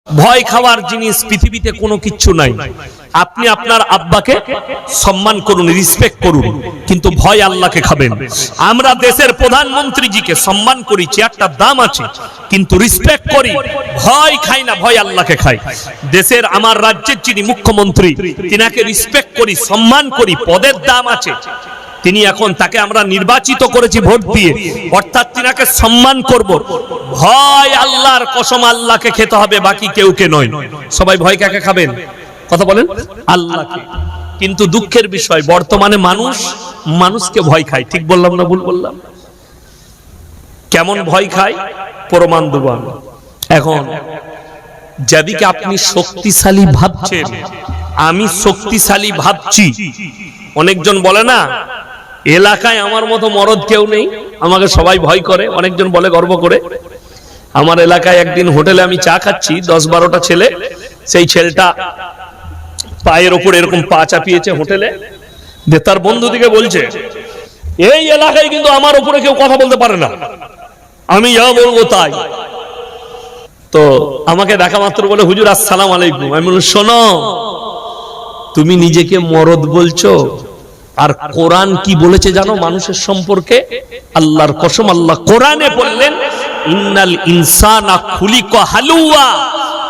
ভয় খাওয়ার জিনিস পৃথিবীতে কোনো কিচ্ছু নাই। আপনি আপনার আব্বাকে সম্মান করুন, রেসপেক্ট করুন, কিন্তু ভয় আল্লাহকে খাবেন। আমরা দেশের প্রধানমন্ত্রীজিকে সম্মান করি, চেয়ারটার দাম আছে, কিন্তু রেসপেক্ট করি, ভয় খাই না, ভয় আল্লাহকে খাই। দেশের আমার রাজ্যের যিনি মুখ্যমন্ত্রী, তিনাকে রেসপেক্ট করি, সম্মান করি, পদের দাম আছে। তিনি এখন তাকে আমরা নির্বাচিত করেছি ভোট দিয়ে, অর্থাৎ তিনাকে সম্মান করব। ভয় আল্লাহর কসম, আল্লাহকে খেতে হবে, বাকি কেউকে নয়। সবাই ভয় কাকে খাবেন? কথা বলেন, আল্লাহকে। কিন্তু দুঃখের বিষয়, বর্তমানে মানুষকে ভয় খায়। ঠিক বললাম না ভুল বললাম? কেমন ভয় খায় প্রমাণ দেব আমি। এখন যেদিকে আপনি শক্তিশালী ভাবছেন, আমি শক্তিশালী ভাবছি, অনেকজন বলে না এলাকায় আমার মতো মরদ কেউ নেই, আমাকে সবাই ভয় করে, অনেকজন বলে গর্ব করে। আমার এলাকায় একদিন হোটেলে আমি চা খাচ্ছি, 10-12টা ছেলে, সেই ছেলেটা পায়ের ওপর এরকম পা চাপিয়েছে হোটেলে, তার বন্ধুদিকে বলছে এই এলাকায় কিন্তু আমার উপরে কেউ কথা বলতে পারে না, আমি যা বলবো তাই। তো আমাকে দেখা মাত্র বলে হুজুর আসসালামু আলাইকুম। আমি বললাম শোনো, তুমি নিজেকে মরদ বলছো, আর কোরআন কি বলেছে জানো মানুষের সম্পর্কে? আল্লাহর কসম, আল্লাহ কোরআনে বললেন ইন্নাল ইনসানা খুলিকা হালুয়া,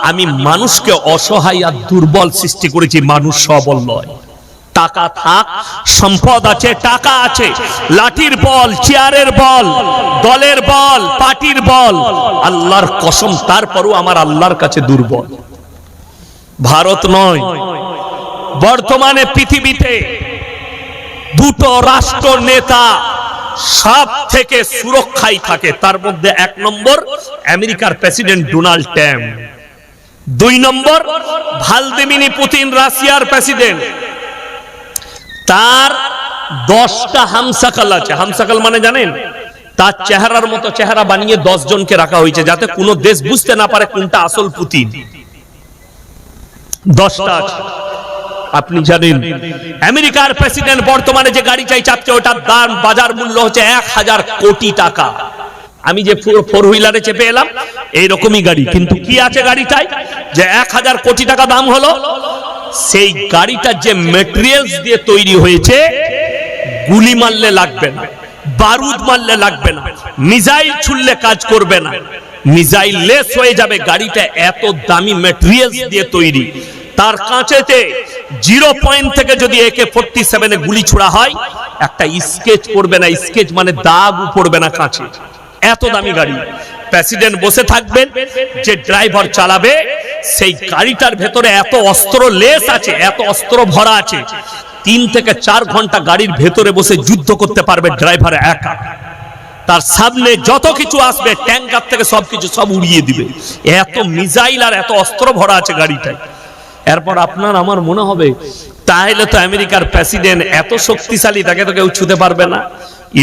আমি মানুষকে অসহায় আর দুর্বল সৃষ্টি করেছি, মানুষ সবল নয়। টাকা থাক, সম্পদ আছে, টাকা আছে, লাঠির বল, চেয়ারের বল, দলের বল, পার্টির বল, আল্লাহর কসম তারপরও আমার আল্লাহর কাছে দুর্বল। ভারত নয়, বর্তমানে পৃথিবীতে দুটো রাষ্ট্র নেতা সব থেকে সুরক্ষায় থাকে, তার মধ্যে 1 নম্বর আমেরিকার প্রেসিডেন্ট ডোনাল্ড ট্রাম্প, 2 নম্বর ভ্লাদিমির পুতিন রাশিয়ার প্রেসিডেন্ট। তার 10টা হামসাকাল আছে। হামসাকাল মানে জানেন? তার চেহারার মতো চেহারা বানিয়ে 10 জনকে রাখা হয়েছে, যাতে কোনো দেশ বুঝতে না পারে কোনটা আসল পুতিন। 10টা আছে। আপনি জানেন আমেরিকার প্রেসিডেন্ট বর্তমানে যে গাড়ি চালাচ্ছে ওটার দাম বাজার মূল্য হচ্ছে 1000 কোটি টাকা। আমি যে 4 হুইলারে চেপে এলাম এইরকমই গাড়ি, কিন্তু কি আছে গাড়িটায় যে 1000 কোটি টাকা দাম হলো? সেই গাড়িটা যে ম্যাটেরিয়ালস দিয়ে তৈরি হয়েছে, গুলি মারলে লাগবে না, বারুদ মারলে লাগবে না, মিসাইল ছুড়লে কাজ করবে না, মিসাইল লেস হয়ে যাবে। গাড়িটা এত দামি ম্যাটেরিয়ালস দিয়ে তৈরি, তার কাঁচেতে 0 পয়েন্ট থেকে যদি AK-47 গুলি ছোড়া হয়, একটা স্কেচ পড়বে না, স্কেচ মানে দাগ পড়বে না কাঁচে। এত দামি গাড়ি। প্রেসিডেন্ট বসে থাকবেন, যে ড্রাইভার চালাবে সেই গাড়িটার ভেতরে এত অস্ত্র লেস আছে, এত অস্ত্র ভরা আছে, 3 থেকে 4 ঘন্টা গাড়ির ভেতরে বসে যুদ্ধ করতে পারবে ড্রাইভার একা। তার সামনে যত কিছু আসবে, ট্যাঙ্কার থেকে সবকিছু সব উড়িয়ে দিবে। এত মিসাইল আর এত অস্ত্র ভরা আছে গাড়িটায়। এরপর আপনার আমার মনে হবে তাহলে তো আমেরিকার প্রেসিডেন্ট এত শক্তিশালী, তাকে তো কেউ ছুঁতে পারবে না।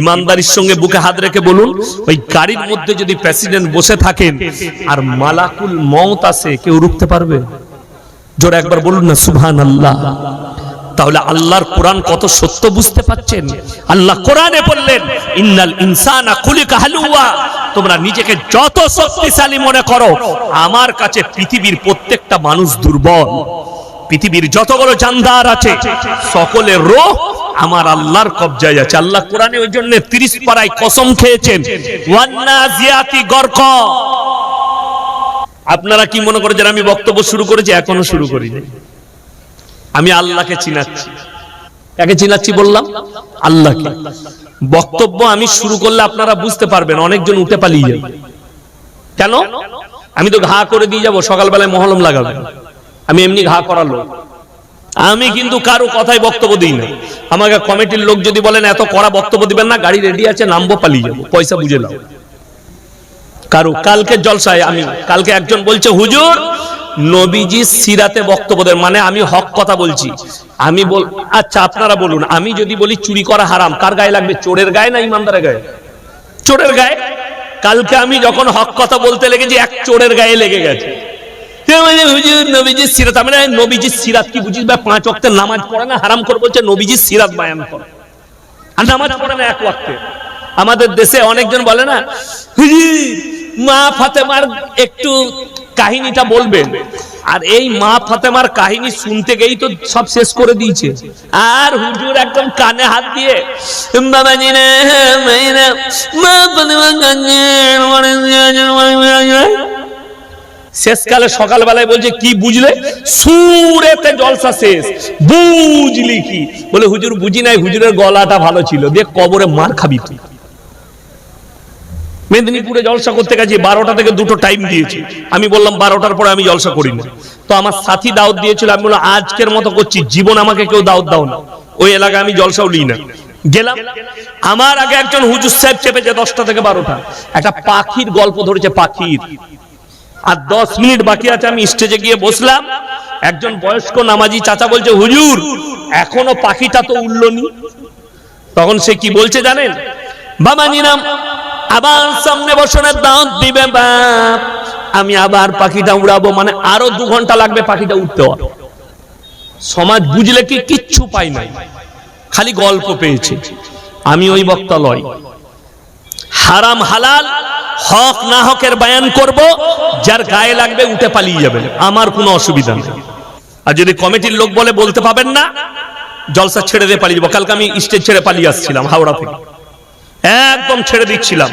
ইমানদারির সঙ্গে বুকে হাত রেখে বলুন, ওই গাড়ির মধ্যে যদি প্রেসিডেন্ট বসে থাকেন আর মালাকুল মউত আসে, কেউ রুখতে পারবে? জোরে একবার বলুন না সুবহানাল্লাহ। তাহলে আল্লাহর কোরআন কত সত্য বুঝতে পাচ্ছেন? আল্লাহ কোরআনে বললেন ইন্নাল ইনসানা খুলিকা হালুয়া, তোমরা নিজেকে যত শক্তিশালী মনে করো, আমার কাছে পৃথিবীর প্রত্যেকটা মানুষ দুর্বল। পৃথিবীর যতগুলো জানদার আছে সকলের রূহ আমার আল্লাহর কবজায় আছে। আল্লাহ কোরআনে ওই জন্য 30 পারায় কসম খেয়েছেন ওয়ান্নাজিয়াতি গরকা। আপনারা কি মনে করেন যে আমি বক্তব্য শুরু করেছি? এখনো শুরু করিনি। আমি আল্লাহকে চিনাচ্ছি। কাকে চিনাচ্ছি বললাম? আল্লাহকে। বক্তব্য আমি শুরু করলে আপনারা বুঝতে পারবেন, অনেকজন উঠে পালিয়ে যাবে। কেন? আমি তো ঘা করে দিয়ে যাবো, সকালবেলায় মহলম লাগাবে, আমি এমনি ঘা করালো। আমি কিন্তু কারো কথাই বক্তব্য দিই না। আমাকে কমিটির লোক যদি বলেন এত কড়া বক্তব্য দিবেন না, গাড়ি রেডি আছে, নামবো, পালিয়ে যাবো, পয়সা বুঝে নাও। কারো কালকে জলসায় কালকে একজন বলছে হুজুর নবীজি সিরাতে বক্তব্য দেন, মানে আমি হক কথা বলছি। আমি বল আচ্ছা আপনারা বলুন, আমি যদি বলি চুরি করা হারাম, কার গায়ে লাগবে? চোরের গায়ে না ইমানদারের গায়ে? চোরের গায়ে। কালকে আমি যখন হক কথা বলতে লেগেছি, এক চোরের গায়ে লেগে গেছে। হুজুর নবীজির সিরাত, আমি না নবীজির সিরাত কি বুঝিস? 5 ওয়াক্তের নামাজ পড়ে না, হারাম করে বলছে নবীজির সিরাত বয়ান করে, আর নামাজ পড়ে না 1 ওয়াক্তে। আমাদের দেশে অনেকজন বলে না হুজুর মা ফাতেমার একটু কাহিনীটা বলবেন। আর এই মা ফাতেমার কাহিনী শুনতে গেই তো সব শেষ করে দিয়েছে। আর হুজুর একদম কানে হাত দিয়ে শেষকালে সকালবেলায় বলছে কি বুঝলে? সুরেতে জলসা শেষ, বুঝলি কি? বলে হুজুর বুঝি নাই, হুজুরের গলাটা ভালো ছিল, দিয়ে কবরে মার খাবি তুই। মেদিনীপুরে জলসা করতে গেছি, 12টা থেকে 2টো টাইম দিয়েছি। আমি বললাম 12টার পরে আমি জলসা করি না। তো আমার সাথী দাওয়াত দিয়েছিল, আমি বললাম আজকের মতো করছি, জীবন আমাকে কেউ দাওয়াত দাও না। ওই এলাকায় আমি জলসাও লিই না। গেলাম, আমার আগে একজন হুজুর সাহেব চেপেছে 10টা থেকে 12টা, একটা পাখির গল্প ধরেছে, পাখির। আর 10 মিনিট বাকি আছে, আমি স্টেজে গিয়ে বসলাম। একজন বয়স্ক নামাজি চাচা বলছে হুজুর এখনো পাখিটা তো উড়লনি। তখন সে কি বলছে জানেন? বাবা নিরাম আবার সামনে বসানোর দাওয়াত দিবে বাপ, আমি আবার পাখিটা উড়াবো, মানে আরো 2 ঘন্টা লাগবে পাখিটা উঠতে। সমাজ বুঝলে কি কিচ্ছু পাই নাই, খালি গল্প পেয়েছে। আমি ওই বক্তা লয়, হারাম হালাল হক না হকের বয়ান করব, যার গায়ে লাগবে উঠে পালিয়ে যাবেন, আমার কোনো অসুবিধা নেই। আর যদি কমিটির লোক বলে বলতে পাবেন না, জলসা ছেড়ে দিয়ে পালিয়ে যাবো। কালকে আমি স্টেজ ছেড়ে পালিয়ে আসছিলাম হাওড়া থেকে, একদম ছেড়ে দিচ্ছিলাম।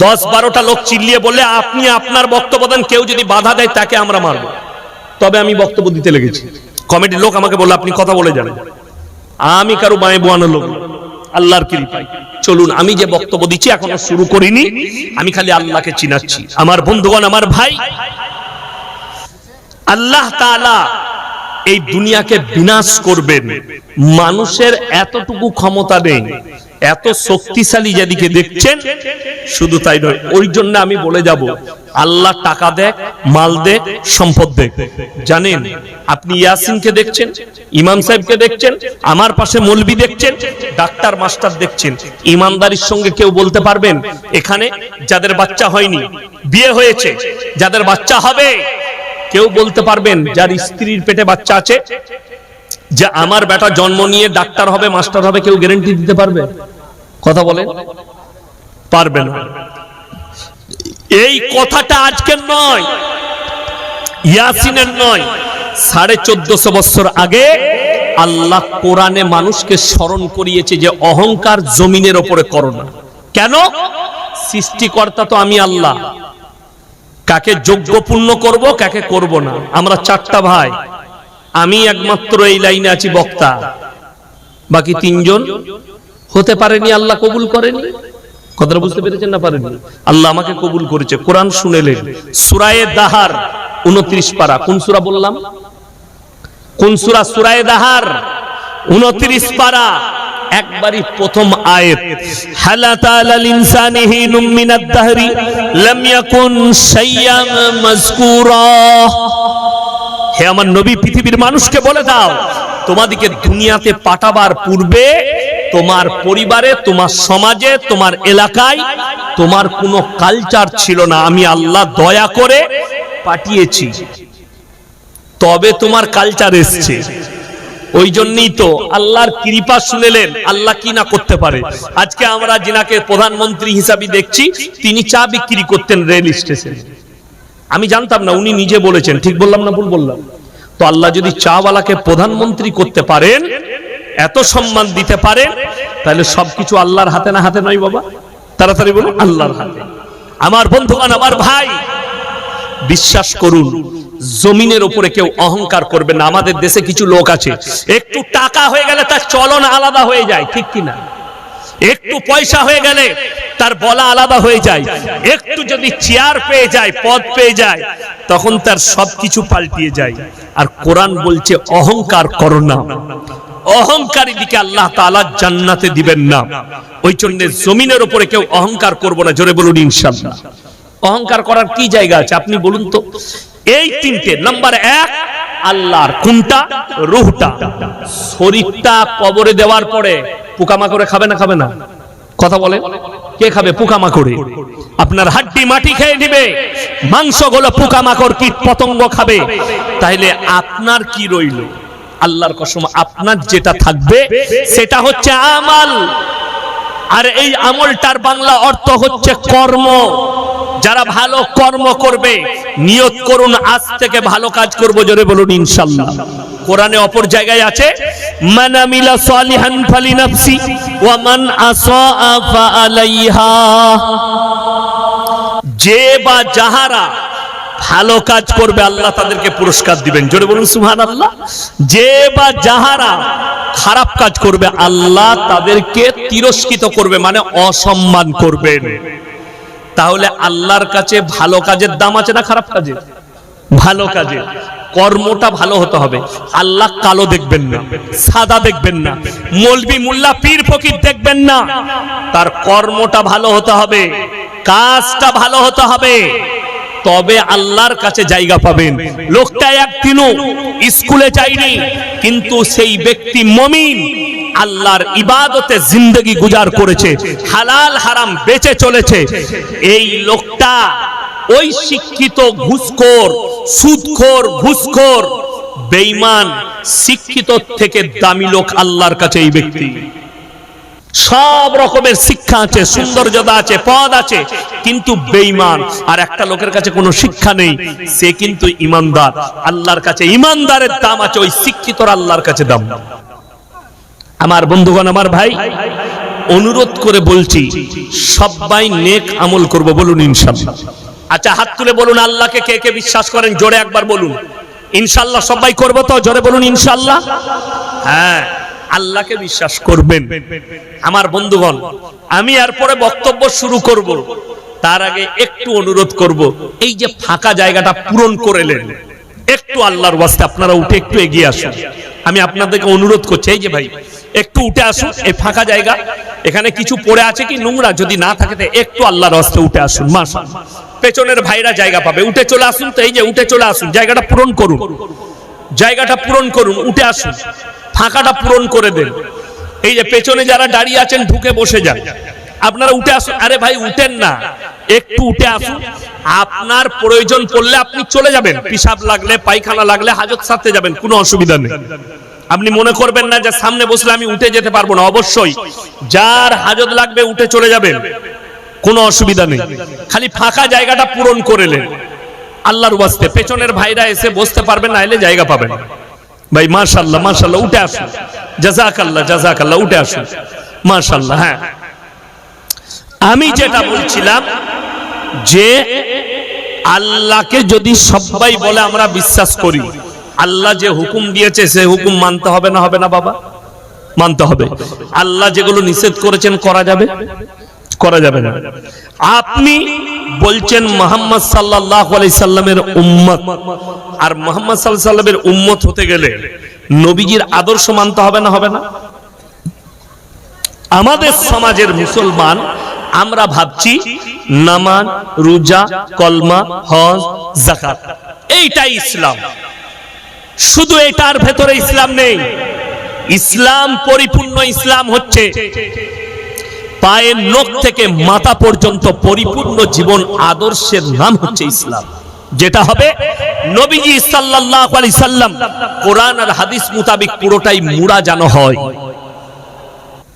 10-12টা লোক চিল্লিয়ে বললে আপনি আপনার বক্তব্য দেন, কেউ যদি বাধা দেয় তাকে আমরা মারবো। তবে আমি বক্তব্য দিতে লেগেছি। কমিটির লোক আমাকে বলল আপনি কথা বলে যান। আমি কারো বাঁয়ে বোয়ানো লোক, আল্লাহর কৃপায় চলুন। আমি যে বক্তব্য দিচ্ছি এখনো শুরু করিনি, আমি খালি আল্লাহকে চিনাচ্ছি। আমার বন্ধুগণ, আমার ভাই, আল্লাহ তাআলা এই দুনিয়াকে বিনাশ করবেন, মানুষের এতটুকু ক্ষমতা নেই। এত শক্তিশালী যেদিকে দেখছেন, শুধু তাই নয়, ওই জন্য আমি বলে যাব আল্লাহ টাকা দেখ, মাল দেখ, সম্পদ দেখ। জানেন আপনি ইয়াসিনকে দেখছেন, ইমাম সাহেবকে দেখছেন, আমার পাশে মৌলবি দেখছেন, ডাক্তার মাস্টার দেখছেন, ইমানদারির সঙ্গে কেউ বলতে পারবেন এখানে যাদের বাচ্চা হয়নি বিয়ে হয়েছে, যাদের বাচ্চা হবে, কেউ বলতে পারবেন যার স্ত্রীর পেটে বাচ্চা আছে যে আমার বেটা জন্ম নিয়ে ডাক্তার হবে, মাস্টার হবে, কেউ গ্যারান্টি দিতে পারবে? কথা বলেন, পারবে না। এই কথাটা আজকের নয়, ইয়াসিনের নয়, 1450 বছর আগে আল্লাহ কোরআনে মানুষকে স্মরণ করিয়েছে যে অহংকার জমিনের উপরে করো না। কেন? সৃষ্টিকর্তা তো আমি আল্লাহ, কাকে যোগ্যপূর্ণ করব, কাকে করব না। আমরা 4টা ভাই, আমি একমাত্র এই লাইনে আছি বক্তা, বাকি 3জন হতে পারেনি, আল্লাহ কবুল করেনি। কথাটা বুঝতে পেরেছেন না? পারেনি, আল্লাহ আমাকে কবুল করেছে। কোরআন শুনেলেন, সূরা দাহার 29 পারা। কোন সূরা বললাম? কোন সূরা? সূরা দাহার 29 পারা, একবারই প্রথম আয়াত, হালাতা আলাল ইনসানি হিনুম মিনাদ দাহরি লাম ইয়াকুন শাইয়ান মাযকুরা। হে আমার নবী, পৃথিবীর মানুষকে বলে দাও, তোমাদেরকে দুনিয়াতে পাঠাবার পূর্বে তোমার পরিবারে, তোমার সমাজে, তোমার এলাকায় তোমার কোনো কালচার ছিল না, আমি আল্লাহ দয়া করে পাঠিয়েছি, তবে তোমার কালচার এসছে। ওই জন্যই তো আল্লাহর কৃপা শুনেলেন, আল্লাহ কি না করতে পারে। আজকে আমরা যিনাকে প্রধানমন্ত্রী হিসাবে দেখছি, তিনি চা বিক্রি করতেন রেল স্টেশনে, আমি জানতাম না, উনি নিজে বলেছেন। ঠিক বললাম না ভুল বললাম? তো আল্লাহ যদি চাওয়ালাকে প্রধানমন্ত্রী করতে পারেন, এত সম্মান দিতে পারেন, তাহলে সবকিছু আল্লাহর হাতে না হাতে নয় বাবা? তাড়াতাড়ি বলুন, আল্লাহর হাতে। আমার বন্ধুগণ, আমার ভাই, বিশ্বাস করুন, জমিনের উপরে কেউ অহংকার করবে না। আমাদের দেশে কিছু লোক আছে, একটু টাকা হয়ে গেলে তার চলন আলাদা হয়ে যায়, ঠিক কিনা? একটু পয়সা হয়ে গেলে তার বলা আলাদা হয়ে যায়, একটু যদি চেয়ার পেয়ে যায়, পদ পেয়ে যায়, তখন তার সবকিছু পাল্টিয়ে যায়। আর কোরআন বলছে অহংকার করো না, অহংকারী দিকে আল্লাহ তাআলা জান্নাতে দিবেন না। ওই জন্য জমিনের উপরে কেউ অহংকার করবো না। জোরে বলুন ইনশাআল্লাহ। অহংকার করার কি জায়গা আছে আপনি বলুন তো? এই 3টে। নাম্বার 1 আল্লাহর, কোনটা? রূহটা। শরীরটা কবরে দেওয়ার পরে পোকামাকড়ে খাবে না? খাবে না? কথা বলে, কে খাবে? পোকামাকড়ে। আপনার হাড্ডি মাটি খেয়ে নেবে, মাংসগুলো পোকামাকড় কীট পতঙ্গ খাবে। তাইলে আপনার কি রইল? আল্লাহর কসম, আপনার যেটা থাকবে সেটা হচ্ছে আমাল। আর এই আমলটার বাংলা অর্থ হচ্ছে কর্ম। যারা ভালো কর্ম করবে নিয়ত করুন আজ থেকে ভালো কাজ করব, জোরে বলুন ইনশাআল্লাহ। কোরআনে অপর জায়গায় আছে মান আমিলা সালিহান ফালিনাফসি ওয়া মান আসাআ ফাআলাইহা, যে বা যাহারা ভালো কাজ করবে আল্লাহ তাদেরকে পুরস্কার দিবেন, জোরে বলুন সুবহানাল্লাহ। যে বা যাহারা খারাপ কাজ করবে আল্লাহ তাদেরকে তিরস্কৃত করবে, মানে অসম্মান করবেন। তাহলে আল্লাহর কাছে ভালো কাজের দাম আছে না খারাপ কাজের? ভালো কাজে কর্মটা ভালো হতে হবে। আল্লাহ কালো দেখবেন না, সাদা দেখবেন না, মৌলবি মোল্লা পীর ফকির দেখবেন না, তার কর্মটা ভালো হতে হবে, কাজটা ভালো হতে হবে, তবে আল্লাহর কাছে জায়গা পাবেন। লোকটা একদিনও স্কুলে যায়নি কিন্তু সেই ব্যক্তি মুমিন, আল্লাহর ইবাদতে জিন্দেগি গুজার করেছে, হালাল হারাম বেঁচে চলেছে। এই লোকটা ওই শিক্ষিত ঘুষখোর, সুদখোর, ঘুষখোর, বেঈমান শিক্ষিত থেকে দামি লোক আল্লাহর কাছে এই ব্যক্তি। সব রকমের শিক্ষা আছে, সৌন্দর্যতা আছে, পদ আছে, কিন্তু বেঈমান। আর একটা লোকের কাছে কোনো শিক্ষা নেই, সে কিন্তু ইমানদার। আল্লাহর কাছে ইমানদারের দাম আছে, ওই শিক্ষিতর আল্লাহর কাছে দাম। আমার বন্ধুগণ, আমার ভাই, অনুরোধ করে বলছি সবাই নেক আমল করব, বলুন ইনশাআল্লাহ। আচ্ছা হাত তুলে বলুন আল্লাহকে কে কে বিশ্বাস করেন, জোরে একবার বলুন। ইনশাআল্লাহ সবাই করব তো, জোরে বলুন ইনশাআল্লাহ। হ্যাঁ, আল্লাহকে বিশ্বাস করবেন। আমার বন্ধুগণ, আমি এরপরে বক্তব্য শুরু করব, তার আগে একটু অনুরোধ করব, এই যে ফাঁকা জায়গাটা পূরণ করেলেন, একটু আল্লাহর ওয়াস্তে আপনারা উঠে একটু এগিয়ে আসুন। আমি আপনাদেরকে অনুরোধ করছি, এই যে ভাই একটু উঠে আসুন, এই ফাঁকা জায়গা, এখানে কিছু পড়ে আছে কি নোংরা, যদি না থাকে তো একটু আল্লাহর ওয়াস্তে উঠে আসুন। মাশাআল্লাহ, পেছনের ভাইরা জায়গা পাবে, উঠে চলে আসুন। তো এই যে উঠে চলে আসুন, জায়গাটা পূরণ করুন, জায়গাটা পূরণ করুন, উঠে আসুন, ফাঁকাটা পূরণ করে দেন। এই যে পেছনে যারা দাঁড়িয়ে আছেন ঢুকে বসে যান, আপনারা উঠে আসুন। আরে ভাই উঠেন না, একটু উঠে আসুন। আপনার প্রয়োজন পড়লে আপনি চলে যাবেন, পিশাব লাগলে, পায়খানা লাগলে হাজত সারতে যাবেন, কোনো অসুবিধা নেই। আপনি মনে করবেন না যে সামনে বসলে আমি উঠে যেতে পারবো না, অবশ্যই যার হাজত লাগবে উঠে চলে যাবেন, কোনো অসুবিধা নেই। খালি ফাঁকা জায়গাটা পূরণ করেলেন আল্লাহর ওয়াস্তে। পেছনের ভাইরা এসে বসতে পারবেন না, এলে জায়গা পাবেন। ভাই মাশাআল্লাহ, মাশাআল্লাহ, উঠে আসুন, জাযাকাল্লাহ, জাযাকাল্লাহ, উঠে আসুন, মাশাআল্লাহ। হ্যাঁ, আমি যেটা বলছিলাম যে আল্লাহকে যদি সবাই বলে আমরা বিশ্বাস করি, আল্লাহ যে হুকুম দিয়েছে সে হুকুম মানতে হবে না, হবে না বাবা? মানতে হবে। আল্লাহ যেগুলো নিষেধ করেছেন করা যাবে, করা যাবে না। আপনি বলছেন মুহাম্মদ সাল্লাল্লাহু আলাইহি সাল্লামের উম্মত, আর মুহাম্মদ সাল্লাল্লাহু আলাইহি সাল্লামের উম্মত হতে গেলে নবীজির আদর্শ মানতে হবে না, হবে না? আমাদের সমাজের মুসলমান আমরা ভাবছি নামাজ, রোজা, কলমা, হজ, যাকাত এইটাই ইসলাম। শুধু এটার ভেতরে ইসলাম নেই। ইসলাম পরিপূর্ণ ইসলাম হচ্ছে পায়ের নখ থেকে মাথা পর্যন্ত পরিপূর্ণ জীবন আদর্শের নাম হচ্ছে ইসলাম, যেটা হবে নবীজি সাল্লাল্লাহু আলাইহি সাল্লাম কোরআন আর হাদিস মোতাবেক পুরোটাই মুড়া জানো হয়।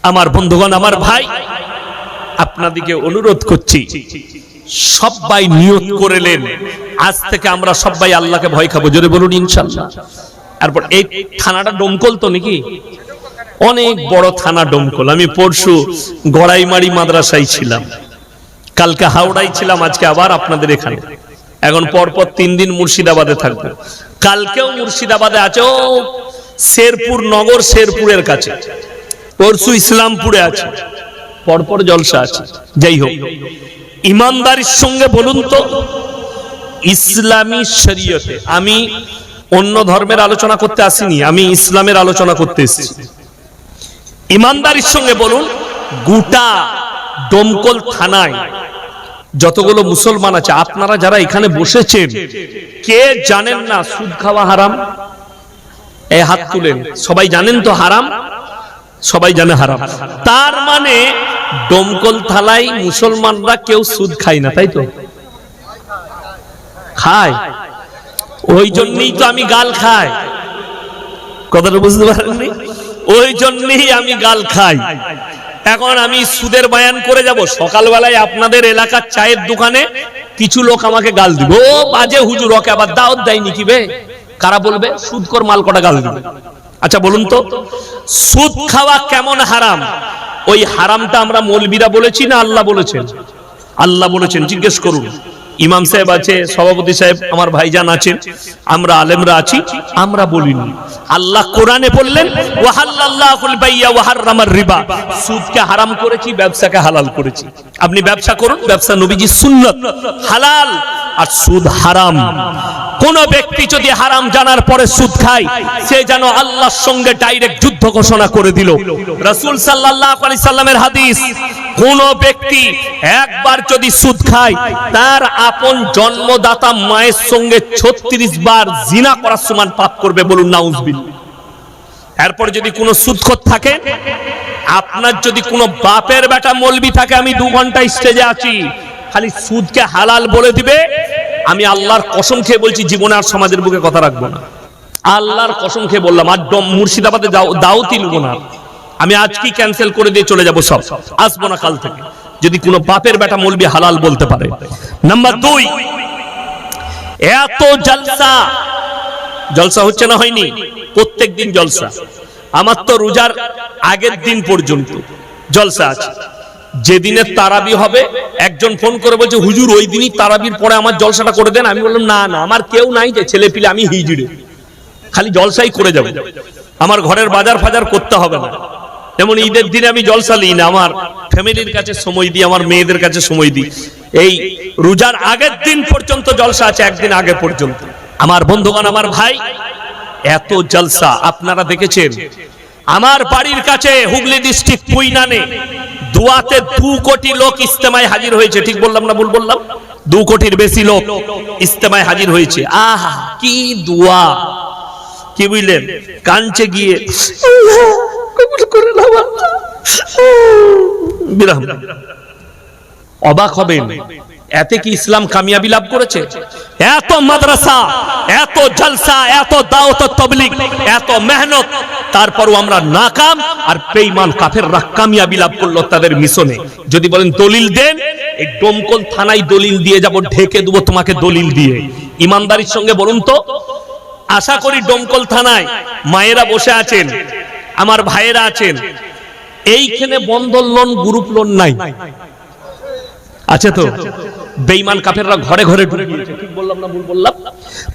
আমার বন্ধুগণ, আমার ভাই, আপনাদেরকে অনুরোধ করছি সবাই নিয়ত করেলেন আজ থেকে আমরা সবাই আল্লাহকে ভয় খাবো, জোরে বলুন ইনশাআল্লাহ। তারপর এই থানাটা ডোমকল তো নাকি? অনেক বড় থানা ডোমকল। আমি পরশু গড়াইমারি মাদ্রাসায় ছিলাম, কালকে হাওড়ায় ছিলাম, আজকে আবার আপনাদের এখানে। এখন পরপর 3 দিন মুর্শিদাবাদে থাকবো। কালকেও মুর্শিদাবাদে আছে, ও শেরপুর নগর, শেরপুরের কাছে। পরশু ইসলামপুরে আছে, পরপর জলসা আছে। যাই হোক, ইমানদারির সঙ্গে বলুন তো, ইসলামী শরীয়তে, আমি অন্য ধর্মের আলোচনা করতে আসিনি, আমি ইসলামের আলোচনা করতে এসেছি। ইমানদারির সঙ্গে বলুন, গোটা ডোমকল থানায় যতগুলো মুসলমান আছে, আপনারা যারা এখানে বসেছেন, কে জানেন না সুদ খাওয়া হারাম? এই হাত তুলেন। সবাই জানেন তো হারাম? সবাই জানে হারাম। তার মানে ডোমকল থানায় মুসলমানরা কেউ সুদ খায় না, তাই তো? খায়। ওই জন্যই তো আমি গাল খাই, কথাটা বুঝতে পারেননি? ওই জন্যই আমি গাল খাই। এখন আমি সুদের বয়ান করে যাব, সকালবেলায় আপনাদের এলাকার চায়ের দোকানে কিছু লোক আমাকে গাল দিবে, ও বাজে হুজুর, ওকে আবার দাওয়াত দেয়নি কি বে? কারা বলবে? সুদখোর মাল কটা গাল দিবে। আচ্ছা বলুন তো, সুদ খাওয়া কেমন হারাম? ওই হারামটা আমরা মৌলবীরা বলেছি না আল্লাহ বলেছেন? আল্লাহ বলেছেন। জিজ্ঞেস করুন, ইমাম সাহেব আছে, সভাপতি সাহেব, আমার ভাইজান আছেন, আমরা আলেমরা আছি, আমরা বলিনি। আল্লাহ কোরআনে বললেন ওয়াহাল্লাল্লাহুল বাইয়া ওয়া হাররামার রিবা, সুদকে হারাম করেছি, ব্যবসাকে হালাল করেছি। আপনি ব্যবসা করুন, ব্যবসা নবীজির সুন্নাত, হালাল, আর সুদ হারাম। কোন ব্যক্তি যদি হারাম জানার পরে সুদ খায়, সে যেন আল্লাহর সঙ্গে ডাইরেক্ট যুদ্ধ ঘোষণা করে দিল। রাসূল সাল্লাল্লাহু আলাইহি সাল্লামের হাদিস, কোন ব্যক্তি একবার যদি সুদ খায়, তার আপন জন্মদাতা মায়ের সঙ্গে 36 বার জিনা করার সমান পাপ করবে। বলুন নাউজুবিল্লাহ। এরপর যদি কোনো সুদখোর থাকে, আপনার যদি কোনো বাপের বেটা মৌলবি থাকে, আমি 2 ঘন্টা স্টেজে আছি, খালি সুদকে হালাল বলে দিবে, আমি আল্লাহর কসম খেয়ে বলছি, জীবনে আর সমাজের বুকে কথা রাখবো না। আল্লাহর কসম খেয়ে বললাম, আর মুর্শিদাবাদে দাওয়াতই নেব না। আমি আজকেই ক্যান্সেল করে দিয়ে চলে যাব, সব আসবো না কাল থেকে, যদি কোনো বাপের বেটা মৌলবি হালাল বলতে পারে। নাম্বার 2, এত জলসা হচ্ছে না, হয়নি? প্রত্যেকদিন জলসা। আমার তো রোজার আগের দিন পর্যন্ত জলসা আছে। যেদিনে তারাবি হবে, একজন ফোন করে বলছে হুজুর ওই দিনই তারাবির পরে আমার জলসাটা করে দেন। আমি বললাম না না, আমার কেউ নাই, যে ছেলে পিলে, আমি হিজড়ে, খালি জলসাই করে যাব, আমার ঘরের বাজার ফাজার করতে হবে না। যেমন ঈদের দিনে আমি জলসা নিই না, আমার ফ্যামিলির কাছে সময় দিই, আমার মেয়েদের কাছে সময় দিই। এই রোজার আগের দিন পর্যন্ত জলসা আছে, একদিন আগে পর্যন্ত। আমার বন্ধুগণ, আমার ভাই, এত জলসা আপনারা দেখেছেন। আমার বাড়ির কাছে হুগলি ডিস্ট্রিক্ট কুইনানে দুয়াতে 2 কোটি লোক ইজতেমায় হাজির হয়েছে। ঠিক বললাম না ভুল বললাম? 2 কোটির বেশি লোক ইজতেমায় হাজির হয়েছে। আহা কি দোয়া, কি বুঝলেন? কাঞ্চে গিয়ে কবুল করে নাও আল্লাহ, বিরাম। অবাক হবেন, এতে কি ইসলাম কামিয়াবি লাভ করেছে? এত মাদ্রাসা, এত জলসা, এত দাওয়াত ও তাবলীগ, এত মেহনত, তারপরও আমরা নাকাম। আর বেঈমান কাফেররা কামিয়াবি লাভ করলো তাদের মিশনে। যদি বলেন দলিল দেন, এই ডোমকল থানায় দলিল দিয়ে যাব, ঢেকে দেবো তোমাকে দলিল দিয়ে। ইমানদারির সঙ্গে বলুন তো, আশা করি ডোমকল থানায় মায়েরা বসে আছেন, আমার ভাইয়েরা আছেন, এইখানে বন্ধন লোন, গ্রুপ লোন নাই, আছে তো? বেঈমান কাফেররা ঘরে ঘরে ঢুকে গিয়েছে। ঠিক বললাম না ভুল বললাম?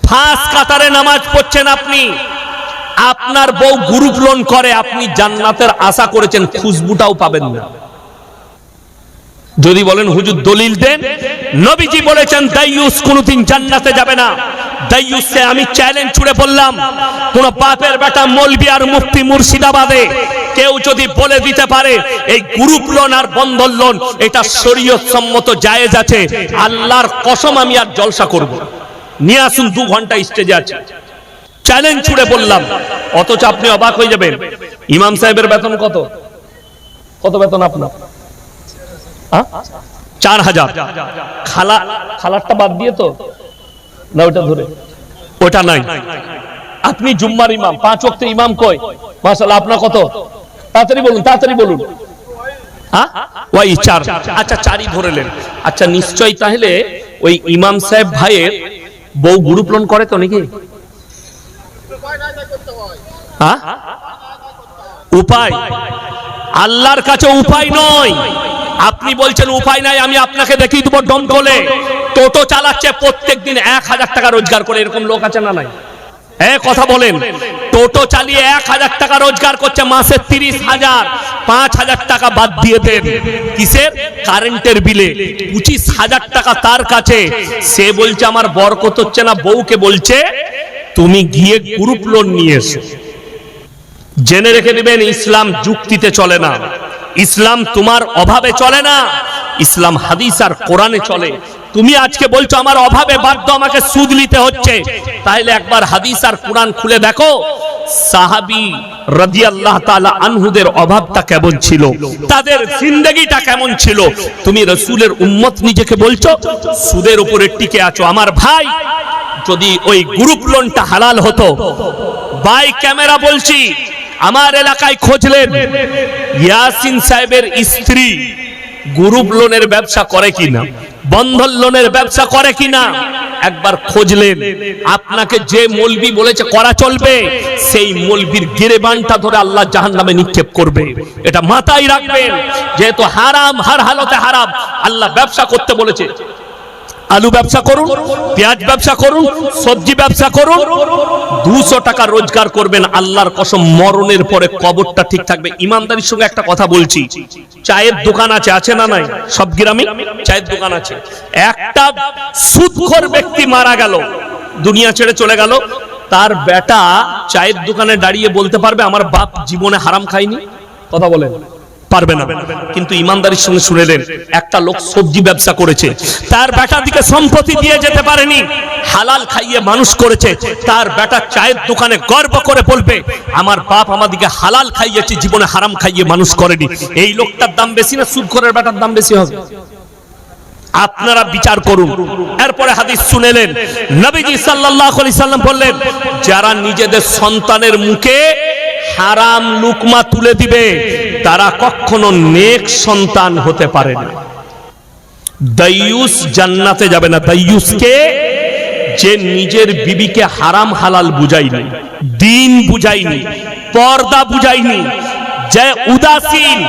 ফাঁস কাতারে নামাজ পড়ছেন আপনি, আপনার বউ গ্রুপ লোন করে, আপনি জান্নাতের আশা করেছেন, খুশবুটাও পাবেন না। যদি বলেন হুজুর দলিল দেন, নবীজি বলেছেন দাইয়ুস কোনদিন জান্নাতে যাবে না। দাইয়ুসে আমি চ্যালেঞ্জ ছুড়ে বললাম, কোন বাপের বেটা মৌলবি আর মুফতি মুর্শিদাবাদে কেউ যদি বলে দিতে পারে এই গ্রুপ লোন আর বন্ধন লোন এটা শরীয়ত সম্মত জায়েজ আছে, আল্লাহর কসম আমি আর জলসা করব। নিয়ে আসুন, 2 ঘন্টা স্টেজে আছে, চ্যালেঞ্জ ছুড়ে বললাম। অথচ আপনি অবাক হয়ে যাবেন, ইমাম সাহেবের বেতন কত? কত বেতন আপনার? 4000। খালারটা বাদ দিয়ে তো না, ওটা ধরে, ওটা নাই। আপনি জুম্মার ইমাম, 5 ওয়াক্তের ইমাম কই? মাশাআল্লাহ, আপনার কত? তাড়াতাড়ি বলুন, তাড়াতাড়ি বলুন। ওই 4। আচ্ছা 4ই ধরেলেন। আচ্ছা নিশ্চয়ই তাহলে ওই ইমাম সাহেব ভাইয়ের বউ গ্রুপ লোন করে তো নাকি? উপায় আল্লাহর কাছে উপায় নয়। আপনি বলছেন উপায় নাই, আমি আপনাকে দেখিয়ে দেবো ডমকলে টোটো চালাচ্ছে, প্রত্যেকদিন 1000 টাকা রোজগার করে, এরকম লোক আছে না নাই? কথা বলেন, টোটো চালিয়ে 1000 টাকা রোজগার করছে, মাসে 30,000, 5,000 টাকা বাদ দিয়ে দেন কিসের? কারেন্টের বিলে। 25,000 টাকা তার কাছে। সে বলছে আমার বরকত হচ্ছে না, বউকে বলছে তুমি গিয়ে গ্রুপ লোন নিয়ে এসো। জেনে রেখে দিবেন, ইসলাম যুক্তিতে চলে না, ইসলাম তোমার অভাবে চলে না, ইসলাম হাদিস আর কোরআনে চলে। তুমি আজকে বলছো আমার অভাবে বাধ্য আমাকে সুদ নিতে হচ্ছে, তাহলে একবার হাদিস আর কোরআন খুলে দেখো, সাহাবী রাদিয়াল্লাহু তাআলা আনহুদের অভাবটা কেমন ছিল, তাদের জিন্দেগিটা কেমন ছিল। তুমি রাসূলের উম্মত নিজেকে বলছো, সুদের উপরে টিকে আছো। আমার ভাই, যদি ওই গ্রুপ লোনটা হালাল হতো, বাই ক্যামেরা বলছি, আমার এলাকায় খোঁজলেন ইয়াসিন সাহেবের স্ত্রী গ্রুপ লোনের ব্যবসা করে কিনা, বন্ধন লোনের ব্যবসা করে কিনা, একবার খোঁজলেন। আপনাকে যে মৌলবি বলেছে করা চলবে, সেই মৌলবির গিরেবানটা ধরে আল্লাহ জাহান্নামে নিক্ষেপ করবে। এটা মাথায় রাখবেন, যেহেতু হারাম, হার হালতে হারাম। আল্লাহ ব্যবসা করতে বলেছে, আলু ব্যবসা করুন, পেঁয়াজ ব্যবসা করুন, সবজি ব্যবসা করুন, 200 টাকা রোজগার করবেন। আল্লাহর কসম মরণের পরে কবরটা ঠিক থাকবে। ইমানদারির সঙ্গে একটা কথা বলছি, চায়ের দোকান আছে না নাই? সব গ্রামে চায়ের দোকান আছে। একটা সুদখোর ব্যক্তি মারা গেল, দুনিয়া ছেড়ে চলে গেল, তার বেটা চায়ের দোকানে দাঁড়িয়ে বলতে পারবে আমার বাপ জীবনে হারাম খায়নি? কথা বলেন, পারবে না। কিন্তু ইমানদারির সঙ্গে শুনেলেন, একটা লোক সবজি ব্যবসা করেছে, তার বেটা দিকে সম্পত্তি দিয়ে যেতে পারেনি, হালাল খাইয়ে মানুষ করেছে, তার বেটা চায়ের দোকানে গর্ব করে বলবে আমার বাপ আমাদিকে হালাল খাইয়েছে, জীবনে হারাম খাইয়ে মানুষ করেনি। এই লোকটার দাম বেশি না সুদখোরের বেটার দাম বেশি হবে? আপনারা বিচার করুন। এরপরে হাদিস শুনেলেন, নবীজি সাল্লাল্লাহু আলাইহি সাল্লাম বললেন, যারা নিজেদের সন্তানের মুখে হারাম লুকমা তুলে দিবে তারা কখনো নেক সন্তান হতে পারে না। দাইয়ুস জান্নাতে যাবে না। দাইয়ুসকে, যে নিজের বিবিকে হারাম হালাল বুঝায়নি, দিন বুঝায়নি, পর্দা বুঝায়নি, যে উদাসীন,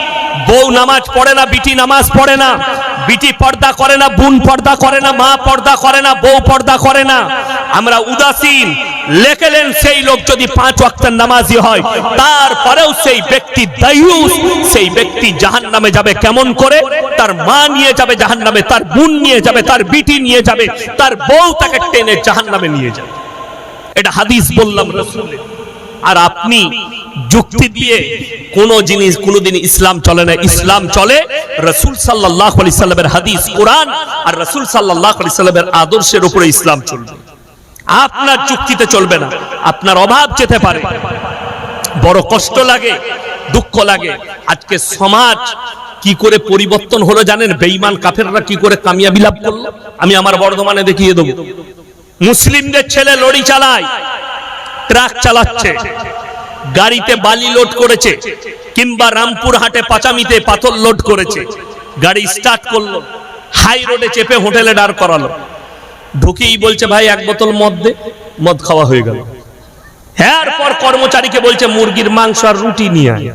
বউ নামাজ পড়ে না, বিটি নামাজ পড়ে না, বিটি পর্দা করে না, বোন পর্দা করে না, মা পর্দা করে না, বউ পর্দা করে না, আমরা উদাসীন। লেখলেন সেই লোক যদি 5 ওয়াক্তের নামাজি হয়, তারপরেও সেই ব্যক্তি দাইয়ুস, সেই ব্যক্তি জাহান্নামে যাবে। কেমন করে? তার মা নিয়ে যাবে জাহান্নামে, তার বোন নিয়ে যাবে, তার বিটি নিয়ে যাবে, তার বউ তাকে টেনে জাহান্নামে নিয়ে যাবে। এটা হাদিস বললাম রাসূলের। আর আপনি যুক্তি দিয়ে কোন জিনিস কোনদিন ইসলাম চলে না। ইসলাম চলে রাসূল সাল্লাল্লাহু আলাইহি সাল্লামের হাদিস, কোরআন আর রাসূল সাল্লাল্লাহু আলাইহি সাল্লামের আদর্শের উপরে ইসলাম চলবে। আপনার যুক্তিতে চলবে না। আপনার অভাব যেতে পারে, বড় কষ্ট লাগে, দুঃখ লাগে। আজকে সমাজ কি করে পরিবর্তন হলো জানেন? বেঈমান কাফেররা কি করে কামিয়াবি লাভ করলো আমি আমার বর্ধমানে দেখিয়ে দেব। মুসলিমদের ছেলে লরি চালায়, ট্রাক চালাচ্ছে, গাড়িতে বালি লোড করেছে, কিংবা রামপুর হাটে পাচামিতে পাথর লোড করেছে, গাড়ি স্টার্ট করলো, হাই রোডে চেপে হোটেলে দাঁড় করালো, ঢুকেই বলছে ভাই 1 বোতল মদ দে, মদ খাওয়া হয়ে গেল। এরপর কর্মচারীকে বলছে মুরগির মাংস আর রুটি নিয়ে আয়।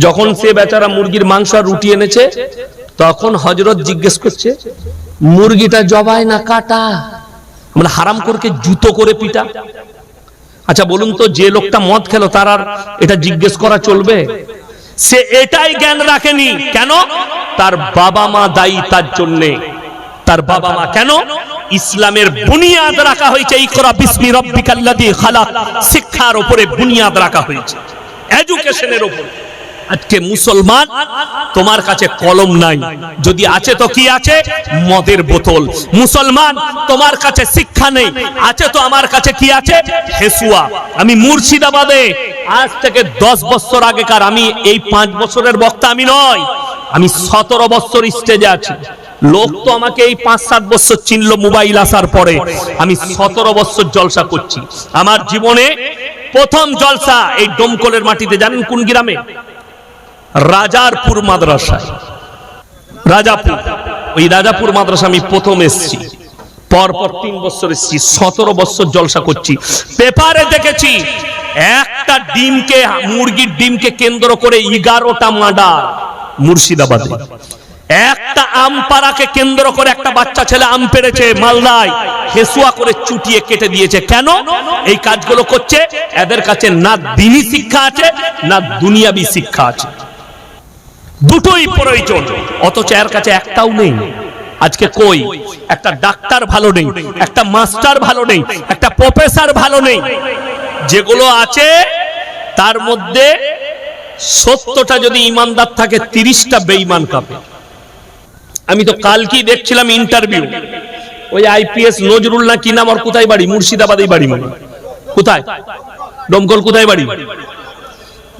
যখন সে বেচারা মুরগির মাংস আর রুটি এনেছে, তখন হযরত জিজ্ঞেস করছে মুরগিটা জবাই না কাটা? মানে হারাম করকে জুতো করে পিটা। আচ্ছা বলুন তো, যে লোকটা মদ খেলো তার আর এটা জিজ্ঞেস করা চলবে? সে এটাই জ্ঞান রাখেনি। কেন? তার বাবা মা দায়ী তার জন্যে। তার বাবা মা কেন? ইসলামের বুনিয়াদ রাখা হয়েছে, ইকরা বিসমি রাব্বিকাল্লাযী খালাক, শিক্ষার উপরে বুনিয়াদ রাখা হয়েছে, এডুকেশনের উপর। আজকে মুসলমান, তোমার কাছে কলম নাই, যদি আছে তো কি আছে? মদের বোতল। মুসলমান, তোমার কাছে শিক্ষা নেই, আছে তো আমার কাছে কি আছে? হেসুয়া। আমি মুর্শিদাবাদে আজ থেকে 10 বছর আগেকার, আমি এই 5 বছরের বক্তা আমি নয়, আমি 17 বছর স্টেজে আছি। লোক তো আমাকে এই 5-7 বছর চিনলো মোবাইল আসার পরে। আমি 17 বছর জলসা করছি। আমার জীবনে প্রথম জলসা এই ডোমকলের মাটিতে। জানেন কোন গ্রামে? রাজারপুর মাদ্রাসায়। রাজাপুর, ওই রাজাপুর মাদ্রাসা আমি প্রথম এসেছি। পরপর 3 বছর এসেছি, 17 বছর জলসা করছি। পেপারে দেখেছি একটা ডিমকে, মুরগির ডিমকে কেন্দ্র করে 11টা মার্ডার মুর্শিদাবাদে। একটা আম পাড়াকে কেন্দ্র করে একটা বাচ্চা ছেলে আম পেড়েছে মালদায়, হেসুয়া করে চুটিয়ে কেটে দিয়েছে। কেন এই কাজগুলো করছে? এদের কাছে না দ্বীনি শিক্ষা আছে, না দুনিয়াবি শিক্ষা আছে। দুটোই প্রয়োজন, অথচ এর কাছে একটাও নেই। আজকে কই? একটা ডাক্তার ভালো নেই, একটা মাস্টার ভালো নেই, একটা প্রফেসর ভালো নেই। যেগুলো আছে তার মধ্যে 70টা যদি ইমানদার থাকে, 30টা বেঈমান কাফের। আমি তো কালকেই দেখছিলাম ইন্টারভিউ, ওই আইপিএস নজরুল না কি নাম, আর কোথায় বাড়ি? মুর্শিদাবাদেই বাড়ি। মানে কোথায়? ডোমকল। কোথায় বাড়ি?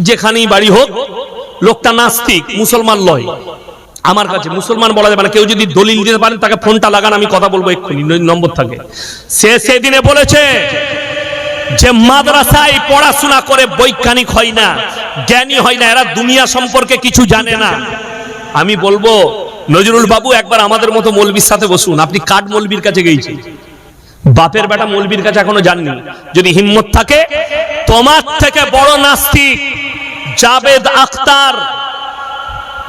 যেখানেই বাড়ি হোক, লোকটা নাস্তিক, মুসলমান লয়। আমার কাছে মুসলমান বলা যাবে না। কেউ যদি দলিল দিতে পারেন তাকে ফোনটা লাগান, আমি কথা বলবো এক্ষুনি, নম্বর থাকে। সে সেদিনে বলেছে যে মাদ্রাসায় পড়াশোনা করে বৈজ্ঞানিক হয় না, জ্ঞানী হয় না, এরা দুনিয়া সম্পর্কে কিছু জানে না। আমি বলবো নজরুল বাবু একবার আমাদের মতো মৌলবীর সাথে বসুন। আপনি কাঠ মৌলবীর কাছে গিয়েছেন, বাপের বেটা মৌলবীর কাছে এখনো যাননি। যদি হিম্মত থাকে, তোমার থেকে বড় নাস্তিক জাবেদ আখতার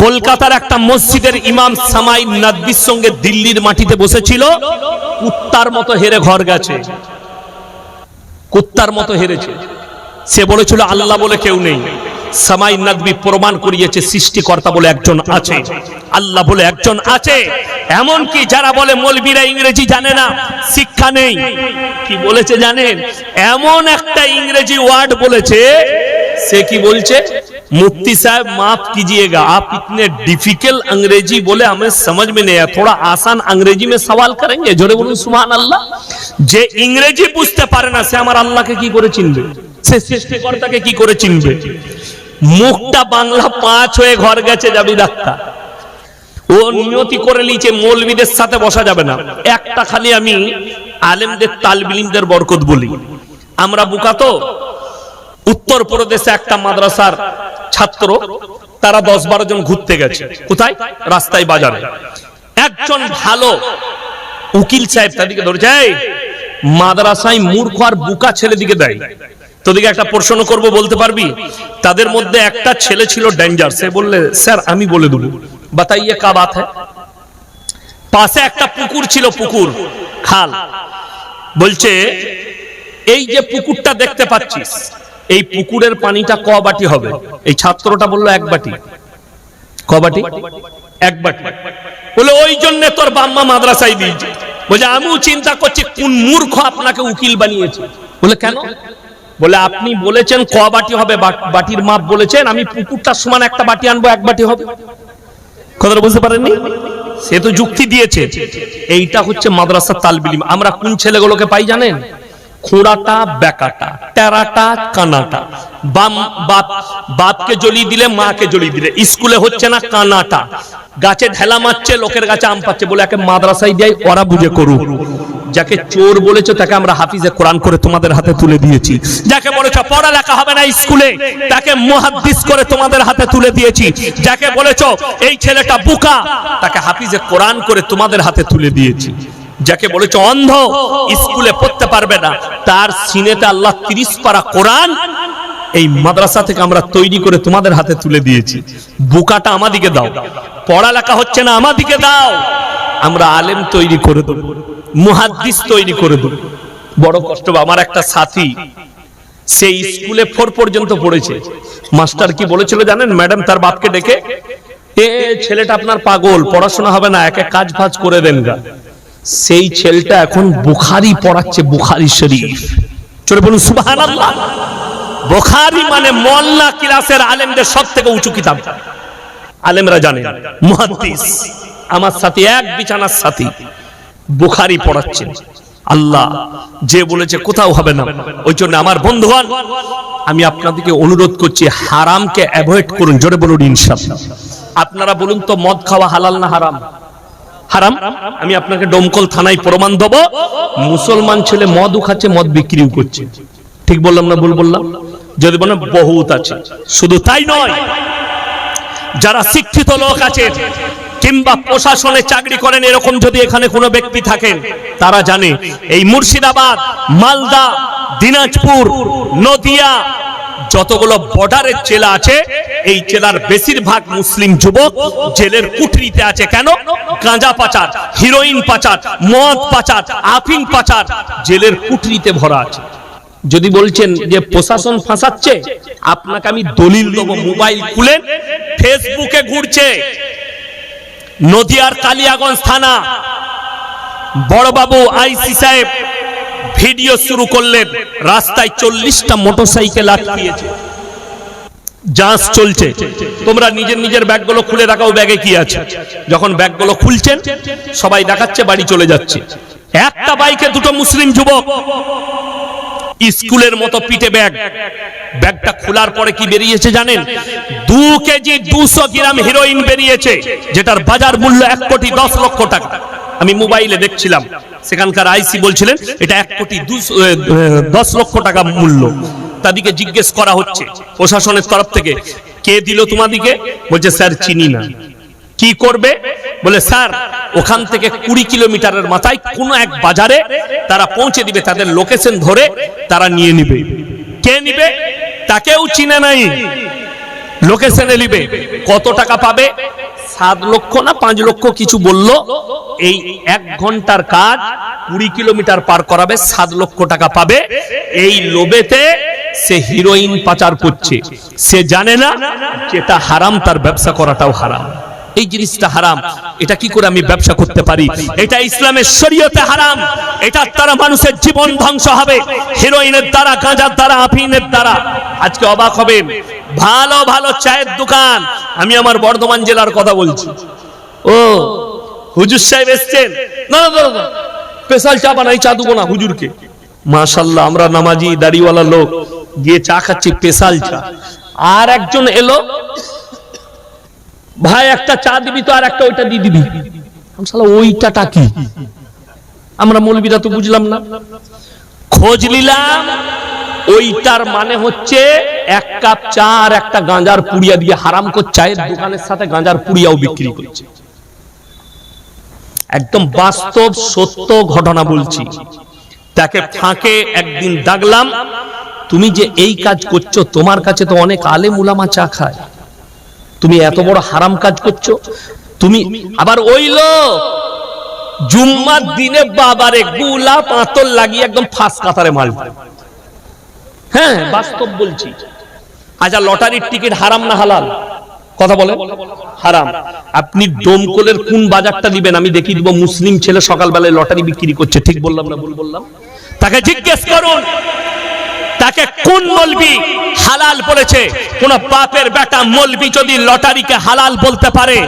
কলকাতার একটা মসজিদের ইমাম সামাই নাদবির সঙ্গে দিল্লির মাটিতে বসেছিল, কুত্তার মতো হেরে ঘর গেছে, কুত্তার মতো হেরেছে। সে বলেছিল আল্লাহ বলে কেউ নেই। সামাই নাদবি প্রমাণ করিয়েছে সৃষ্টিকর্তা বলে একজন আছে, আল্লাহ বলে একজন আছে। এমন কি যারা বলে মৌলবীরা ইংরেজি জানে না, শিক্ষা নেই, কি বলেছে জানেন? এমন একটা ইংরেজি ওয়ার্ড বলেছে, সে কি বলছে, मुफ्ती साहब माफ कीजिएगा, आप इतने डिफिकल्ट अंग्रेजी बोले हमें समझ में नहीं आया, थोड़ा आसान अंग्रेजी में सवाल करेंगे। जोरे बोलूं सुभान अल्लाह। जे इंग्रेजी बुझते पारे ना, से हमार अल्लाह के की करे चिनबे, से सृष्टिकर्ताके की करे चिनबे। मुखटा बांगला पांच হয়ে ঘর গেছে যাবি ডাক্তার। ও নিয়তি করে লিচে মৌলবীদের সাথে বসা যাবে না। একটা খালি আমি আলেমদের তালবিলিমদের বরকত বলি। আমরা বুকা তো, উত্তর প্রদেশে একটা মাদ্রাসার ছাত্র, তারা 10-12 জন ঘুরতে গেছে। কোথায়? রাস্তায়, বাজারে। একজন ভালো উকিল সাহেব তাদেরকে ধরেছে, এই মাদ্রাসায় মূর্খ আর বুকা ছেলে দিকে দেয়, তোদেরকে একটা প্রশ্ন করব, বলতে পারবি? তাদের মধ্যে একটা ছেলে ছিল ডেঞ্জার। সে বললে, স্যার আমি বলে দেবো, বাতাইয়ে কা বাত হ্যায়। পাশে একটা পুকুর ছিল, পুকুর খাল। বলছে এই যে পুকুরটা দেখতে পাচ্ছিস, এই পুকুরের পানিটা ক বাটি হবে? এই ছাত্রটা বলল 1 বাটি। ক বাটি? 1 বাটি। বলে ওই জন্য তোর বাম্মা মাদ্রাসায় দিয়েছে। বলে আমিও চিন্তা করছি কোন মূর্খ আপনাকে উকিল বানিয়েছে। বলে কেন? বলে আপনি বলেছেন ক বাটি হবে, বাটির মাপ বলেছেন, আমি পুকুরটার সমান একটা বাটি আনবো, 1 বাটি হবে। কথাটা বুঝতে পারেননি? সে তো যুক্তি দিয়েছে। এইটা হচ্ছে মাদ্রাসার তালবিলিম। আমরা কোন ছেলেগুলোকে পাই জানেন? খুঁড়াটা, বেকাটা, টেরাটা, কানাটা। বাপকে জ্বলিয়ে দিলে, মাকে জ্বলিয়ে দিলে। স্কুলে হচ্ছে না কানাটা, গাছে ঢেলা মারছে, লোকের গাছে আম পাচ্ছে, বলে একে মাদ্রাসায় দেয়, ওরা বুঝে করুক। যাকে চোর বলেছো তাকে আমরা হাফিজে কোরআন করে তোমাদের হাতে তুলে দিয়েছি। যাকে বলেছো পড়ালেখা হবে না স্কুলে, তাকে মুহাদ্দিস করে তোমাদের হাতে তুলে দিয়েছি। যাকে বলেছো এই ছেলেটা বুকা, তাকে হাফিজে কোরআন করে তোমাদের হাতে তুলে দিয়েছি। যাকে বলেছো অন্ধ, স্কুলে পড়তে পারবে না, তার সিনেতে আল্লাহ 30 পারা কোরআন এই মাদ্রাসা থেকে আমরা তৈরি করে তোমাদের হাতে তুলে দিয়েছি। বুকাটা আমাদিকে দাও, পড়ালেখা হচ্ছে না আমাদিকে দাও, আমরা আলেম তৈরি করে দেব, মুহাদ্দিস তৈরি করে দেব। বড় কষ্ট। আমার একটা সাথী, সেই স্কুলে 4 পর্যন্ত পড়েছে। মাস্টার কি বলেছিল জানেন? ম্যাডাম তার বাপকে ডেকে, এ ছেলেটা আপনার পাগল, পড়াশোনা হবে না, একে কাজ ফাজ করে দেন গা। সেই ছেলেটা এখন বুখারী পড়াচ্ছে, বুখারী শরীফ। চলে বলুন সুবহানাল্লাহ। বুখারী মানে মোল্লা ক্লাসের আলেমদের সবথেকে উঁচু কিতাব, আলেমরা জানে। মুহাদ্দিস আমার সাথী, এক বিছানার সাথী, বুখারী পড়াচ্ছেন। আল্লাহ যে বলেছে কোথাও হবে না। ওই জন্য আমার বন্ধুগণ, আমি আপনাদেরকে অনুরোধ করছি, হারামকে অ্যাভয়েড করুন। জোরে বলুন ইনশাআল্লাহ। আপনারা বলুন তো, মদ খাওয়া হালাল না হারাম? হারাম। আমি আপনাকে ডোমকল থানায় প্রমাণ দেব, মুসলমান ছেলে মদও খাচ্ছে, মদ বিক্রিও করছে। ঠিক বললাম না ভুল বললাম? যদি বলেন বহুত আছে। শুধু তাই নয়, যারা শিক্ষিত লোক আছে কিংবা প্রশাসনে চাকরি করেন, এরকম যদি এখানে কোনো ব্যক্তি থাকেন, তারা জানে এই মুর্শিদাবাদ, মালদা, দিনাজপুর, নদিয়া, যতগুলো বর্ডারের জেলা আছে, এই জেলার বেশিরভাগ মুসলিম যুবক জেলের কুঠরিতে আছে। কেন? গাঁজা পাচার, হিরোইন পাচার, মদ পাচার, আফিং পাচার জেলের কুঠরিতে ভরা আছে। যদি বলছেন যে প্রশাসন ফাঁসাচ্ছে, আপনাকে আমি দলিল দেবো। মোবাইল খুলেন, ফেসবুকে ঘুরছে নদিয়ার কালিয়াগঞ্জ থানা, বড়বাবু আইসি সাহেব ভিডিও শুরু করলেন, রাস্তায় 40টা মোটরসাইকেল আটকিয়েছে, যাঁচ চলছে। তোমরা নিজের নিজের ব্যাগগুলো খুলে রাখাও, ব্যাগে কি আছে। যখন ব্যাগগুলো খুলছেন, সবাই দেখাচ্ছে, বাড়ি চলে যাচ্ছে। একটা বাইকে 2টো মুসলিম যুবক, স্কুলের মতো পিঠে ব্যাগ। ব্যাগটা খোলার পরে কি বেরিয়েছে জানেন? 2 কেজি 200 গ্রাম হিরোইন বেরিয়েছে, যেটার বাজার মূল্য 1 কোটি 10 লক্ষ টাকা। আমি মোবাইলে দেখছিলাম, সেখানকার আইসি বলছিলেন এটা 1,10 লক্ষ টাকা মূল্য। তাদেরকে জিজ্ঞেস করা হচ্ছে প্রশাসনের তরফ থেকে, কে দিল তোমাদিকে? বলছে স্যার চিনি না। কি করবে? বলে স্যার ওখান থেকে 20 কিলোমিটারের মাথায় কোন এক বাজারে তারা পৌঁছে দিবে, তাদের লোকেশন ধরে তারা নিয়ে নিবে। কে নিবে? তাকেও চিনে নাই, লোকেশনে নিবে। কত টাকা পাবে? 7 লক্ষ না 5 লক্ষ কিছু বলল। এই 1 ঘন্টার কাজ 20 কিলোমিটার পার করাবে, 7 লক্ষ টাকা পাবে। এই লোভেতে সে হিরোইন পাচার করছে, সে জানে না যেটা হারাম, তার ব্যবসা করাটাও হারাম। এই জিনিসটা হারাম, এটা কি করে আমি ব্যবসা করতে পারি? এটা ইসলামের শরীয়তে হারাম। এটার দ্বারা মানুষের জীবন ধ্বংস হবে, হিরোইনের দ্বারা, গাঁজার দ্বারা, আফিনের দ্বারা। আজকে অবাক হবেন, ভালো ভালো চায়ের দোকান, আমি আমার বর্ধমান জেলার কথা বলছি। ও হুজুর সাহেব এসছেন, না না না স্পেশাল চা বানাই, চা দেবো না হুজুরকে। মাশাআল্লাহ, আমরা নামাজি দাড়িওয়ালা লোক গিয়ে চা খাচ্ছি, স্পেশাল চা। আর একজন এলো, ভাই একটা চা দিবি তো, আর একটা ওইটা দিয়ে দিবি। ওইটাটা কি? আমরা মৌলবীরা তো বুঝলাম না। খোঁজ নিলাম, ওইটার মানে হচ্ছে 1 কাপ চা আর একটা গাঁজার পুড়িয়া দিয়ে হারাম করে চায়ের দোকানের সাথে গাঁজার পুড়িয়াও বিক্রি করছে। একদম বাস্তব সত্য ঘটনা বলছি। তাকে ফাঁকে একদিন ডাকলাম, তুমি যে এই কাজ করছো, তোমার কাছে তো অনেক আলেম উলামা চা খায়, তুমি এত বড় হারাম কাজ করছো। তুমি আবার ওইলো জুম্মার দিনে বাবারে গুলা পাতল লাগিয়ে একদম ফাঁস কাতারে মাল। হ্যাঁ বাস্তব বলছি। আচ্ছা লটারির টিকিট হারাম না হালাল? কথা বলে হারাম। আপনি ডোমকলের কোন বাজারটা দিবেন আমি দেখিয়ে দিব, মুসলিম ছেলে সকালবেলায় লটারি বিক্রি করছে। ঠিক বললাম না ভুল বললাম? তাকে জিজ্ঞেস করুন তাকে কোন মৌলবি হালাল বলেছে। কোন বাপের বেটা মৌলবি যদি লটারিকে হালাল বলতে পারে,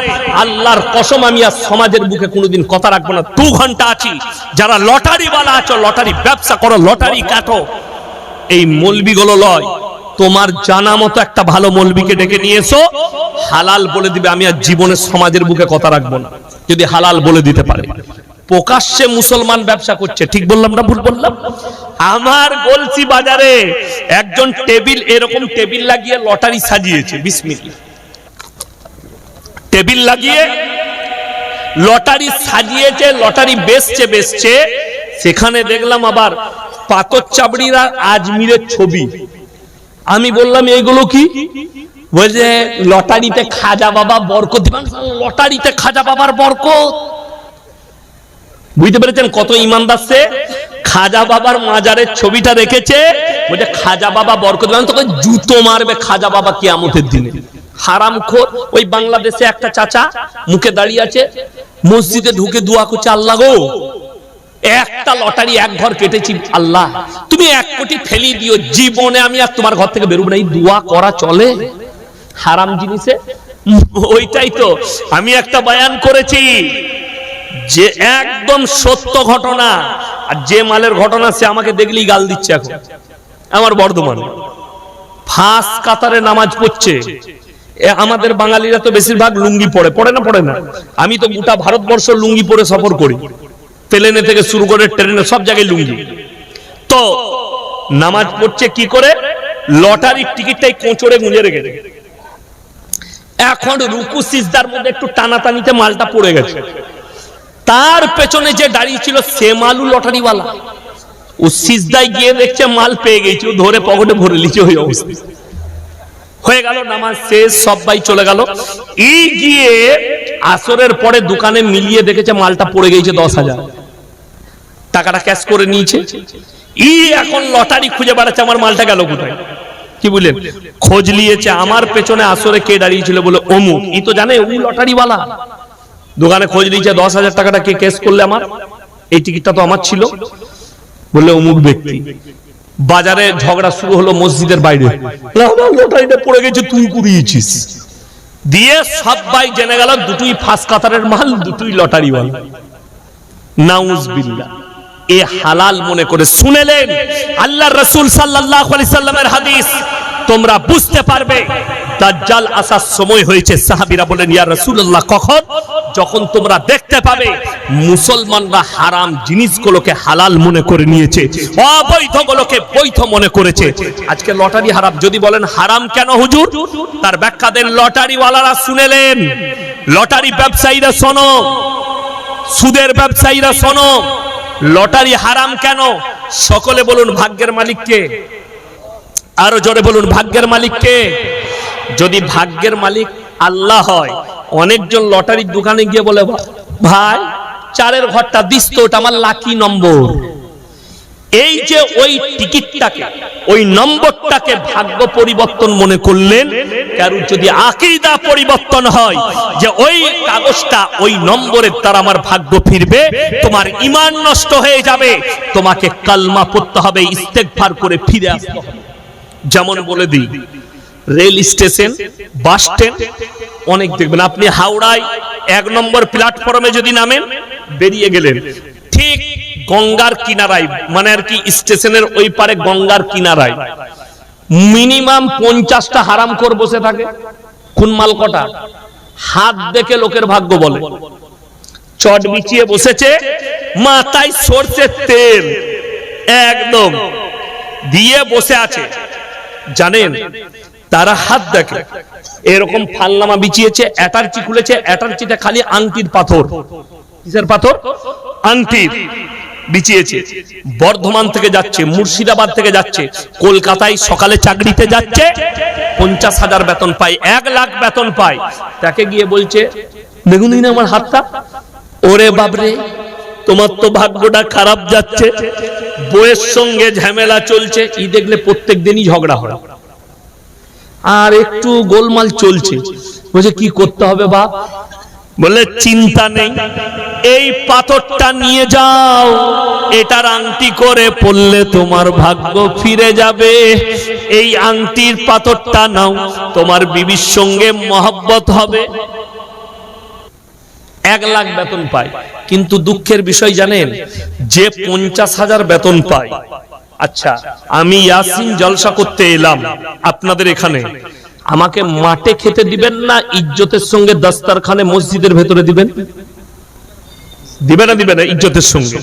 আল্লাহর কসম আমি আর সমাজের বুকে কোনোদিন কথা রাখবো না। 2 ঘন্টা আছি, যারা লটারিওয়ালা আছো, লটারি ব্যবসা করো, লটারি কাটো, এই মৌলবিগুলো লয়। তোমার জানা মতো একটা ভালো মৌলবিকে ডেকে নিয়ে এসো, হালাল বলে দিবে। আমি আর জীবনে সমাজের বুকে কথা রাখবো না যদি হালাল বলে দিতে পারে। প্রকাশ্যে মুসলমান ব্যবসা করছে। ঠিক বললাম না ভুল বললাম? আমার গলসি বাজারে একজন টেবিল, এরকম টেবিল লাগিয়ে লটারি সাজিয়েছে, বিসমিল্লাহ, টেবিল লাগিয়ে লটারি সাজিয়েছে, লটারি বেচছে। সেখানে দেখলাম আবার পাথর চাবড়িরা আজমিরের ছবি। আমি বললাম এইগুলো কি? বলছে লটারিতে খাজা বাবা বরকত দিবেন। লটারিতে খাজা বাবার বরকত, বুঝতে পেরেছেন কত ইমানদার সে? খাজা বাবার মাজারের ছবিটা রেখেছে, বলছে খাজা বাবা বরকত দিবেন। তোকে জুতো মারবে খাজা বাবা কিয়ামতের দিনে। হারামখোর। ওই বাংলাদেশে একটা চাচা মুখে দাঁড়িয়ে আছে, মসজিদে ঢুকে দোয়া করছে, আল্লাহ গো একটা লটারি 1 ঘর কেটেছি, আল্লাহ তুমি 1 কোটি ফেলি দিও, জীবনে আমি আর তোমার ঘর থেকে বেরোবো না। এই দোয়া করা চলে হারাম জিনিসে? ওইটাই তো আমি একটা বয়ান করেছি যে একদম সত্য ঘটনা। আর যে মালের ঘটনা সে আমাকে দেখলেই গাল দিচ্ছে। এখন আমার বর্ধমান ফাঁস কাতারে নামাজ পড়ছে। আমাদের বাঙালিরা তো বেশিরভাগ লুঙ্গি পরে না? আমি তো গোটা ভারতবর্ষ লুঙ্গি পরে সফর করি, প্লেনে থেকে শুরু করে ট্রেনে সব জায়গায় লুঙ্গি। তো নামাজ পড়ছে কি করে? লটারির টিকিটটাই কোঁচড়ে গুঁজে রেখে। এখন রুকু সিজদার মধ্যে একটু টানাটানিতে মালটা পড়ে গেছে। তার পেছনে যে দাঁড়িয়ে ছিল সে মালু লটারিওয়ালা, ও সিজদায় গিয়ে দেখছে মাল পেয়ে গেছে, ও ধরে পকেটে ভরে লিছে। ওই অবস্থা হয়ে গেল, নামাজ শেষ, সবাই চলে গেল। এই গিয়ে আসরের পরে দোকানে মিলিয়ে দেখেছে মালটা পড়ে গেছে 10,000, টাকাটা ক্যাশ করে নিয়েছে। এখন লটারি খুঁজে বেড়াচ্ছে আমার মালটা গেল কোথায়। কি বললেন? খোঁজ নিয়েছে আমার পেছনে আসরে কে দাঁড়িয়েছিল, বলে অমুক। ই তো জানে ও লটারিওয়ালা। দোকানে খোঁজ নিয়েছে 10,000 টাকাটা কে ক্যাশ করলে আমার, এই টিকিটটা তো আমার ছিল, বলে অমুক ব্যক্তি। বাজারে ঝগড়া শুরু হলো মসজিদের বাইরে, আমার লটারিটা পড়ে গেছে তুই কুড়িয়েছিস। দিয়ে সবাই জেনে গেল দুটোই ফাঁস কাতারের মাল, দুটোই লটারিওয়ালা। নাউজুবিল্লাহ। এ হালাল মনে করে শুনেলেন আল্লাহর রাসূল সাল্লাল্লাহু আলাইহি সাল্লামের হাদিস, তোমরা বুঝতে পারবে দাজ্জাল আসার সময় হয়েছে। সাহাবীরা বলেন, ইয়া রাসূলুল্লাহ, কখন? যখন তোমরা দেখতে পাবে মুসলমানরা হারাম জিনিসগুলোকে হালাল মনে করে নিয়েছে, অবৈধগুলোকে বৈধ মনে করেছে। আজকে লটারি হারাম, যদি বলেন হারাম কেন হুজুর, তার ব্যাখ্যা দেন। লটারিওয়ালারা শুনেলেন, লটারি ব্যবসায়ীরা শোনো, সুদের ব্যবসায়ীরা শোনো, লটারি হারাম কেন? সকলে বলুন ভাগ্যের মালিক কে? আরো জোরে বলুন ভাগ্যের মালিক কে? যদি ভাগ্যের মালিক আল্লাহ হয়, অনেকজন লটারির দোকানে গিয়ে বলে, ভাই চারের ঘরটা দিস তো, ওটা আমার লাকি নম্বর। এই যে ওই টিকিটটাকে, ওই নম্বরটাকে ভাগ্য পরিবর্তন মনে করলেন। কারণ যদি আকীদা পরিবর্তন হয় যে ওই কাগজটা, ওই নম্বরের দ্বারা আমার ভাগ্য ফিরবে, তোমার ঈমান নষ্ট হয়ে যাবে, তোমাকে কালমা পড়তে হবে, ইস্তেগফার করে ফিরে আসতে হবে। যেমন বলে দিই, রেল স্টেশন, বাস স্ট্যান্ড, অনেক দেখবেন আপনি হাওড়ায় 1 নম্বর প্ল্যাটফর্মে যদি নামেন, বেরিয়ে গেলেন, ঠিক গঙ্গার কিনারায়, মানে আর কি স্টেশনের ওই পারে গঙ্গার কিনারায় মিনিমাম 50টা হারামখোর বসে থাকে। কোন মাল কটা? হাত দেখে লোকের ভাগ্য বলে। চট বিছিয়ে বসেছে, মাথায় সরষের তেল একদম দিয়ে বসে আছে। জানেন তারা হাত দেখে এরকম ফালনামা বিছিয়েছে, অ্যাটারচি খুলেছে, অ্যাটারচিতে খালি আংটির পাথর। কিসের পাথর? আংটির বিছিয়েছে। বর্ধমান থেকে যাচ্ছে, মুর্শিদাবাদ থেকে যাচ্ছে, কলকাতায় সকালে চাকরিতে যাচ্ছে, 50,000 বেতন পায়, 1 লাখ বেতন পায়। তাকে গিয়ে বলছে, দেখুন না আমার হাতটা। ওরে বাবরে, তোমার তো ভাগ্যটা খারাপ যাচ্ছে, বউয়ের সঙ্গে ঝামেলা চলছে। ই দেখলে প্রত্যেক দিনই ঝগড়া হয়, আর একটু গোলমাল চলছে। বলছে কি করতে হবে বাপ? বলে চিন্তা নেই, এই পাথরটা নিয়ে যাও, এটার আংটি করে পড়লে তোমার ভাগ্য ফিরে যাবে। এই আংটির পাথরটা নাও, তোমার বিবির সঙ্গে মহব্বত হবে। 1 লাখ বেতন পায়। কিন্তু দুঃখের বিষয় জানেন, যে 50,000 বেতন পায়, আচ্ছা আমি ইয়াসিন জলসা করতে এলাম আপনাদের এখানে, আমাকে মাঠে খেতে দিবেন না ইজ্জতের সঙ্গে দস্তরখানে মসজিদের ভেতরে দিবেন? দিবে না? দিবে না ইজ্জতের সঙ্গে।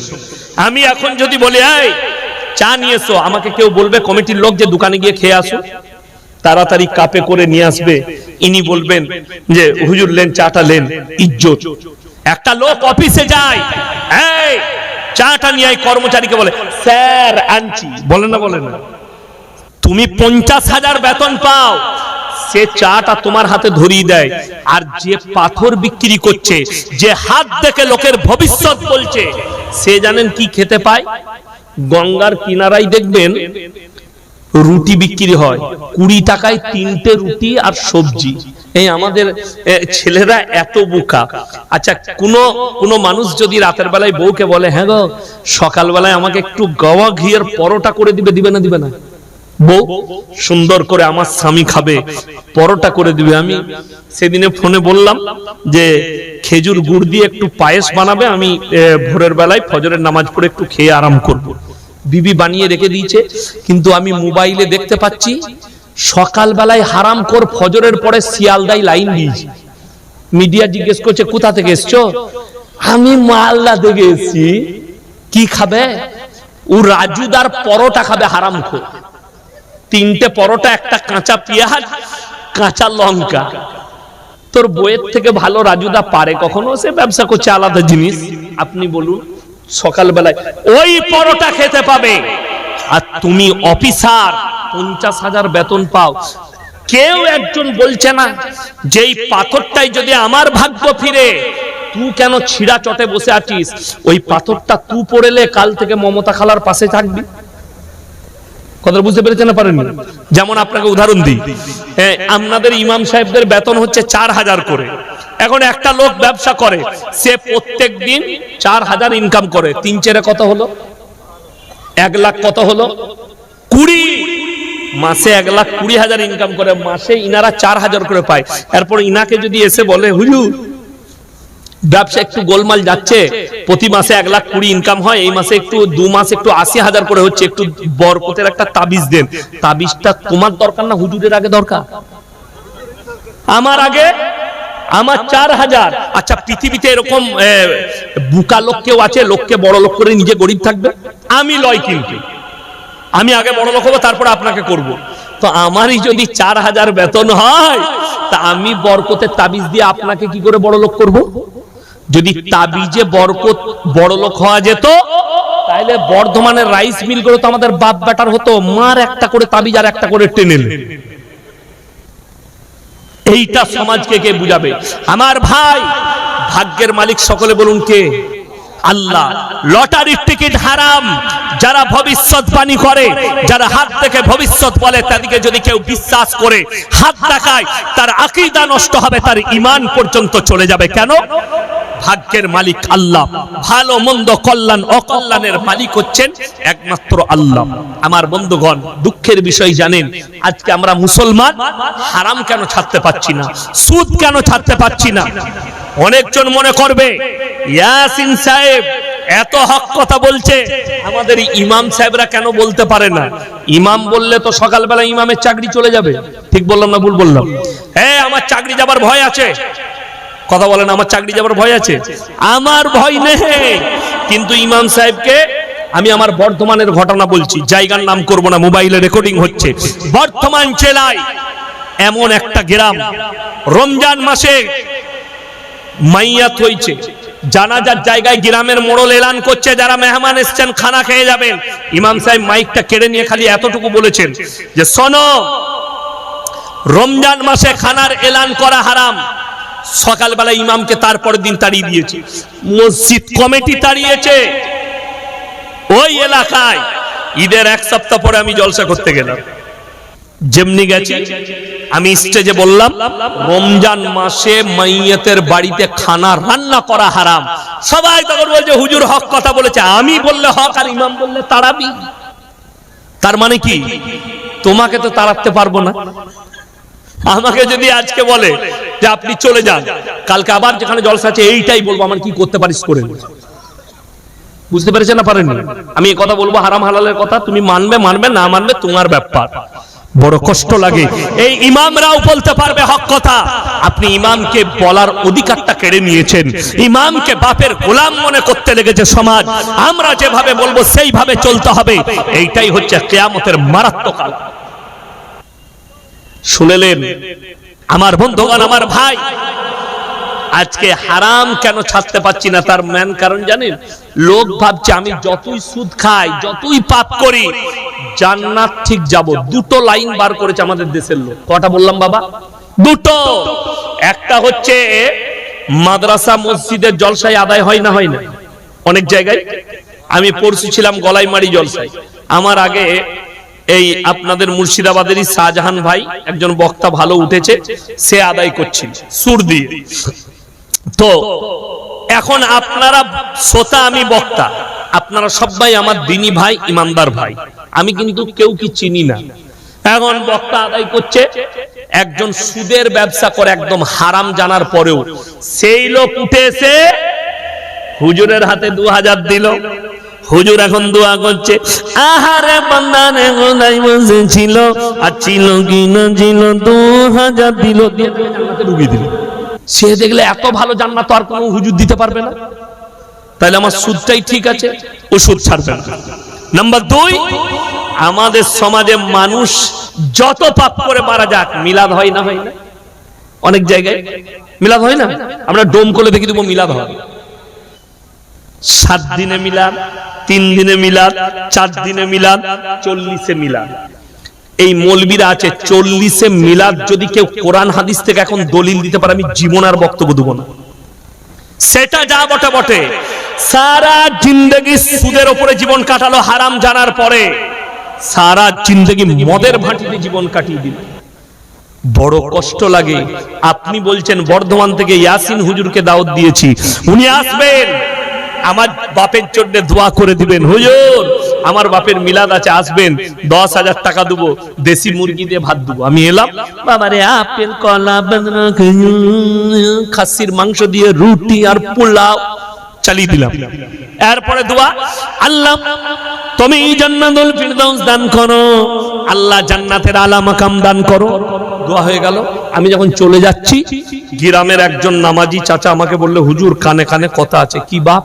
আমি এখন যদি বলি এই চা নিয়ে এসো, আমাকে কেউ বলবে কমিটির লোক যে দোকানে গিয়ে খেয়ে আসো, তাড়াতাড়ি কাপে করে নিয়ে আসবে। ইনি বলবেন যে হুজুর লেন চাটা লেন, ইজ্জত। একটা লোক অফিসে যায়, এই চাটা নিয়ে আয়, কর্মচারীকে বলে স্যার আনছি, বলে না? বলে না? তুমি 50,000 বেতন পাও, সে চাটা তোমার হাতে ধরিয়ে দেয়। আর যে পাথর বিক্রি করছে, যে হাত দেখে লোকের ভবিষ্যৎ বলছে, সে জানেন কি খেতে পায়? গঙ্গার কিনারায় দেখবেন রুটি বিক্রি হয়, 20 টাকায় 3টে রুটি আর সবজি। এই আমাদের ছেলেরা এত বোকা। আচ্ছা কোন মানুষ যদি রাতের বেলায় বউকে বলে, হ্যাঁ গো সকালবেলায় আমাকে একটু গাওয়া ঘিয়ের পরোটা করে দিবে, দিবে না? দিবে না? বউ সুন্দর করে আমার স্বামী খাবে, পরোটা করে দিবে। আমি সেদিনে ফোনে বললাম যে খেজুর গুড় দিয়ে একটু পায়েস বানাবে, আমি ভোরের বেলায় ফজরের নামাজ পড়ে একটু খেয়ে আরাম করব। বিবি বানিয়ে রেখে দিয়েছে, কিন্তু আমি মোবাইলে দেখতে পাচ্ছি সকালবেলায় হারামখোর ফজরের পরে শিয়ালদায় লাইন দিয়েছে। মিডিয়া জিজ্ঞেস করছে কোথা থেকে এসছো? আমি মালদা থেকে এসেছি। কি খাবে? ও রাজুদার পরোটা খাবে হারামখোর। 3টে পরোটা, একটা কাঁচা পেঁয়াজ, কাঁচা লঙ্কা। তোর বইয়ের থেকে ভালো রাজুদা পারে কখনো? সে ব্যবসা করছে, আলাদা জিনিস। আপনি বলুন সকালবেলায় ওই পরোটা খেতে পাবে, আর তুমি অফিসার 50,000 বেতন পাও। কেউ একজন বলছে না যে এই পাথরটাই যদি আমার ভাগ্য ফিরে, তুই কেন ছিড়া চটে বসে আছিস? ওই পাথরটা তুই পড়েলে কাল থেকে মমতা খালার পাশে থাকবি। কথা বুঝতে পেরেছেন না? পারেননি? যেমন আপনাকে উদাহরণ দিই, আপনাদের ইমাম সাহেবদের বেতন হচ্ছে 4,000 করে। এখন একটা লোক ব্যবসা করে, সে প্রত্যেক দিন 4,000 ইনকাম করে, 3-4 কত হলো? 1 লাখ। কত হলো? 20। মাসে 1,20,000 ইনকাম করে, মাসে ইনারা 4,000 করে পায়। এরপর ইনাকে যদি এসে বলে হুজুর ব্যবসা একটু গোলমাল যাচ্ছে, প্রতি মাসে 1,20,000 ইনকাম হয়, এই মাসে একটু 2 মাস একটু 80,000 করে হচ্ছে, একটু বরকতের একটা তাবিজ দেন। তাবিজটা তোমার দরকার না হুজুরের আগে দরকার? আমার আগে, আমার 4,000। আচ্ছা, পৃথিবীতে এরকম বুকা লোক কেউ আছে লোককে বড় লোক করে নিজে গরিব থাকবে? আমি লয়, কিন্তু আমি আগে বড় লোক হবো, তারপর আপনাকে করব। তো আমারই যদি 4,000 বেতন হয়, তা আমি বরকতের তাবিজ দিয়ে আপনাকে কি করে বড় লোক করব? যদি তাবিজে বরকত বড় লোক হওয়া যেত, তাহলে বর্ধমানের রাইস মিল গুলো তো আমাদের বাপ বেটার হতো, মার একটা করে তাবিজ আর একটা করে টেনে। এইটা সমাজকে কে বুঝাবে? আমার ভাই, ভাগ্যের মালিক সকলে বলুন কে? আল্লাহ। লটারির টিকিট হারাম। যারা ভবিষ্যৎবাণী করে, যারা হাত থেকে ভবিষ্যৎ বলে, তাদেরকে যদি কেউ বিশ্বাস করে হাত দেখায়, তার আকীদা নষ্ট হবে, তার ঈমান পর্যন্ত চলে যাবে। কেন? ভাগ্যের মালিক আল্লাহ। ভালো মন্দ, কল্যাণ অকল্যাণের মালিক হচ্ছেন একমাত্র আল্লাহ। আমার বন্ধুগণ, দুঃখের বিষয় জানেন, আজকে আমরা মুসলমান হারাম কেন ছাড়তে পারছি না, সুদ কেন ছাড়তে পারছি না? অনেকজন মনে করবে ইয়াসিন সাহেব এত হক কথা বলছে, আমাদের ইমাম সাহেবরা কেন বলতে পারে না? ইমাম বললে তো সকালবেলা ইমামের চাকরি চলে যাবে। ঠিক বললাম না ভুল বললাম? হ্যাঁ, আমার চাকরি যাবার ভয় আছে। কথা বলেন, আমার চাকরি যাবার ভয় আছে? আমার ভয় নেই, কিন্তু ইমাম সাহেবকে আমি আমার বর্ধমানের ঘটনা বলছি, জায়গার নাম করব না, মোবাইলে রেকর্ডিং হচ্ছে। বর্ধমান জেলায় এমন একটা গ্রাম, রমজান মাসে মাইয়াত হয়েছে, জানাজার জায়গায় গ্রামের মোড়ল এলান করছে, যারা মেহমান এসেছেন খানা খেয়ে যাবেন। ইমাম সাহেব মাইকটা কেড়ে নিয়ে খালি এতটুকু বলেছেন যে, শোনো, রমজান মাসে খানার এলান করা হারাম। সকালবেলা ইমামকে তারপরের দিন তাড়িয়ে দিয়েছে, মসজিদ কমিটি তাড়িয়েছে। ওই এলাকায় ঈদের 1 সপ্তাহ পরে আমি জলসা করতে গেলাম। যেমনি গেছি, আমি স্টেজে বললাম, রমজান মাসে মাইয়াতের বাড়িতে খানা রান্না করা হারাম। সবাই তখন বলছে হুজুর হক কথা বলেছে। আমি বললে হক আর ইমাম বললে তাড়াবি। তার মানে কি? তোমাকে তো তাড়াতে পারবো না। আমাকে যদি আজকে বলে যে আপনি চলে যান, কালকে আবার যেখানে জলসা আছে এইটাই বলবো, আমার কি করতে পারিস করে। বুঝতে পেরেছেন না পারেননি? আমি এই কথা বলবো, হারাম হালালের কথা, তুমি মানবে মানবে, না মানবে তোমার ব্যাপার। বড় কষ্ট লাগে। এই ইমামরাও বলতে পারবে হক কথা, আপনি ইমামকে বলার অধিকারটা কেড়ে নিয়েছেন। ইমামকে বাপের গোলাম মনে করতে লেগেছে সমাজ। আমরা যেভাবে বলবো সেইভাবে চলতে হবে। এইটাই হচ্ছে কিয়ামতের মারাত্মক আলামত। শুনলেন আমার বন্ধুগণ, আমার ভাই, আজকে হারাম কেন ছাড়তে পারছি না? তার মেন কারণ জানেন? লোক ভাবছে আমি যতই সুদ খাই, যতই পাপ করি, জান্নাত ঠিক যাব। দুটো লাইন বার করেছে আমাদের দেশের লোক। কটা বললাম বাবা? দুটো। একটা হচ্ছে মাদ্রাসা মসজিদের জলসায় আদায় হয় না, হয় না অনেক জায়গায়। আমি পড়ছিলাম গলাইমারি জলসায়, আমার আগে এই আপনাদের মুর্শিদাবাদেরই শাহজাহান ভাই একজন বক্তা ভালো উঠেছে, সে আদায় করছিল সুর দিয়ে। তো এখন আপনারা শ্রোতা, আমি বক্তা, আপনারা সবাই আমার দিনী ভাই, ইমানদার ভাই, আমি কিন্তু কেউ কি চিনি না। এখন বক্তা আদায় করছে, একজন সুদের ব্যবসা করে একদম হারাম জানার পরেও সেই লোক উঠে এসে হুজুরের হাতে 2000 দিল। হুজুর এখন দোয়া করছে, আহারে বান্দারে গোনাই বসেছিল আর ছিল কি না ছিল, 2000 দিল, দিয়ে জান্নাতে ঢুকিয়ে দিল। সে দেখলে এত ভালো জান্নাত আর কোনো হুজুর দিতে পারবে না, তাহলে আমার সুদটাই ঠিক আছে, ও সুদ ছাড়বে না। নাম্বার 2, আমাদের সমাজে মানুষ যত পাপ করে মারা যাক, মিলাদ হয় না, হয় না? অনেক জায়গায় মিলাদ হয় না? আমরা ডোম করে দেখি দেবো মিলাদ হয়। 7 দিনে মিলাদ, 3 দিনে মিলাদ, 4 দিনে মিলাদ, 40-এ মিলাদ। এই মৌলবীরা আছে 40-এ মিলাদ। যদি কেউ কোরআন হাদিস থেকে এখন দলিল দিতে পারে, আমি জীবন আর বক্তব্য দেব না। সেটা যা বটে বটে, সারা জিন্দগি সুদের উপরে জীবন কাটালো, হারাম জানার পরে সারা জিন্দগি মদের ভাটিতে জীবন কাটিয়ে দিল। বড় কষ্ট লাগে। আপনি বলছেন বর্ধমান থেকে ইয়াসিন হুজুরকে দাওয়াত দিয়েছি, উনি আসবেন, আমার বাপের জন্য দোয়া করে দিবেন। হুজুর আমার বাপের মিলাদ আছে, আসবেন, 10,000 টাকা দেবো, দেশি মুরগি দিয়ে ভাত দেবো। আমি এলাম, বাবারে আপেল কলা খাসির মাংস দিয়ে রুটি আর পোলাও চালিয়ে দিলাম। এরপরে দোয়া, আল্লাহ তুমি জান্নাতুল ফিরদাউস দান করো, আল্লাহ জান্নাতের আলা মাকাম দান করো। দোয়া হয়ে গেল। আমি যখন চলে যাচ্ছি, গ্রামের একজন নামাজি চাচা আমাকে বললে, হুজুর কানে কানে কথা আছে। কি বাপ?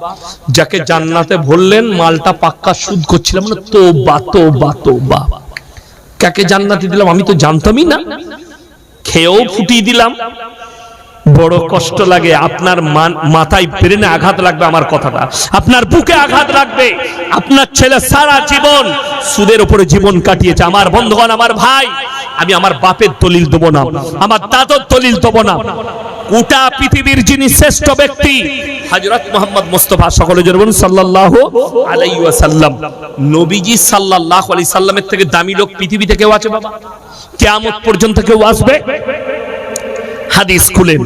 যাকে জান্নাতে ভরলেন মালটা পাক্কা সুদ করছিলাম না। তোবা তোবা তোবা, কাকে জান্নাতে দিলাম আমি তো জানতামই না, খেয়েও ফুটিয়ে দিলাম। বড় কষ্ট লাগে। আপনার মাথায় ব্রেনে আঘাত লাগবে আমার কথাটা, আপনার বুকে আঘাত লাগবে। আপনার ছেলে সারা জীবন সুদের উপরে জীবন কাটিয়েছে। আমার বন্ধুগণ, আমার ভাই, আমি আমার বাপের দলিল দেবো না, আমার দাদর দলিল দেবো না। গোটা পৃথিবীর যিনি শ্রেষ্ঠ ব্যক্তি হযরত মুহাম্মদ মুস্তাফা, সকলে জোরে বলুন সাল্লাল্লাহু আলাইহি ওয়াসাল্লাম। নবীজি সাল্লাল্লাহু আলাইহি সাল্লামের থেকে দামি লোক পৃথিবীতে কেউ আছে বাবা? কিয়ামত পর্যন্ত কেউ আসবে? হাদিস খুলেন,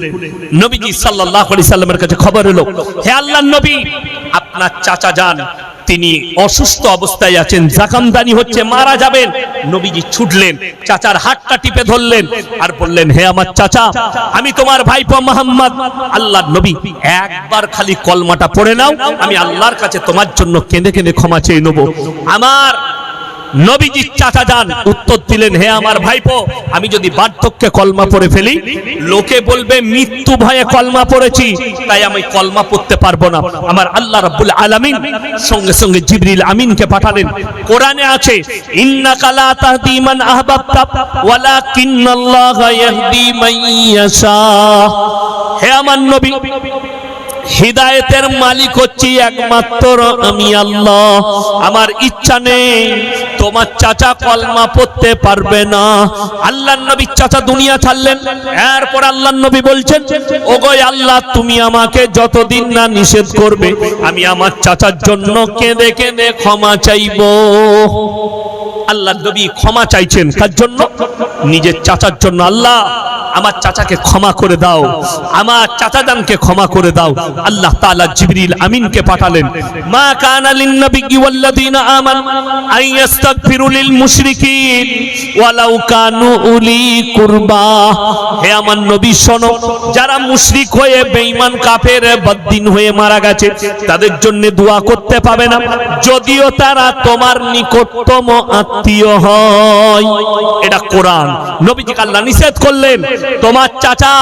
নবীজি সাল্লাল্লাহু আলাইহি সাল্লামের কাছে খবর এলো, হে আল্লাহর নবী, আপনার চাচা যান, তিনি অসুস্থ অবস্থায় আছেন, জাকামদানি হচ্ছে, মারা যাবেন। নবীজি ছুটলেন, চাচার হাতটা টিপে ধরলেন আর বললেন, হে আমার চাচা, আমি তোমার ভাইপো মুহাম্মদ। আল্লাহর নবী, একবার খালি কলমাটা পড়ে নাও, আমি আল্লাহর কাছে তোমার জন্য কেঁদে কেঁদে ক্ষমা চেয়ে নেব। আমার নবীজি চাচা যান উত্তর দিলেন, হে আমার ভাইপো, আমি যদি বার্ধক্যে কলমা পড়ে ফেলি, লোকে বলবে মৃত্যু ভয়ে কলমা পড়েছি, তাই আমি কলমা পড়তে পারবো না। আমার আল্লাহ রাব্বুল আলামিন সঙ্গে সঙ্গে জিবরিল আমিনকে পাঠালেন। কোরআনে আছে, ইন্নাকা লা তাহদি মান আহবাবতা ওয়ালাকিন্নাল্লাহা ইয়াহদি মান ইয়াশা। হে আমার নবী, হিদায়াতের মালিক হচ্ছি একমাত্র আমি আল্লাহ। আমার ইচ্ছা নেই তোমার চাচা কলমা পড়তে পারবে না। আল্লাহর নবী চাচা দুনিয়া ছাড়লেন। এরপর আল্লাহর নবী বলছেন, ওগো আল্লাহ, তুমি আমাকে যতদিন না নিষেধ করবে, আমি আমার চাচার জন্য কেঁদে কেঁদে ক্ষমা চাইব। আল্লাহর নবী ক্ষমা চাইছেন কার জন্য? নিজের চাচার জন্য। আল্লাহ, আমার চাচাকে ক্ষমা করে দাও, আমার চাচাজানকে ক্ষমা করে দাও। আল্লাহ তাআলা জিবরিল আমিনকে পাঠালেন। মা কানা লিন-নাবিয়্যি ওয়াল্লাযীনা আমানু আন ইস্তাগফিরু লিল মুশরিকিন ওয়ালাউ কানু উলি কুরবা। হে আমার নবী শোনো, যারা মুশরিক হয়ে বেঈমান কাফের বদ্দিন হয়ে মারা গেছে, তাদের জন্য দোয়া করতে পাবে না, যদিও তারা তোমার নিকটতম আত্মীয় হয়। এটা কোরআন। নবীজিকে আল্লাহ নিষেধ করলেন, তোমার চাচা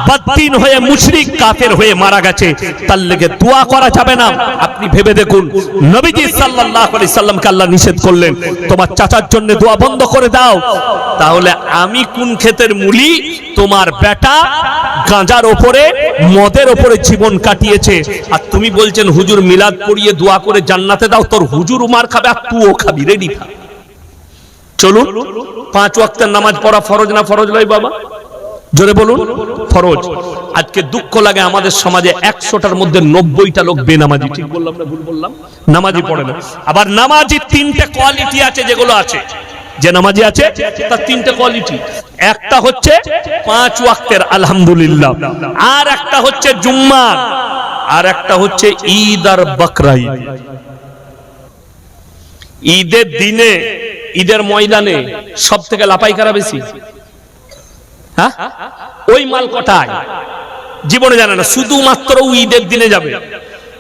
বদ্দিন হয়ে মুশরিক কাফের হয়ে মারা গেছে, তার লেগে দোয়া করা যাবে না। আপনি ভেবে দেখুন, নবীজি সাল্লাল্লাহু আলাইহি সাল্লামকে আল্লাহ নিষেধ করলেন, তোমার চাচার জন্য দোয়া বন্ধ করে দাও। তাহলে আমি কোন ক্ষেতের মুলি? তোমার বেটা গাঁজার ওপরে, মদের ওপরে জীবন কাটিয়েছে, আর তুমি বলছেন হুজুর মিলাদ পড়িয়ে দোয়া করে জান্নাতে দাও। তোর হুজুর মার খাবে আর তুইও খাবি, রেডি থাক। চলুন, 5 ওয়াক্তের নামাজ পড়া ফরজ না ফরজ নয় বাবা? জোরে বলুন, ফরজ। আজকে দুঃখ লাগে আমাদের সমাজে 100টার মধ্যে 90টা লোক বেনামাজি। ঠিক বললাম না ভুল বললাম? নামাজি পড়ে না। আবার নামাজি 3টে কোয়ালিটি আছে, যেগুলো আছে, যে নামাজি আছে তার 3টে কোয়ালিটি। একটা হচ্ছে 5 ওয়াক্তের আলহামদুলিল্লাহ, আর একটা হচ্ছে জুম্মা, আর একটা হচ্ছে ঈদ আর বকরা ঈদ। ঈদের দিনে, ঈদের ময়দানে সব থেকে লাপাই কারা বেশি? হ্যাঁ, ওই মাল কটায় জীবনে জানে না, শুধুমাত্র ঈদের দিনে যাবে,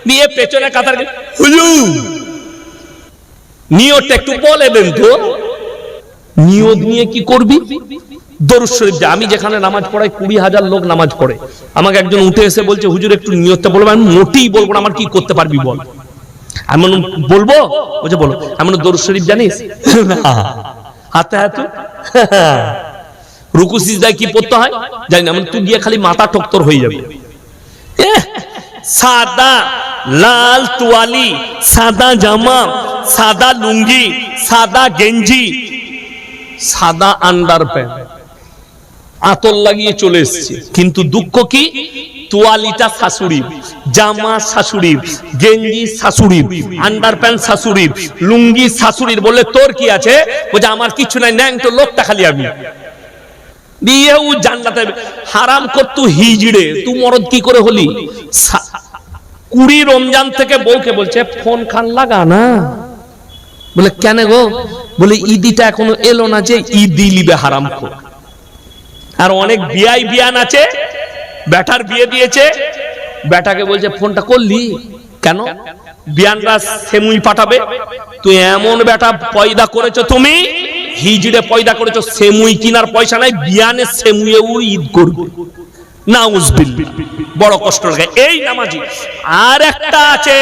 নিয়ে পেছনে কাতার, হুজুর নিয়তটা একটু বলে দেন তো। নিয়ত নিয়ে কি করবি? দরুদ শরীফ যা। আমি যেখানে নামাজ পড়াই 20,000 লোক নামাজ পড়ে, আমাকে একজন উঠে এসে বলছে, হুজুর একটু নিয়তটা বলবো। আমি মোটেই বলবো না। আমার কি করতে পারবি বল? আমি বলবো? বলছে বলো। আমি দরুদ শরীফ জানিস? হাতে হাতে রুকু সিজদায় কি পড়তে হয় জানি না। তুই গিয়ে খালি মাথা টক্কর হয়ে যাবে। সাদা লাল তোয়ালি, সাদা জামা, সাদা লুঙ্গি, সাদা গেঞ্জি, সাদা আন্ডার প্যান্ট, আতর লাগিয়ে চলে এসছে। কিন্তু দুঃখ কি? তোয়ালিটা শাশুড়ি, জামা শাশুড়ির, গেঞ্জি শাশুড়ির, আন্ডার প্যান্ট শাশুড়ির, লুঙ্গি শাশুড়ির। বলে তোর কি আছে? বলছে আমার কিছু নাই, ন্যাং তো লোকটা খালি আমি দিয়ে ও জান্নাতে। হারাম করতু হিজড়ে, তুই মরদ কি করে হলি? 20 রমজান থেকে বউকে বলছে ফোন খান লাগা না, বলে কেন গো? বলে ঈদিটা এখনো এলো না যে ঈদই লিবে হারাম খোর। আর অনেক বিয়াই বিয়ান আছে, বেটার বিয়ে দিয়েছে, বেটাকে বলছে ফোনটা করলি কেন? বিয়ানরা সেমুই পাঠাবে। তুই এমন বেটা পয়দা করেছো, তুমি হিজড়ে পয়দা করেছো, সেমুই কিনার পয়সা নাই, বিয়ানের সেমুইও ঈদ করবে। নাউজুবিল্লাহ, বড় কষ্ট লাগে এই নামাজি। আর একটা আছে,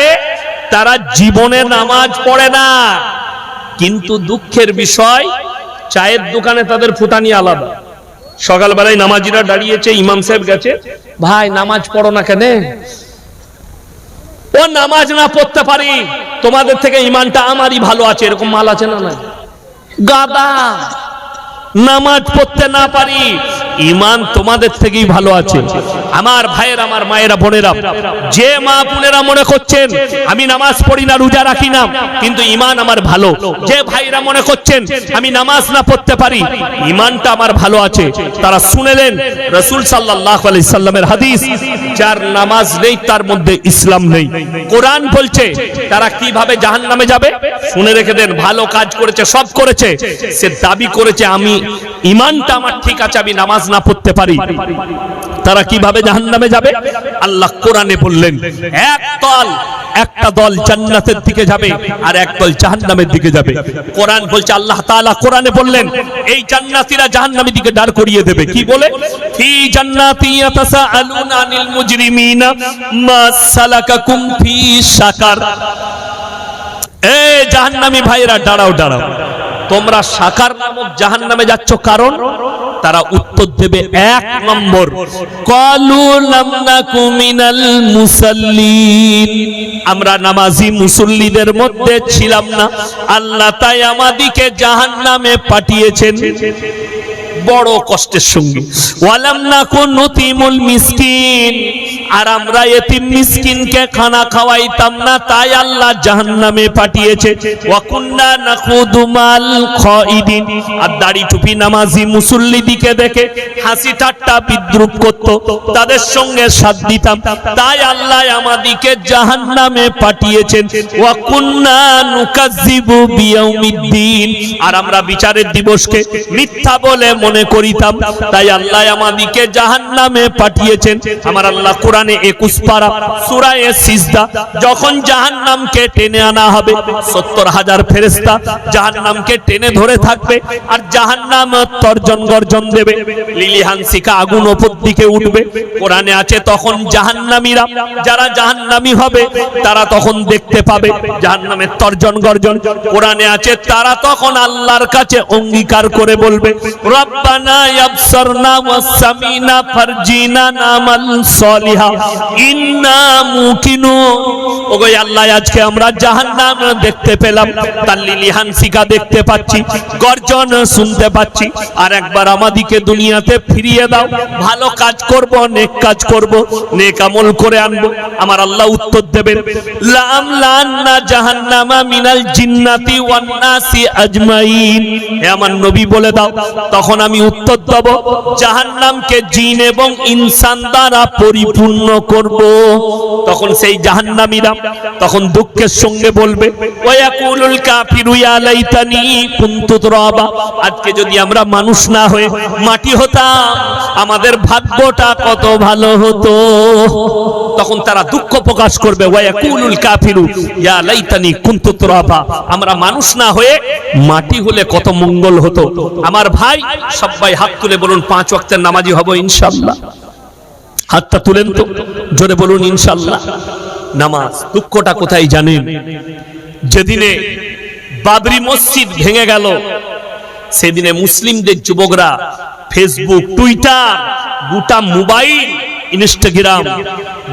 তারা জীবনে নামাজ পড়ে না, কিন্তু দুঃখের বিষয় চায়ের দোকানে তাদের ফুটানি আলাদা। সকালবেলায় নামাজিরা দাঁড়িয়েছে, ইমাম সাহেব গেছে, ভাই নামাজ পড়ো না কেন? ও নামাজ না পড়তে পারি, তোমাদের থেকে ইমানটা আমারই ভালো আছে, এরকম মাল আছে না? না গাদা, নামাজ পড়তে না পারি, ইমান তোমাদের থেকেই ভালো আছে। আমার ভাইয়ের, আমার মায়েরা, বোনেরা, যে মা বোনেরা মনে করছেন আমি নামাজ পড়ি না, রোজা রাখি না, কিন্তু ইমান আমার ভালো, যে ভাইরা মনে করছেন আমি নামাজ না পড়তে পারি, ইমানটা আমার ভালো আছে, তারা শুনেলেন রাসূল সাল্লাল্লাহু আলাইহি সাল্লামের হাদিস, যার নামাজ নেই তার মধ্যে ইসলাম নেই। কোরআন বলছে তারা কিভাবে জাহান্নামে যাবে, শুনে রেখে দেন। ভালো কাজ করেছে, সব করেছে, সে দাবি করেছে আমি ইমানটা আমার ঠিক আছে, আমি নামাজ না পড়তে পারি, তারা কিভাবে জাহান্নামে যাবে? আল্লাহ কোরআনে বললেন একটা দল জান্নাতের দিকে যাবে আর এক দল জাহান্নামের দিকে যাবে। কোরআন বলছে, আল্লাহ তাআলা কোরআনে বললেন এই জান্নাতীরা জাহান্নামের দিকে দাঁড় করিয়ে দেবে। কি বলে? ফি জান্নাতি ইয়াতাসাআলুনা আনিল মুজরিমিনা মা সালাকাকুম ফি সাকার। এই জাহান্নামী ভাইরা দাঁড়াও, তোমরা সাকার নামক জাহান্নামে যাচ্ছ, কারণ তারা উত্তর দেবে, এক নম্বর, ক্বালু লাম নাকু মিনাল মুসাল্লিন, আমরা নামাজি মুসল্লিদের মধ্যে ছিলাম না, আল্লাহ তাই আমাদেরকে জাহান্নামে পাঠিয়েছেন। বড় কষ্টের সঙ্গে, ওয়ালাম নাকু নুতিমুল মিসকিন, আর আমরা এতিম মিসকিনকে খানা খাওয়াইতাম না, তাই আল্লাহ জাহান্নামে পাঠিয়েছে। ওয়া কুন্না নাখুদু মাল খাইদিন, আর দাড়ি টুপি নামাজি মুসল্লিদিকে দেখে হাসি ঠাট্টা বিদ্রুপ করত, তাদের সঙ্গে সাথ দিতাম, তাই আল্লাহ আমাদেরকে জাহান্নামে পাঠিয়েছেন। ওয়া কুন্না নুকাজ্জিবু বিয়াউমিদ্দিন, আর আমরা বিচারের দিবসকে মিথ্যা বলে মনে করিতাম, তাই আল্লাহ আমাদেরকে জাহান্নামে পাঠিয়েছেন। আমার আল্লাহ কোরআনে 21 পারা সূরা সিজদা, যখন জাহান্নামকে টেনে আনা হবে, 70,000 ফেরেশতা জাহান্নামকে টেনে ধরে থাকবে, আর জাহান্নাম তর্জন গর্জন দেবে, লিলিহানসিকা আগুন উপর দিকে উঠবে। কোরআনে আছে তখন জাহান্নামীরা, যারা জাহান্নামী হবে তারা তখন দেখতে পাবে জাহান্নামের তর্জন গর্জন। কোরআনে আছে তারা তখন আল্লাহর কাছে অঙ্গীকার করে বলবে, রব্বানা ইয়াবসারনা ওয়াসামিনা ফারজিনা নামাল সলিহা ইন্না মুকিনুন। ওগো আল্লাহ, আজকে আমরা জাহান্নাম দেখতে পেলাম, তার লিলিহানসিকা দেখতে পাচ্ছি, গর্জন শুনতে পাচ্ছি, আর একবার আমাদেরকে দুনিয়াতে ফিরিয়ে দাও, ভালো কাজ করব, নেক কাজ করব, নেক আমল করে আনবো। আমার আল্লাহ উত্তর দেবেন, লাম লান্না জাহান্নামা মিনাল জিন্নাতি ওয়ান নাসি আজমাইন। হে আমার নবী বলে দাও, তখন আমি উত্তর দেব, জাহান্নামকে জিন এবং ইনসান দ্বারা পরিপূর্ণ করব। তখন সেই জাহান্নামীরা তখন দুঃখের সঙ্গে বলবে, ওয়ায়াকুলুল কাফিরু ইয়া লাইতানি কুনতু তুরাবা, আজকে যদি আমরা মানুষ না হয়ে মাটি হতাম, আমাদের ভাগ্যটা কত ভালো হতো। তখন তারা দুঃখ প্রকাশ করবে, ওয়ায়াকুলুল কাফিরু ইয়া লাইতানি কুনতু তুরাবা, আমরা মানুষ না হয়ে মাটি হলে কত মঙ্গল হতো। আমার ভাই, সবাই হাত তুলে বলুন 5 ওয়াক্তের নামাজি হব ইনশাআল্লাহ। হাতটা তুলেন তো, জোরে বলুন ইনশাআল্লাহ। নামাজ দুঃখটা কোথায় জানেন? যেদিনে বাবরি মসজিদ ভেঙে গেল, সেদিনে মুসলিমদের যুবকরা ফেসবুক, টুইটার, গোটা মোবাইল, ইনস্টাগ্রাম,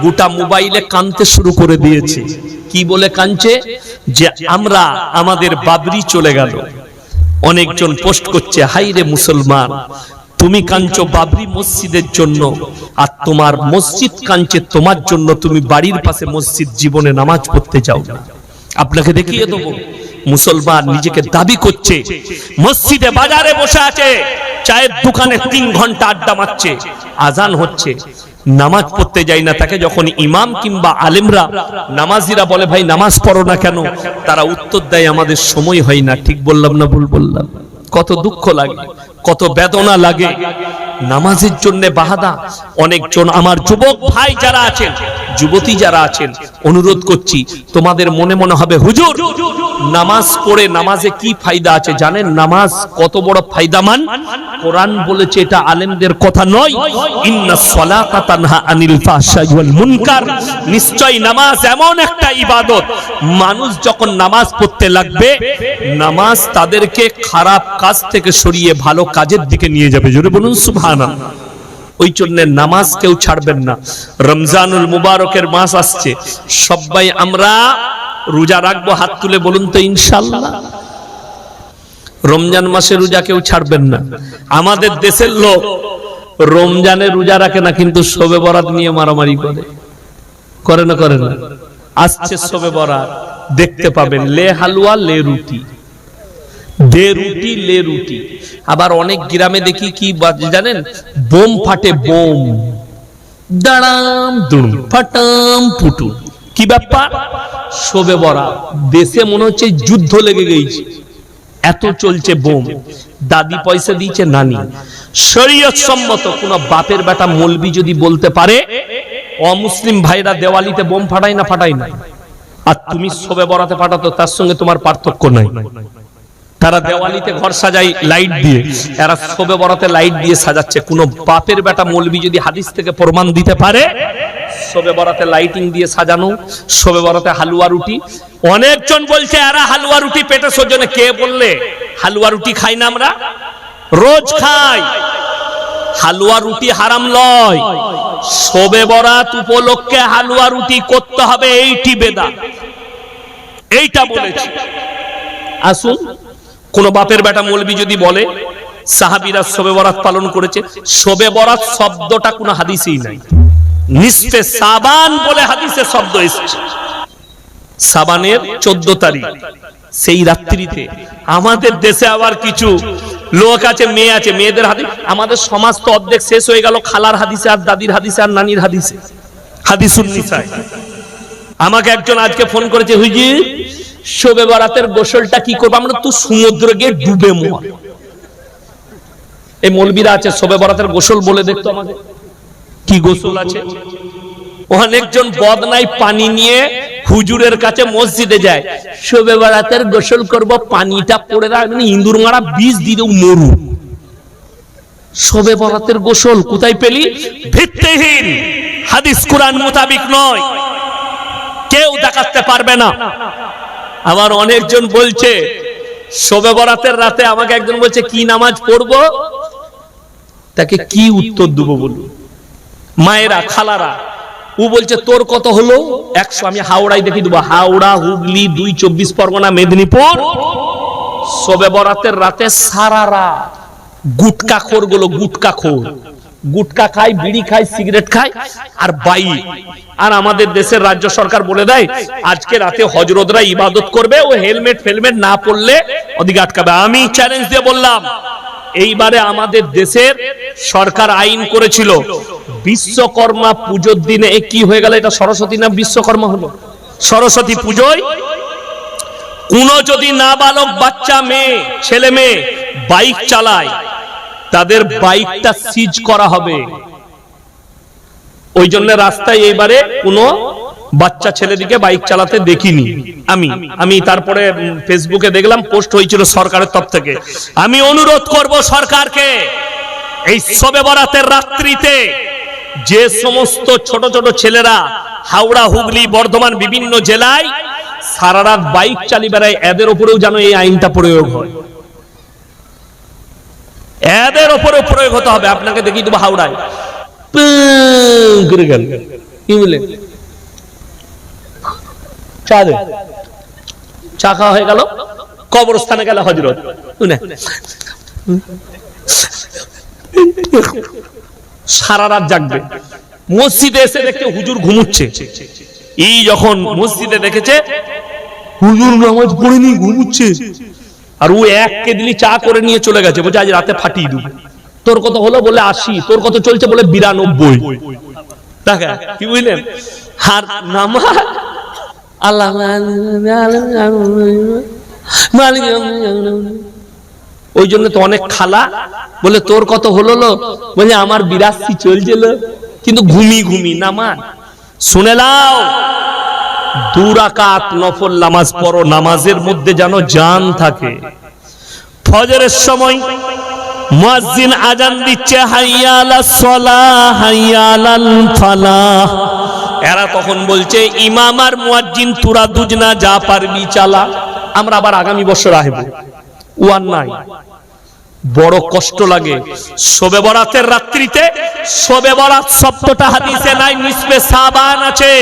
গোটা মোবাইলে কাঁদতে শুরু করে দিয়েছে। কি বলে কাঁদছে? যে আমরা, আমাদের বাবরি চলে গেল। অনেকজন পোস্ট করছে, হাই রে মুসলমান, তুমি কাঁদছো বাবরি মসজিদের জন্য, আর তোমার মসজিদ কাঁদছে তোমার জন্য, তুমি বাড়ির পাশে মসজিদ জীবনে নামাজ পড়তে যাও না। আপনাকে দেখিয়ে দেবো, মুসলমান নিজেকে দাবি করছে, মসজিদে বাজারে বসে আছে, চায়ের দোকানে 3 ঘন্টা আড্ডা মারছে, আজান হচ্ছে, নামাজ পড়তে যায় না, তাকে যখন ইমাম কিংবা আলেমরা নামাজিরা বলে ভাই নামাজ পড়ো না কেন, তারা উত্তর দেয় আমাদের সময় হয় না। ঠিক বললাম না ভুল বললাম? কত দুঃখ লাগে, কত বেদনা লাগে। নামাজের জন্য বাহাদা অনেকজন আমার যুবক ভাই যারা আছেন, যুবতী যারা আছেন, অনুরোধ করছি, তোমাদের মনে মনে হবে হুজুর নামাজ পড়ে নামাজে কি ফায়দা আছে জানেন? নামাজ কত বড় ফায়দামান। কোরআন বলেছে, এটা আলেমদের কথা নয়, ইন্নাস সালাতা তানহা আনিল ফাহশাই ওয়াল মুনকার। নিশ্চয় নামাজ এমন একটা ইবাদত, মানুষ যখন নামাজ পড়তে লাগবে, নামাজ তাদেরকে খারাপ কাজ থেকে সরিয়ে ভালো কাজের দিকে নিয়ে যাবে। জোরে বলুন সুবহানাল্লাহ। ওই জন্য নামাজ কেউ ছাড়বেন না। রমজানুল মুবারকের মাস আসছে, সবাই আমরা রোজা রাখবো, হাত তুলে বলুন তো ইনশাআল্লাহ। রমজান মাসে রোজা কেউ ছাড়বেন না। আমাদের দেশের লোক রমজানে রোজা রাখে না, কিন্তু শবে বরাত নিয়ে মারামারি করে না? করে না? আসছে শবে বরাত, দেখতে পাবেন লে হালুয়া লে রুটি, দে রুটি লে রুটি। আবার অনেক গ্রামে দেখি কি জানেন, বোম ফাটে, বোম দাঁড়াম দুম ফাটাম ফুটু। কি ব্যাপার? শবে বরাত, দেশে মনে হচ্ছে যুদ্ধ লেগে গেছে, এত চলছে বোম। দাদি পয়সা দিয়েছে নানি। শরীয়ত সম্মত কোন বাপের বেটা মৌলবি যদি বলতে পারে অমুসলিম ভাইরা দেওয়ালিতে বোম ফাটাই না, ফাটাই না, আর তুমি শবে বরাতে ফাটাতো, তার সঙ্গে তোমার পার্থক্য নাই। তারা দেওয়ালিতে ঘর সাজাই লাইট দিয়ে, এরা শবে বরাতে লাইট দিয়ে সাজাচ্ছে। কোন বাপের বেটা মৌলবি যদি হাদিস থেকে প্রমাণ দিতে পারে শবে বরাতে লাইটিং দিয়ে সাজানো, শবে বরাতে হালুয়া রুটি। অনেকজন বলছে এরা হালুয়া রুটি পেটে সজ্জনে। কে বললে? হালুয়া রুটি খাই না আমরা, রোজ খাই। হালুয়া রুটি হারাম নয়, শবে বরাত উপলক্ষে হালুয়া রুটি করতে হবে, এইটি বেদাত, এইটা বলেছি। আসুন, কোন বাপের বেটা মৌলবি যদি বলে সাহাবীরা শবে বরাত পালন করেছে, শবে বরাত শব্দটা কোন হাদিসেই নাই। নিসফে সাবান বলে হাদিসে শব্দ এসেছে। সাবানের 14 তারিখ, সেই রাত্রিতে আমাদের দেশে আবার কিছু লোক আছে, মেয়ে আছে, মেয়েদের হাদিস। আমাদের সমাজ তো অর্ধেক শেষ হয়ে গেল খালার হাদিসে আর দাদির হাদিসে আর নানির হাদিসে, হাদিসুন নিসায়। আমাকে একজন আজকে ফোন করেছে, হুজুর শবে বরাতের গোসলটা কি করব? আমরা তো সমুদ্রে গিয়ে ডুবে মর। এই মৌলবীরা আছে, শবে বরাতের গোসল বলে দেখতো আমাকে, কি গোসল আছে? অনেকজন বদনাই পানি নিয়ে হুজুরের কাছে মসজিদে যায়, শবে বরাতের গোসল করব, পানিটা পড়ে রাখবেন, ইঁদুর মারা বিষ দিয়ে মরু। শবে বরাতের গোসল কোথায় পেলি? ভিত্তিহীন, হাদিস কুরআন মোতাবিক নয়, কেউ দেখাতে পারবে না। আবার অনেকজন বলছে শবে বরাতের রাতে, আমাকে একজন বলছে কি নামাজ পড়বো, তাকে কি উত্তর দেবো বলুন? মায়েরা, খালারা, ও বলছে তোর কত হলো? 100। আমি হাওড়ায় দেখি দেবো, হাওড়া, হুগলি, 2 24 পরগনা, মেদিনীপুর। শবে বরাতের রাতে সারা রাত গুটকা খোর গুলো, গুটকা খোর, গুটকা খায়, বিড়ি খায়, সিগারেট খায় আর বাইক। আর আমাদের দেশের রাজ্য সরকার বলে দেয় আজকে রাতে হজরতরা ইবাদত করবে, ও হেলমেট ফেলমেট না পড়লে ওদিকে আটকাবে। আমি চ্যালেঞ্জ দিয়ে বললাম, এইবারে আমাদের দেশের সরকার আইন করেছিল বিশ্বকর্মা পুজোর দিনে, কি হয়ে গেল এটা, সরস্বতী না বিশ্বকর্মা হলো, সরস্বতী পুজোয় কোন যদি নাবালক বাচ্চা মেয়ে, ছেলে মেয়ে বাইক চালায়, তাদের বাইকটা সিজ করা হবে। ওই জন্য রাস্তায় এইবারে কোনো বাচ্চা ছেলেদিকে বাইক চালাতে দেখিনি আমি। তারপরে ফেসবুকে দেখলাম পোস্ট হয়েছিল সরকারের তরফ থেকে। আমি অনুরোধ করব সরকারকে, এই শবে বরাতের রাত্রিতে যে সমস্ত ছোট ছোট ছেলেরা হাওড়া, হুগলি, বর্ধমান বিভিন্ন জেলায় সারা রাত বাইক চালিয়ে বেড়ায়, এদের উপরেও যেন এই আইনটা প্রয়োগ হয়, এদের উপরেও প্রয়োগ হতে হবে। আপনাকে দেখিয়ে দেবো হাওড়ায় কি বলে চা খাওয়া হয়ে গেল, কবরস্থানে গেল হজরত, সারা রাত জাগবে। মসজিদে এসে দেখতে হুজুর ঘুমুচ্ছে। এই যখন মসজিদে দেখেছে হুজুর নামাজ পড়েনি, ঘুমুচ্ছে, আর ও এক কেদলি চা করে নিয়ে চলে গেছে, বলছে আজ রাতে ফাটিয়ে দেব। তোর কত হলো? বলে 80। তোর কত চলছে? বলে 92। টাকা কি বুঝলেন? আর নামা আল্লাহ ওই জন্য তো অনেক খালা বলে তোর কত হলো বলে আমার 82 চলছিল, কিন্তু ঘুমি ঘুমি নামাজ। শুনে নাও, 2 রাকাত নফল নামাজ পড়ো, নামাজের মধ্যে যেন জান থাকে। ফজরের সময় মুয়াজ্জিন আজান দিচ্ছে, হাইয়া আলাস সালাহ হাইয়া আলাল ফালাহ, এরা তখন বলছে ইমাম আর মুয়াজ্জিন তোরা দুজনা যা পারবি চালা, আমরা আবার আগামী বছর আসব। ওয়ান নাই, বড় কষ্ট লাগে। শবে বরাতের রাত্রিতে, শবে বরাত শব্দটা হাদিসে নাই, নিসবে শাবান আছে।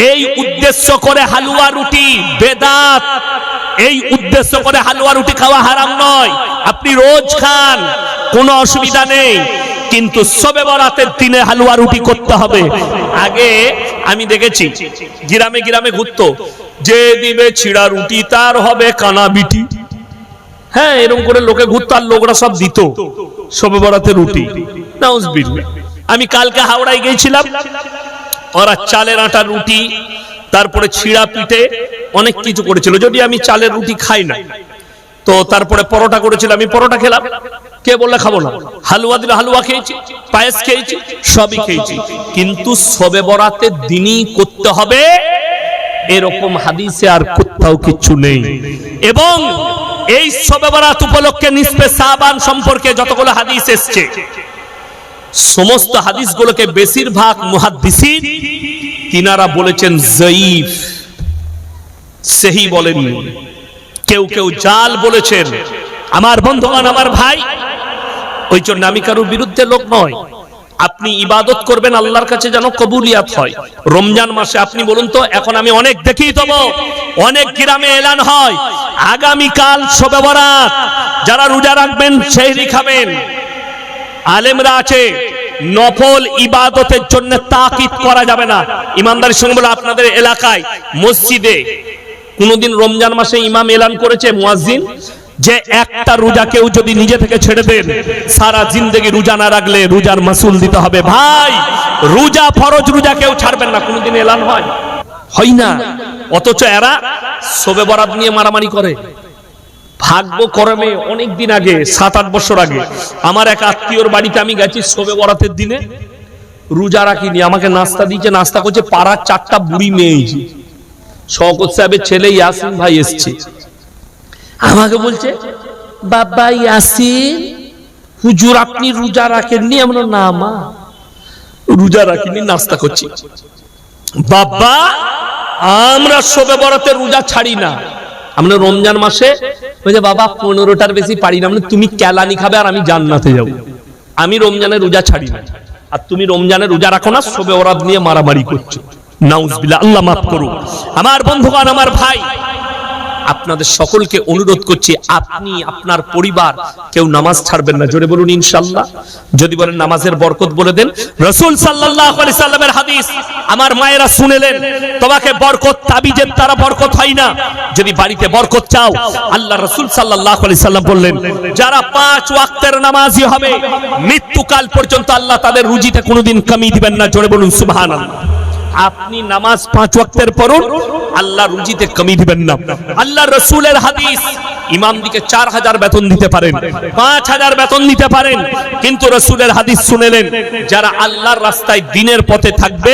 এই উদ্দেশ্য করে হালুয়া রুটি বেদাত, এই উদ্দেশ্য করে হালুয়া রুটি খাওয়া হারাম নয়, আপনি রোজ খান, কোনো অসুবিধা নেই, কিন্তু শবে বরাতের দিনে হালুয়া রুটি করতে হবে। আগে আমি দেখেছি গ্রামে গ্রামে ঘুরতো, যে দিবে ছিড়া রুটি তার হবে কানা বিটি। হ্যাঁ, এরকম করে লোকে ঘুরতো আর লোকরা সব দিত শবে বরাতের রুটি। নাউজুবিল্লাহ। আমি কালকে হাওড়ায় গিয়েছিলাম, ওরা চালের আটার রুটি, তারপরে ছিড়া পিঠে, অনেক কিছু করেছিল। যদি আমি চালের রুটি খাই না, তো তারপরে পরোটা করেছিল, আমি পরোটা খেলাম। কে বললে খাবো না? হালুয়া দিলে হালুয়া খেয়েছি, পায়েস খেয়েছি, সবই খেয়েছি, কিন্তু শবে বরাতের দিনই করতে হবে এরকম হাদিসে আর কোথাও কিছু নেই। এবং এই শবে বরাত উপলক্ষে নিসবে শাবান সম্পর্কে যতগুলো হাদিস এসেছে, সমস্ত হাদিসগুলোকে বেশিরভাগ মুহাদ্দিসিন তিনারা বলেছেন যঈফ, সহি বলেননি। কেউ কেউ জাল বলেছেন। আমার বন্ধুগণ, আমার ভাই, ওই জন্য আমি কারোর বিরুদ্ধে লোক নয়। আপনি ইবাদত করবেন আল্লাহর কাছে যেন কবুলিয়াত হয়। রমজান মাসে আপনি বলুন তো, এখন আমি অনেক দেখি তব অনেক গ্রামে এলান হয় আগামীকাল শবে বরাত, যারা রোজা রাখবেন সেহরি খাবেন। আলেমরা আছে, নফল ইবাদতের জন্য তাকিদ করা যাবে না। ইমানদারির সঙ্গে বলে, আপনাদের এলাকায় মসজিদে কোনদিন রমজান মাসে ইমাম এলান করেছে মুয়াজ্জিন যে একটা রোজা কেউ যদি নিজে থেকে ছেড়ে দেন, সারা জিন্দেগি রোজা না রাখলে রোজার মাসুল দিতে হবে? ভাই, রোজা ফরজ রোজা কেউ ছাড়বেন না, কোনদিন এলান হয় না। অথচ এরা শবে বরাত নিয়ে মারামারি করে। ভাগ্য করমে অনেক দিন আগে, 7-8 বছর আগে, আমার এক আত্মীয়র বাড়িতে আমি গেছি শবে বরাতের দিনে, রোজা রাখিনি, আমাকে নাস্তা দিয়েছে, নাস্তা করছে পাড়ার 4টা বুড়ি মেয়ে, শওকত সাহেবের ছেলে ইয়াসিন ভাই এসছে, আমাকে বলছে বাবা ইয়াসিন হুজুর আপনি রোজা রাখেননি? আমরা না মা, রোজা রাখিনি, নাস্তা করছি। বাবা, আমরা শবে বরাতের রোজা ছাড়ি না, আমরা রমজান মাসে বলছে বাবা 15টার বেশি পারি না। তুমি কেলানি খাবে আর আমি জান্নাতে যাব। আমি রমজানের রোজা ছাড়ি না, আর তুমি রমজানের রোজা রাখো না, শবে বরাত নিয়ে মারামারি করছো। নাউজুবিল্লাহ, আল্লাহ মাফ করুন। আমার বন্ধুগণ, আমার ভাই, আপনাদের সকলকে অনুরোধ করছি, আপনি আপনার পরিবার কেউ নামাজ ছাড়বেন না। জোরে বলুন ইনশাআল্লাহ। যদি বলেন নামাজের বরকত বলে দেন। রাসূল সাল্লাল্লাহু আলাইহি সাল্লামের হাদিস আমার মায়েরা শুনেলেন, তোমাকে বরকত তাবিজের দ্বারা বরকত হয় না। যদি বাড়িতে বরকত চাও, আল্লাহ রাসূল সাল্লাল্লাহু আলাইহি সাল্লাম বললেন, যারা 5 ওয়াক্তের নামাজি হবে মৃত্যুকাল পর্যন্ত আল্লাহ তাদের রুজিতে কোনোদিন কমি দিবেন না। জোরে বলুন সুবহানাল্লাহ। আপনি নামাজ 5 ওয়াক্তের পড়ুন, আল্লাহ রুজিতে কমি দিবেন না। আল্লাহ রাসূলের হাদিস, ইমাম দিকে 4000 বেতন দিতে পারেন, 5000 বেতন দিতে পারেন, কিন্তু রাসূলের হাদিস শুনেলেন, যারা আল্লাহর রাস্তায় দ্বীনের পথে থাকবে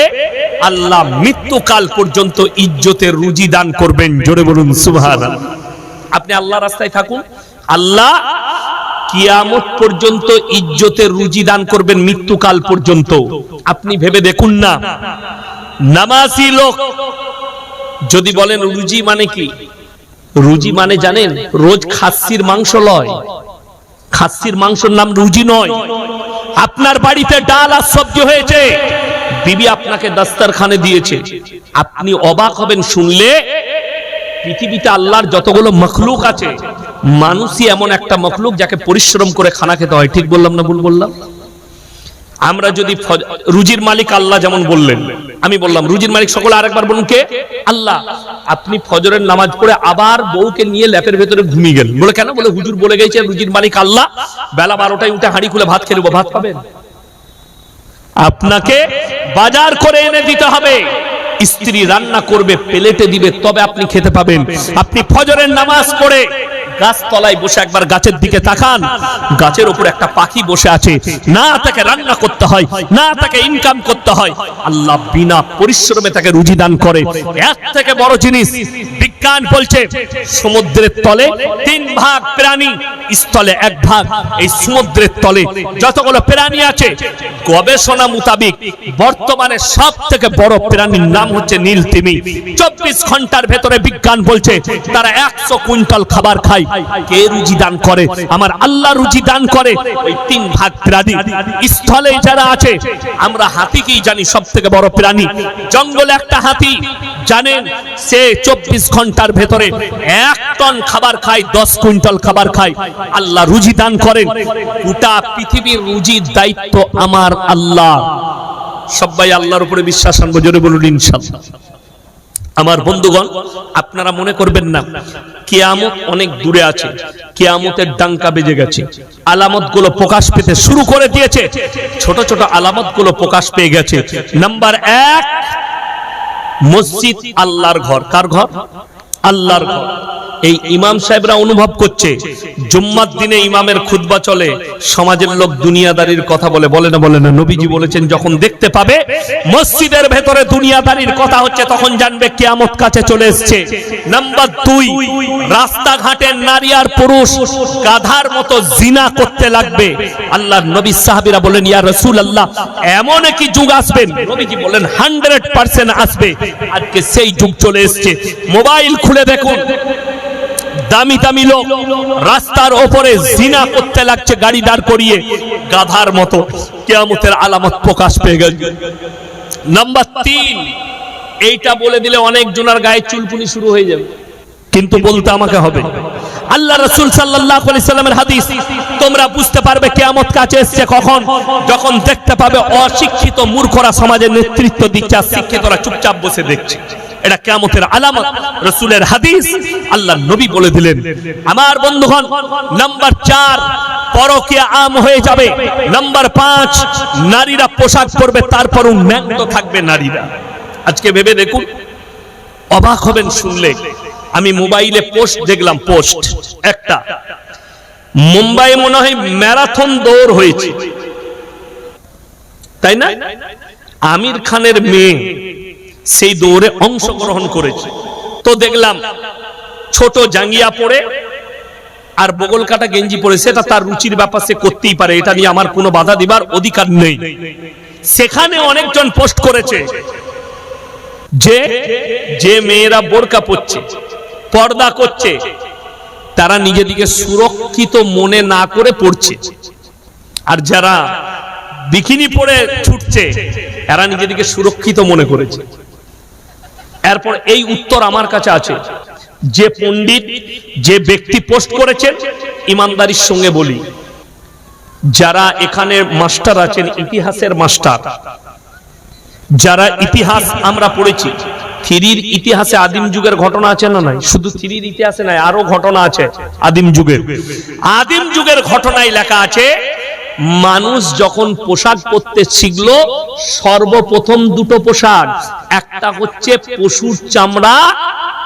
আল্লাহ মৃত্যুকাল পর্যন্ত ইজ্জতের রুজি দান করবেন। জোরে বলুন সুবহানাল্লাহ। আপনি আল্লাহর রাস্তায় থাকুন, আল্লাহ কিয়ামত পর্যন্ত ইজ্জতের রুজি দান করবেন, মৃত্যুকাল পর্যন্ত। আপনি ভেবে দেখুন না, নামাজি লোক যদি বলেন রুজি মানে কি? রুজি মানে জানেন? রোজ খাসির মাংস লয়, খাসির মাংসের নাম রুজি নয়। আপনার বাড়িতে ডাল আর সবজি হয়েছে, বিবি আপনাকে দস্তরখানে দিয়েছে, আপনি অবাক হবেন শুনলে, পৃথিবীতে আল্লাহর যতগুলো মখলুক আছে, মানুষই এমন একটা মখলুক যাকে পরিশ্রম করে খানা খেতে হয়। ঠিক বললাম না ভুল বললাম? আমরা যদি রুজির মালিক আল্লাহ যেমন বললেন, আমি বললাম রুজির মালিক সকল, আরেকবার বলুন কে? আল্লাহ। আপনি ফজরের নামাজ পড়ে আবার বউকে নিয়ে ল্যাপের ভেতরে ঘুমিয়ে গেলেন, বলে কেন? বলে হুজুর বলে গেছে রুজির মালিক আল্লাহ, বেলা 12টায় উঠে হাঁড়ি খুলে ভাত খেলবো, ভাত পাবেন? আপনাকে বাজার করে এনে দিতে হবে, স্ত্রী রান্না করবে, প্লেটে দিবে, তবে আপনি খেতে পাবেন। আপনি ফজরের নামাজ পড়ে গাছতলায় বসে একবার গাছের দিকে তাকান, গাছের উপর একটা পাখি বসে আছে, না তাকে রান্না করতে হয়, না তাকে ইনকাম করতে হয়, আল্লাহ বিনা পরিশ্রমে তাকে রুজি দান করে। এর থেকে বড় জিনিস বিজ্ঞান বলছে সমুদ্রের তলে 3 ভাগ প্রাণী, স্থলে 1 ভাগ। এই সমুদ্রের তলে যতগুলো প্রাণী আছে, গবেষণা মোতাবেক বর্তমানে সব থেকে বড় প্রাণীর নাম হচ্ছে নীল তিমি। 24 ঘন্টার ভেতরে বিজ্ঞান বলছে তারা 100 কুইন্টাল খাবার খায়। কে রুজি দান করে? আমার আল্লাহ রুজি দান করে। ওই 3 ভাগ প্রাণী স্থলে যারা আছে, আমরা হাতিকেই জানি সব থেকে বড় প্রাণী। জঙ্গলে একটা হাতি জানেন সে 24 ঘন্টার ভেতরে 1 টন খাবার খায়, 10 কুইন্টাল খাবার খায়। আল্লাহ রুজি দান করেন। গোটা পৃথিবীর রুজির দায়িত্ব আমার আল্লাহ। সবাই আল্লাহর উপরে বিশ্বাস আনবো, জোরে বলুন ইনশাআল্লাহ। আমার বন্ধুগণ, আপনারা মনে করবেন না কিয়ামত অনেক দূরে আছে, কিয়ামতের ডাঙ্কা বেজে গেছে, আলামত গুলো প্রকাশ পেতে শুরু করে দিয়েছে। ছোট ছোট আলামত গুলো প্রকাশ পেয়ে গেছে। নাম্বার 1, মসজিদ আল্লাহর ঘর। কার ঘর? আল্লাহর ঘর। এই ইমাম সাহেবরা অনুভব করছে জুম্মার দিনে ইমামের খুতবা চলে, সমাজের লোক দুনিয়াদারির কথা বলে, বলে না বলে না? নবীজি বলেছেন যখন দেখতে পাবে মসজিদের ভেতরে দুনিয়াদারির কথা হচ্ছে, তখন জানবে কিয়ামত কাছে চলে এসেছে। নাম্বার 2, রাস্তাঘাটে নারী আর পুরুষ গাধার মতো জিনা করতে লাগবে। আল্লাহর নবী সাহাবীরা বলেন, ইয়া রাসূলুল্লাহ, এমন কি যুগ আসবে? নবীজি বলেন 100% আসবে। আজকে সেই যুগ চলে এসেছে। মোবাইল খুলে দেখুন, দামি দামি লোক রাস্তার ওপরে জিনা করতে লাগছে গাড়ি দাঁড় করিয়ে, গাধার মতো। কিয়ামতের আলামত প্রকাশ পেয়ে গেল। নাম্বার 3, এইটা বলে দিলে অনেক জনের গায়ে চুলকুনি শুরু হয়ে যাবে, কিন্তু বলতে আমাকে হবে। আল্লাহ রাসূল সাল্লাল্লাহু আলাইহি সাল্লামের হাদিস, তোমরা বুঝতে পারবে কিয়ামত কাছে এসেছে কখন? যখন দেখতে পাবে অশিক্ষিত মূর্খরা সমাজের নেতৃত্ব দিচ্ছে, আর শিক্ষিতরা চুপচাপ বসে দেখছে। এটা কিয়ামতের আলামত, রাসূলের হাদিস, আল্লাহর নবী বলে দিলেন। আমার বন্ধুগণ, নাম্বার 4, পরকীয়া আম হয়ে যাবে। নাম্বার 5, নারীরা পোশাক পরবে, তারপরও ন্যাংট থাকবে নারীরা। আজকে ভেবে দেখুন, অবাক হবেন শুনলে। আমি মোবাইলে পোস্ট দেখলাম, পোস্ট একটা, মুম্বাই মনে হয় ম্যারাথন দৌড় হয়েছে, তাই না? আমির খানের মেয়ে সেই দৌড়ে অংশগ্রহণ করেছে। তো দেখলাম ছোট জাঙ্গিয়া পরে আর বগল কাটা গেঞ্জি পরে, সেটা তার রুচির ব্যাপার, সে করতেই পারে, এটা নিয়ে আমার কোনো বাধা দিবার অধিকার নেই। সেখানে অনেকজন পোস্ট করেছে যে যে মেয়েরা বোরকা পরছে, পর্দা করছে, তারা নিজেদিকে সুরক্ষিত মনে না করে পড়ছে, আর যারা বিকিনি পরে ছুটছে এরা নিজেদিকে সুরক্ষিত মনে করেছে। এরপর এই উত্তর আমার কাছে আছে। যে পণ্ডিত, যে ব্যক্তি পোস্ট করেছেন, ইমানদারির সঙ্গে বলি, যারা এখানে মাস্টার আছেন, ইতিহাসের মাস্টার, যারা ইতিহাস আমরা পড়েছি, 3-র ইতিহাসে আদিম যুগের ঘটনা আছে না নাই? শুধু 3-র ইতিহাসে নাই, আরো ঘটনা আছে আদিম যুগের। আদিম যুগের ঘটনায় লেখা আছে, মানুষ যখন পোশাক পরতে শিখলো, সর্বপ্রথম 2টো পোশাক, একটা হচ্ছে পশুর চামড়া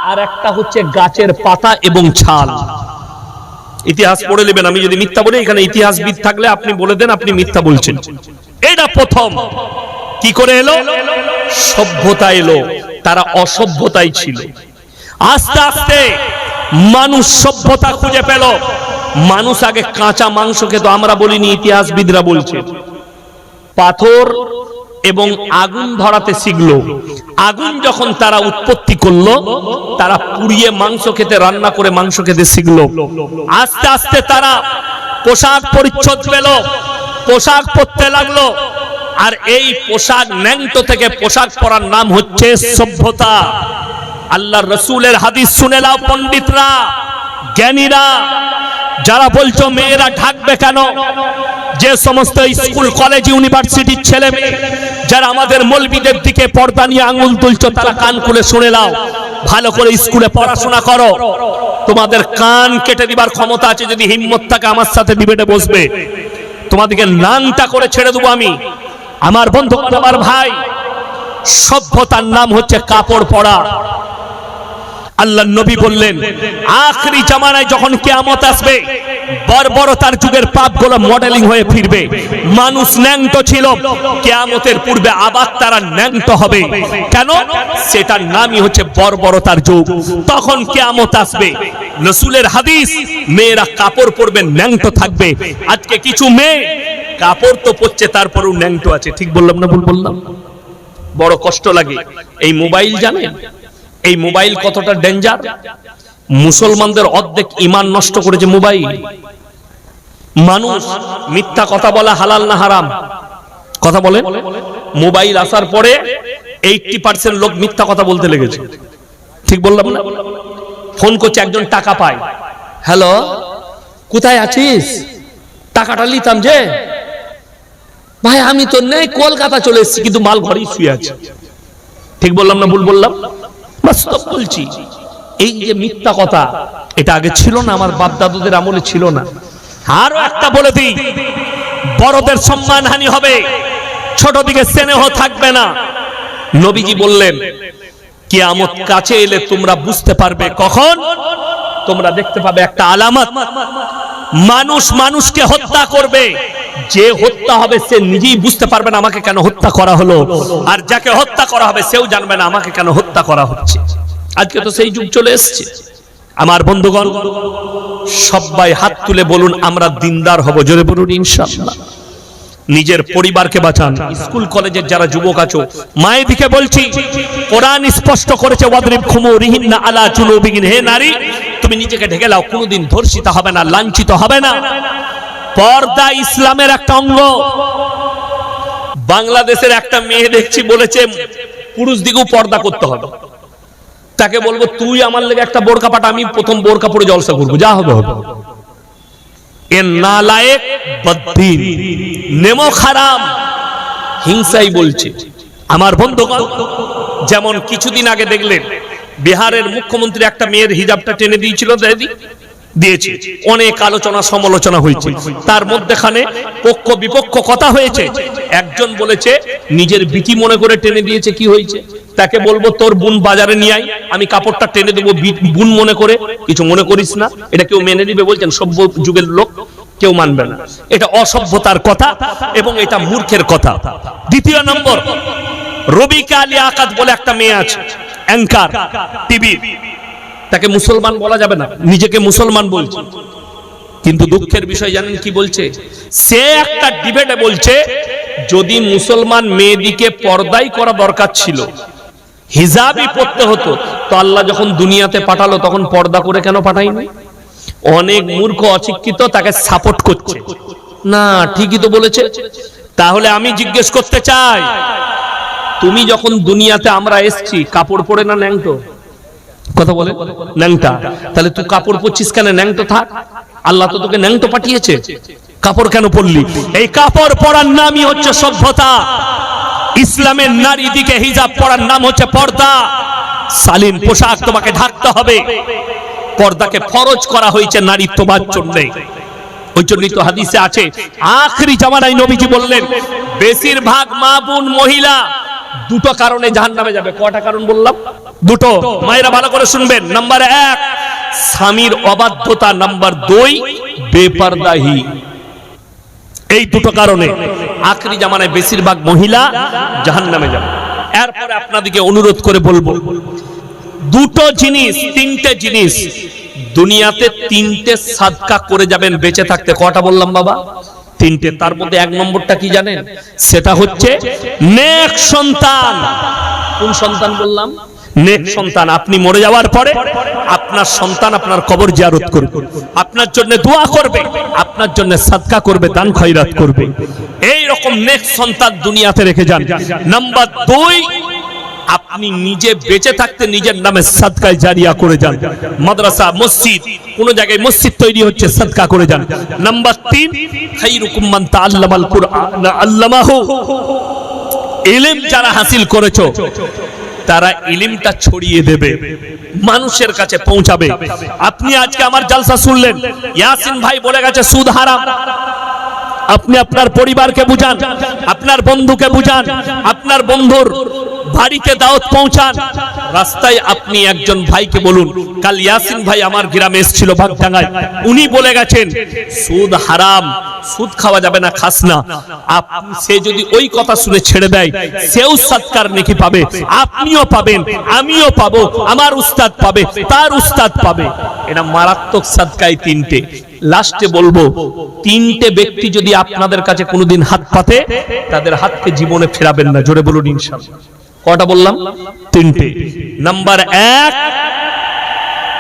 আর একটা হচ্ছে গাছের পাতা এবং ছাল। ইতিহাস পড়ে নেবেন, আমি যদি মিথ্যা বলি, এখানে ইতিহাসবিদ থাকলে আপনি বলে দেন আপনি মিথ্যা বলছেন। এটা প্রথম। কি করে এলো? সভ্যতা এলো, তারা অসভ্যতাই ছিল। আস্তে আস্তে মানুষ সভ্যতা খুঁজে পেল। মানুষ আগে কাঁচা মাংস খেত, আমরা বলিনি, ইতিহাসবিদরা বলছে। পাথর এবং আগুন ধরাতে শিখলো। আগুন যখন তারা উৎপত্তি করলো, তারা পুড়িয়ে মাংস খেতে, রান্না করে মাংস খেতে শিখলো। আস্তে আস্তে তারা পোশাক পরিচ্ছদ পেল, পোশাক পরতে লাগলো। আর এই পোশাক, ন্যাংটো থেকে পোশাক পরার নাম হচ্ছে সভ্যতা। আল্লাহর রাসূলের হাদিস শুনে নাও পণ্ডিতরা, জ্ঞানীরা, যারা বলছো মেয়েরা ঢাকবে কেন, যে সমস্ত স্কুল কলেজ ইউনিভার্সিটির ছেলে মেয়ে যারা আমাদের মৌলবীদের দিকে পর্দা নিয়ে আঙ্গুল তুলছো, তারা কান খুলে শুনে নাও, ভালো করে স্কুলে পড়াশোনা করো। তোমাদের কান কেটে দিবার ক্ষমতা আছে, যদি হিম্মত থাকে আমার সাথে ডিবেটে বসবে, তোমাদেরকে নাংটা করে ছেড়ে দেবো আমি। আমার বন্ধু, আমার ভাই, সভ্যতার নাম হচ্ছে কাপড় পরা। আল্লাহর নবী বললেন, আখরি জামানায় যখন কিয়ামত আসবে, বর্বরতার যুগের পাপগুলো মডেলিং হয়ে ফিরবে। মানুষ ন্যাংটো ছিল, কিয়ামতের পূর্বে আবার তারা ন্যাংটো হবে। কেন? সেটার নামই হচ্ছে বর্বরতার যুগ। তখন কিয়ামত আসবে। রাসূলের হাদিস, মেয়েরা কাপড় পরবে, ন্যাংটো থাকবে। আজকে কিছু মেয়ে কাপড় তো পরছে, তারপরেও ন্যাংটো আছে। ঠিক বললাম না ভুল বললাম? বড় কষ্ট লাগে। এই মোবাইল জানেন, এই মোবাইল কতটা ডেঞ্জার? মুসলমানদের অর্ধেক ঈমান নষ্ট করেছে মোবাইল। মানুষ মিথ্যা কথা বলা হালাল না হারাম? কথা বলেন। মোবাইল আসার পরে 80% লোক মিথ্যা কথা বলতে লেগেছে। ঠিক বললাম না? ফোন করছে, একজন টাকা পায়, হ্যালো কোথায় আছিস, টাকাটা নিতাম যে। ভাই আমি তো নেই, কলকাতা চলে এসেছি, কিন্তু মাল ঘরেই শুয়ে আছে। ঠিক বললাম না ভুল বললাম? বাস্তব বলছি। এই যে মিথ্যা কথা, এটা আগে ছিল না, আমার বাপ দাদুদের আমলে ছিল না। আরো একটা বলে দিই, বড়দের সম্মানহানি হবে, ছোট দিকে স্নেহ থাকবে না। নবীজি বললেন, কিয়ামত কাছে এলে তোমরা বুঝতে পারবে। কখন? তোমরা দেখতে পাবে একটা আলামত, মানুষ মানুষকে হত্যা করবে। যে হত্যা হবে সে নিজেই বুঝতে পারবে না আমাকে কেন হত্যা করা হলো, আর যাকে হত্যা করা হবে সেও জানবে না আমাকে কেন হত্যা করা হচ্ছে। আজকে তো সেই যুগ চলে এসেছে। আমার বন্ধুগণ, সবাই হাত তুলে বলুন আমরা দিনদার হব। জোরে বলুন ইনশাআল্লাহ। নিজের পরিবারকে বাঁচান। স্কুল কলেজের যারা যুবক আছো, মায়ের দিকে বলছি, কোরআন স্পষ্ট করেছে, ওয়াদরিব খুমুরিহিন্না আলা জুনুবিহিন। হে নারী, তুমি নিজেকে ঢেকে নাও, কোনোদিন ধর্ষিত হবে না, লাঞ্ছিত হবে না। পর্দা ইসলামের একটা অঙ্গ। বাংলাদেশের একটা মেয়ে দেখছি বলেছে পুরুষ দিকেও পর্দা করতে হবে। তাকে বলবো, তুই আমার লেগে একটা বোরকা পাঠা, আমি প্রথম বোরকা পরে জলসা করবো, যা হবে হবে। এ নালায়েক, বদ্দিন, নেমো খারাম, হিংসাই বলছে। আমার বন্ধুগণ, যেমন কিছুদিন আগে দেখলেন বিহারের মুখ্যমন্ত্রী একটা মেয়ের হিজাবটা টেনে দিয়েছিল, দিয়েছে, অনেক আলোচনা সমালোচনা হয়েছে। তার মধ্যেখানে পক্ষ বিপক্ষ কথা হয়েছে। একজন বলেছে নিজের বিটি মনে করে টেনে দিয়েছে, কি হয়েছে? তাকে বলবো তোর বোন বাজারে নিয়ে আয়, আমি কাপড়টা টেনে দেবো বোন মনে করে, কিছু মনে করিস না। এটা কেউ মেনে নিবে বলছেন? সভ্য যুগের লোক কেউ মানবে না। এটা অসভ্যতার কথা এবং এটা মূর্খের কথা। দ্বিতীয় নম্বর, রবিকা আলী আকাত বলে একটা মেয়ে আছে, অ্যাঙ্কার টিভি। তাকে মুসলমান বলা যাবে না, নিজেকে মুসলমান বলছে। কিন্তু দুঃখের বিষয় জানেন কি বলছে? সে একটা ডিবেটে বলছে, যদি মুসলমান মেয়েদিকে পর্দাই করা দরকার ছিল, হিজাবই পড়তে হতো, তো আল্লাহ যখন দুনিয়াতে পাঠালো তখন পর্দা করে কেন পাঠায়নি? অনেক মূর্খ অশিক্ষিত তাকে সাপোর্ট করছে। না, ঠিকই তো বলেছে। তাহলে আমি জিজ্ঞেস করতে চাই, তুমি যখন দুনিয়াতে আমরা এসছি, কাপড় পরে না ন্যাংটো? কথা বলে ন্যাংটা। তাহলে তুই কাপড় পরছিস কেন? ন্যাংটো থাক। আল্লাহ তো তোকে ন্যাংটো পাঠিয়েছে, কাপড় কেন পরলি? এই কাপড় পরার নামই হচ্ছে সভ্যতা। ইসলামের নারী দিকে হিজাব পরার নাম হচ্ছে পর্দা। শালীন পোশাক তোমাকে ঢাকতে হবে। পর্দাকে ফরজ করা হয়েছে নারী তোমার জন্য। ওই জন্যই তো হাদিসে আছে, আখরি জামানায় নবীজি বললেন, বেশিরভাগ মা বোন মহিলা দুটো কারণে জাহান্নামে যাবে। কয়টা কারণ বললাম? দুটো। মায়েরা ভালো করে শুনবেন। নাম্বার 1, স্বামীর অবাধ্যতা। নাম্বার 2, বেপরদাহি। এই দুটো কারণে আখরি জামানায় বেশিরভাগ মহিলা জাহান্নামে যাবে। এরপরে আপনাদেরকে অনুরোধ করে বলবো, দুটো জিনিস, তিনটে জিনিস দুনিয়াতে, তিনটে সাদকা করে যাবেন বেঁচে থাকতে। কটা বললাম বাবা? তিনটে। তার মধ্যে 1 নম্বরটা কি জানেন? সেটা হচ্ছে নেক সন্তান। কোন সন্তান বললাম? নেক সন্তান। আপনি মরে যাওয়ার পরে আপনার সন্তান আপনার কবর জিয়ারত করবে, আপনার জন্য দোয়া করবে, আপনার জন্য সাদকা করবে, দান খয়রাত করবে। এই রকম নেক সন্তান দুনিয়াতে রেখে যান। নাম্বার 2, আপনি নিজে বেঁচে থাকতে নিজের নামে সাদকায়ে জারিয়া করে যান। মাদ্রাসা, মসজিদ, কোন জায়গায় মসজিদ তৈরি হচ্ছে, সাদকা করে যান। নাম্বার 3, খায়রুকুম মান তাআল্লামাল কুরআন আল্লামাহু। ইলম যারা হাসিল করেছো তারা ইলমটা ছড়িয়ে দেবে, মানুষের কাছে পৌঁছাবে। আপনি আজকে আমার জলসা শুনলেন, ইয়াসিন ভাই বলে গেছে সুদ হারাম। আপনি আপনার পরিবারকে বুঝান, আপনার বন্ধুকে বুঝান, আপনার বন্ধুর বাড়িতে দাওয়াত পৌঁছান। রাস্তায় আপনি একজন ভাইকে বলুন, কাল ইয়াসিন ভাই আমার গ্রামে এসেছিল বাগডাঙ্গায়, উনি বলে গেছেন সুদ হারাম, সুদ খাওয়া যাবে না, খাস না। সে যদি ওই কথা শুনে ছেড়ে দেয়, সেও সদকার নেকি পাবে, আপনিও পাবেন, আমিও পাবো, আমার উস্তাদ পাবে, তার উস্তাদ পাবে। এটা মারাত্মক সদকায় তিনটে। লাস্টে বলবো, তিনটে ব্যক্তি যদি আপনাদের কাছে কোনোদিন হাত পাতে, তাদের হাতকে জীবনে ফেরাবেন না। জোরে বলুন ইনশাআল্লাহ। কটা বললাম? তিনটে। নাম্বার 1,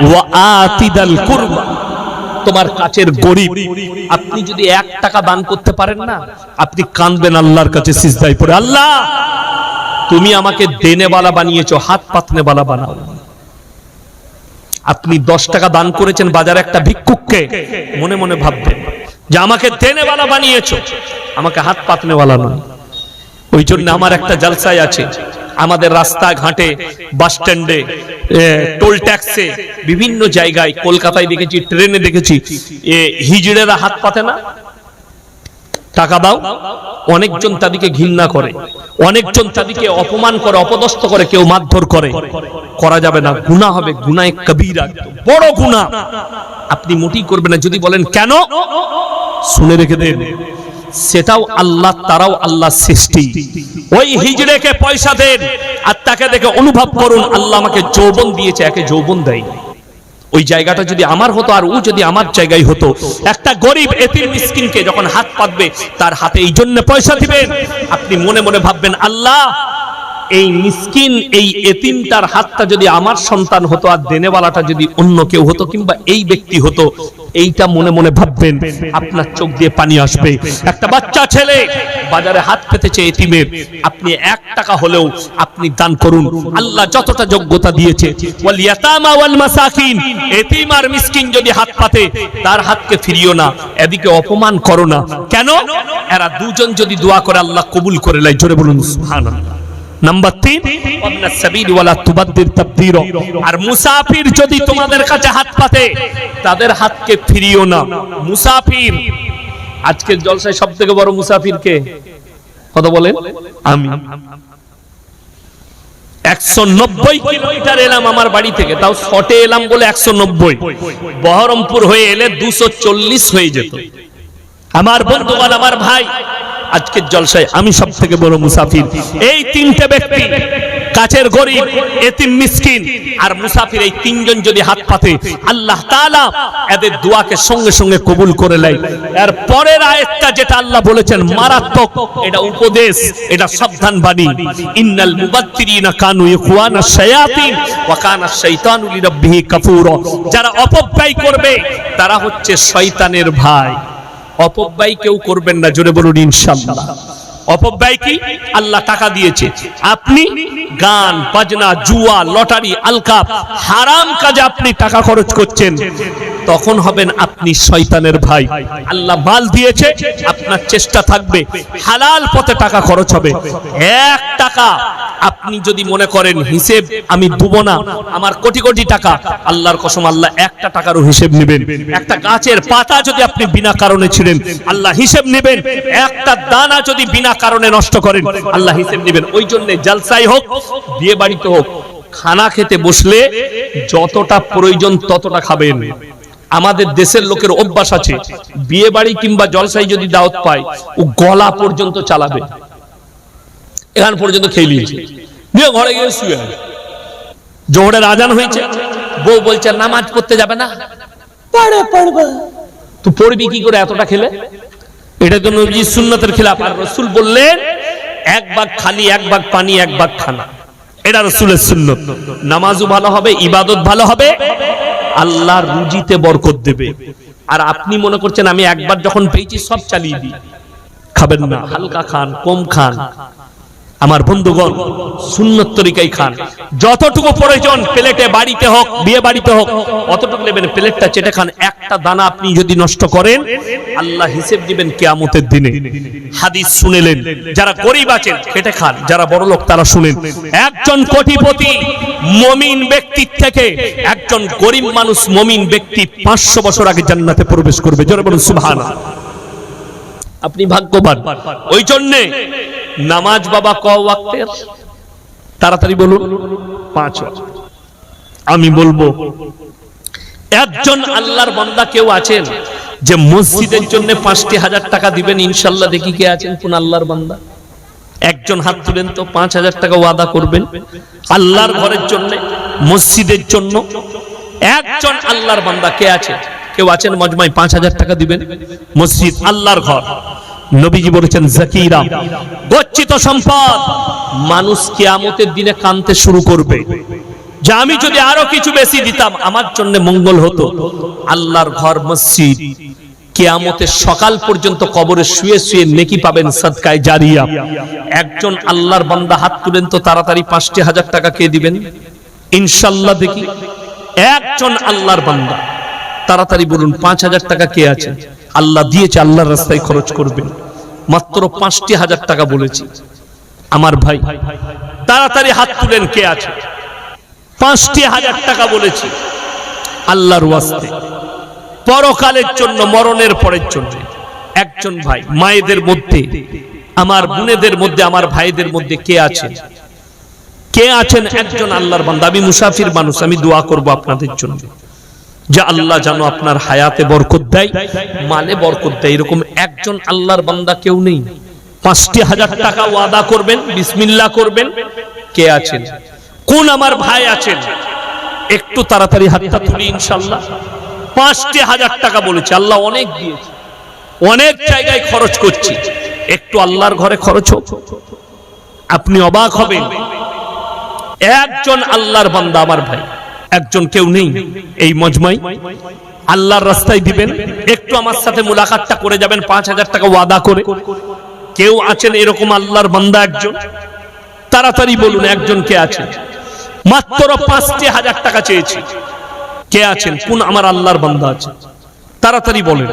ওয়া আতিদাল কুরবা, তোমার কাছের গরিব। আপনি যদি 1 টাকা দান করতে পারেন না, আপনি কাঁদবেন আল্লাহর কাছে সিজদায় পড়ে, আল্লাহ তুমি আমাকে দেনেওয়ালা বানিয়েছো, হাত পাতনেওয়ালা বানাও। আপনি 10 টাকা দান করেছেন বাজারে একটা ভিক্ষুককে, মনে মনে ভাববেন যে আমাকে দেনেওয়ালা বানিয়েছো, আমাকে হাত পাতনেওয়ালা নয়। ওই জন্য আমার একটা জলসায় আছে, আমাদের রাস্তা ঘাটে, বাস স্ট্যান্ডে, টোল ট্যাক্সে, বিভিন্ন জায়গায়, কলকাতায় দেখেছি, ট্রেনে দেখেছি, হিজড়েরা হাত পাতে না, টাকা দাও। অনেকজন তাদেরকে ঘৃণা করে, অনেকজন তাদেরকে অপমান করে, অপদস্থ করে, কেউ মারধর করে। করা যাবে না, গুনাহ হবে, গুনাহে কবিরা, বড় গুনাহ। আপনি মোটেই করবেন না। যদি বলেন কেন, শুনে রেখে দেন, সেটাও আল্লাহ, তারাও আল্লাহ সৃষ্টি। ওই হিজড়েকে পয়সা দেন আর তাকে দেখে অনুভব করুন, আল্লাহ আমাকে যৌবন দিয়েছে, একে যৌবন দেয়। ওই জায়গাটা যদি আমার হতো আর ও যদি আমার জায়গায় হতো, একটা গরিব এতিম মিসকিনকে যখন হাত পাতবে, তার হাতে এই জন্য পয়সা দিবেন, আপনি মনে মনে ভাববেন, আল্লাহ এই মিসকিন, এই এতিমটার হাতটা যদি আমার সন্তান হতো আর দেনেওয়ালাটা যদি অন্য কেউ হতো, কিংবা এই ব্যক্তি হতো, এইটা মনে মনে ভাববেন, আপনার চোখ দিয়ে পানি আসবে। একটা বাচ্চা ছেলে বাজারে হাত পেতেছে এতিমের, আপনি 1 টাকা হলেও আপনি দান করুন, আল্লাহ যতটা যোগ্যতা দিয়েছে। ওয়াল ইয়াতামা ওয়াল মাসাকিন, এতিম আর মিসকিন যদি হাত পাতে, তার হাতকে ফিরিও না, এদিকে অপমান করো না। কেন? এরা দুজন যদি দোয়া করে, আল্লাহ কবুল করে নেয়। জোরে বলুন সুবহানাল্লাহ। নাম্বার 3, ওয়াবনাস সাবিল ওয়ালা তুবাদ্দির তাবদীরা। আর মুসাফির যদি তোমাদের কাছে হাত পাতে, তাদের হাতকে ফিরিও না। মুসাফির, আজকের জলসায় সবথেকে বড় মুসাফির কে? কথা বলেন। আমি 190 কিলোমিটার এলাম আমার বাড়ি থেকে, তাও শর্টে এলাম বলে 190, বহরমপুর হয়ে এলে 240 হয়ে যেত। আমার বন্ধুগণ, আমার ভাই, আজকের জলসায় আমি সব থেকে বড় মুসাফির। এই তিনটে ব্যক্তি, কাছের গরিব, এতিম মিসকিন আর মুসাফির, এই তিনজন যদি হাত পাতে, আল্লাহ তাআলা এদের দোয়াকে সঙ্গে সঙ্গে কবুল করে নেয়। এর পরের আয়াতটা যেটা আল্লাহ বলেছেন মারাত্মক, এটা উপদেশ, এটা সাবধান বাণী। ইন্নাল মুবাত্তিরিনা কানু ইখওয়ানাশ শায়াতিন ওয়া কানাশ শাইতানু লিরাব্বিহি কাফুরা। যারা অপব্যয় করবে, তারা হচ্ছে শয়তানের ভাই। অপব্যয় কেউ করবেন না। জোরে বলুন ইনশাআল্লাহ। অপব্যয় কি? আল্লাহ টাকা দিয়েছে, আপনি গান বাজনা, জুয়া, লটারি, আলকাপ, হারাম কাজে আপনি টাকা খরচ করছেন, তখন হবেন আপনি শয়তানের ভাই। আল্লাহ মাল দিয়েছে, আপনার চেষ্টা থাকবে হালাল পথে টাকা খরচ হবে। 1 টাকা আপনি যদি মনে করেন হিসেব আমি দেব না, আমার কোটি কোটি টাকা, আল্লাহর কসম আল্লাহ 1টা টাকারও হিসেব নেবেন। একটা গাছের পাতা যদি আপনি বিনা কারণে ছিঁড়েন, আল্লাহ হিসেব নেবেন। একটা দানা যদি বিনা কারণে নষ্ট করেন, আল্লাহ হিসেব নেবেন। ওই জন্য জলসাই হোক, বিয়ে বাড়িতে হোক, খানা খেতে বসলে যতটা প্রয়োজন ততটা খাবেন। আমাদের দেশের লোকের অভ্যাস আছে, বিয়ে বাড়ি কিংবা জলসাই যদি দাওয়াত পায়, ও গলা পর্যন্ত চালাবে, এখান পর্যন্ত খেয়ে নিয়েছে, দিয়ে ঘরে গিয়ে শুয়ে। জোহরের আজান হয়েছে, বউ বলছে নামাজ পড়তে যাবে না, পড়বে। তুই পড়বি কি করে এতটা খেলে? এটা তো নবী সুন্নতের খিলাফ। আর রাসূল বললেন 1 ভাগ খালি, 1 ভাগ পানি, 1 ভাগ খানা। এটা রাসূলের সুন্নত। নামাজও ভালো হবে, ইবাদত ভালো হবে, আল্লাহ রুজিতে বরকত দেবে। আর আপনি মনে করছেন আমি একবার যখন পেয়েছি সব চালিয়ে দিই, খাবেন না, হালকা খান, কম খান। আমার বন্ধুগণ, সুন্নত তরিকায় খান। যতটুকু প্রয়োজন প্লেটে, বাড়িতে হোক বিয়ে বাড়িতে হোক, অতটুকু নেবেন, প্লেটটা চেটে খান। একটা দানা আপনি যদি নষ্ট করেন, আল্লাহ হিসেব দিবেন কিয়ামতের দিনে। হাদিস শুনেলেন, যারা গরিব আছেন খেটে খান, যারা বড় লোক তারা শুনেন। একজন কোটিপতি মুমিন ব্যক্তির থেকে একজন গরিব মানুষ মুমিন ব্যক্তি 500 বছর আগে জান্নাতে প্রবেশ করবে। জোরে বলুন সুবহানাল্লাহ। আপনি ভাগ্যবান। ওই জন্যে নামাজ বাবা ক ওয়াক্তের? তাড়াতাড়ি বলুন। 5 ওয়াক্ত। আমি বলবো একজন আল্লাহর বান্দা কেউ আছেন যে মসজিদের জন্য 5,000 টাকা দিবেন? ইনশাআল্লাহ দেখি কে আছেন কোন আল্লাহর বান্দা? একজন হাত তুলেন তো, 5,000 টাকা ওয়াদা করবেন আল্লাহর ঘরের জন্য, মসজিদের জন্য। একজন আল্লাহর বান্দা কে আছে? কেউ আছেন মজমায় 5,000 টাকা দিবেন? মসজিদ, আল্লাহর ঘর। নবীজি বলেছেন যাকিরা, গচ্ছিত সম্পদ। মানুষ কিয়ামতের দিনে কাঁদতে শুরু করবে যে আমি যদি আরো কিছু বেশি দিতাম আমার জন্য মঙ্গল হতো। আল্লাহর ঘর, মসজিদ, কিয়ামতের সকাল পর্যন্ত কবরে শুয়ে শুয়ে নেকি পাবেন, সাদকায়ে জারিয়া। একজন আল্লাহর বান্দা হাত তুলেন তো তাড়াতাড়ি, 5,000 টাকা কে দিবেন? ইনশাআল্লাহ দেখি। একজন আল্লাহর বান্দা তাড়াতাড়ি বলুন 5,000 টাকা কে আছে? আল্লাহ দিয়েছে, আল্লাহর রাস্তায় খরচ করবেন। মাত্র 5,000 টাকা বলেছি। আমার ভাই তাড়াতাড়ি হাত তুলেন কে আছে? 5,000 টাকা বলেছি আল্লাহর ওয়াস্তে, পরকালের জন্য, মরণের পরের জন্য। একজন ভাই, মায়েদের মধ্যে, আমার বোনেদের মধ্যে, আমার ভাইদের মধ্যে কে আছেন? কে আছেন একজন আল্লাহর বান্দা? আমি মুসাফির মানুষ, আমি দোয়া করব আপনাদের জন্য যে আল্লাহ যেন আপনার হায়াতে বরকত দেয়, মালে বরকত দেয়। এরকম একজন আল্লাহর বান্দা কেউ নেই? 5,000 টাকা ওয়াদা করবেন, বিসমিল্লাহ করবেন। কে আছেন? কোন আমার ভাই আছেন? একটু তাড়াতাড়ি হাতটা তুলি ইনশাআল্লাহ। 5,000 টাকা বলেছে, আল্লাহ অনেক দিয়েছে, অনেক জায়গায় খরচ করছি, একটু আল্লাহর ঘরে খরচ হোক। আপনি অবাক হবেন। একজন আল্লাহর বান্দা আমার ভাই, একজন কেউ নেই এই মজমায়? আল্লাহর রাস্তায় দিবেন, একটু আমার সাথে মুলাকাতটা করে যাবেন 5,000 টাকা ওয়াদা করে। কেউ আছেন এরকম আল্লাহর বান্দা একজন? তাড়াতাড়ি বলুন একজন কে আছে? মাত্র 5,000 টাকা চেয়েছি। কে আছেন? কোন আমার আল্লাহর বান্দা আছে? তাড়াতাড়ি বলেন।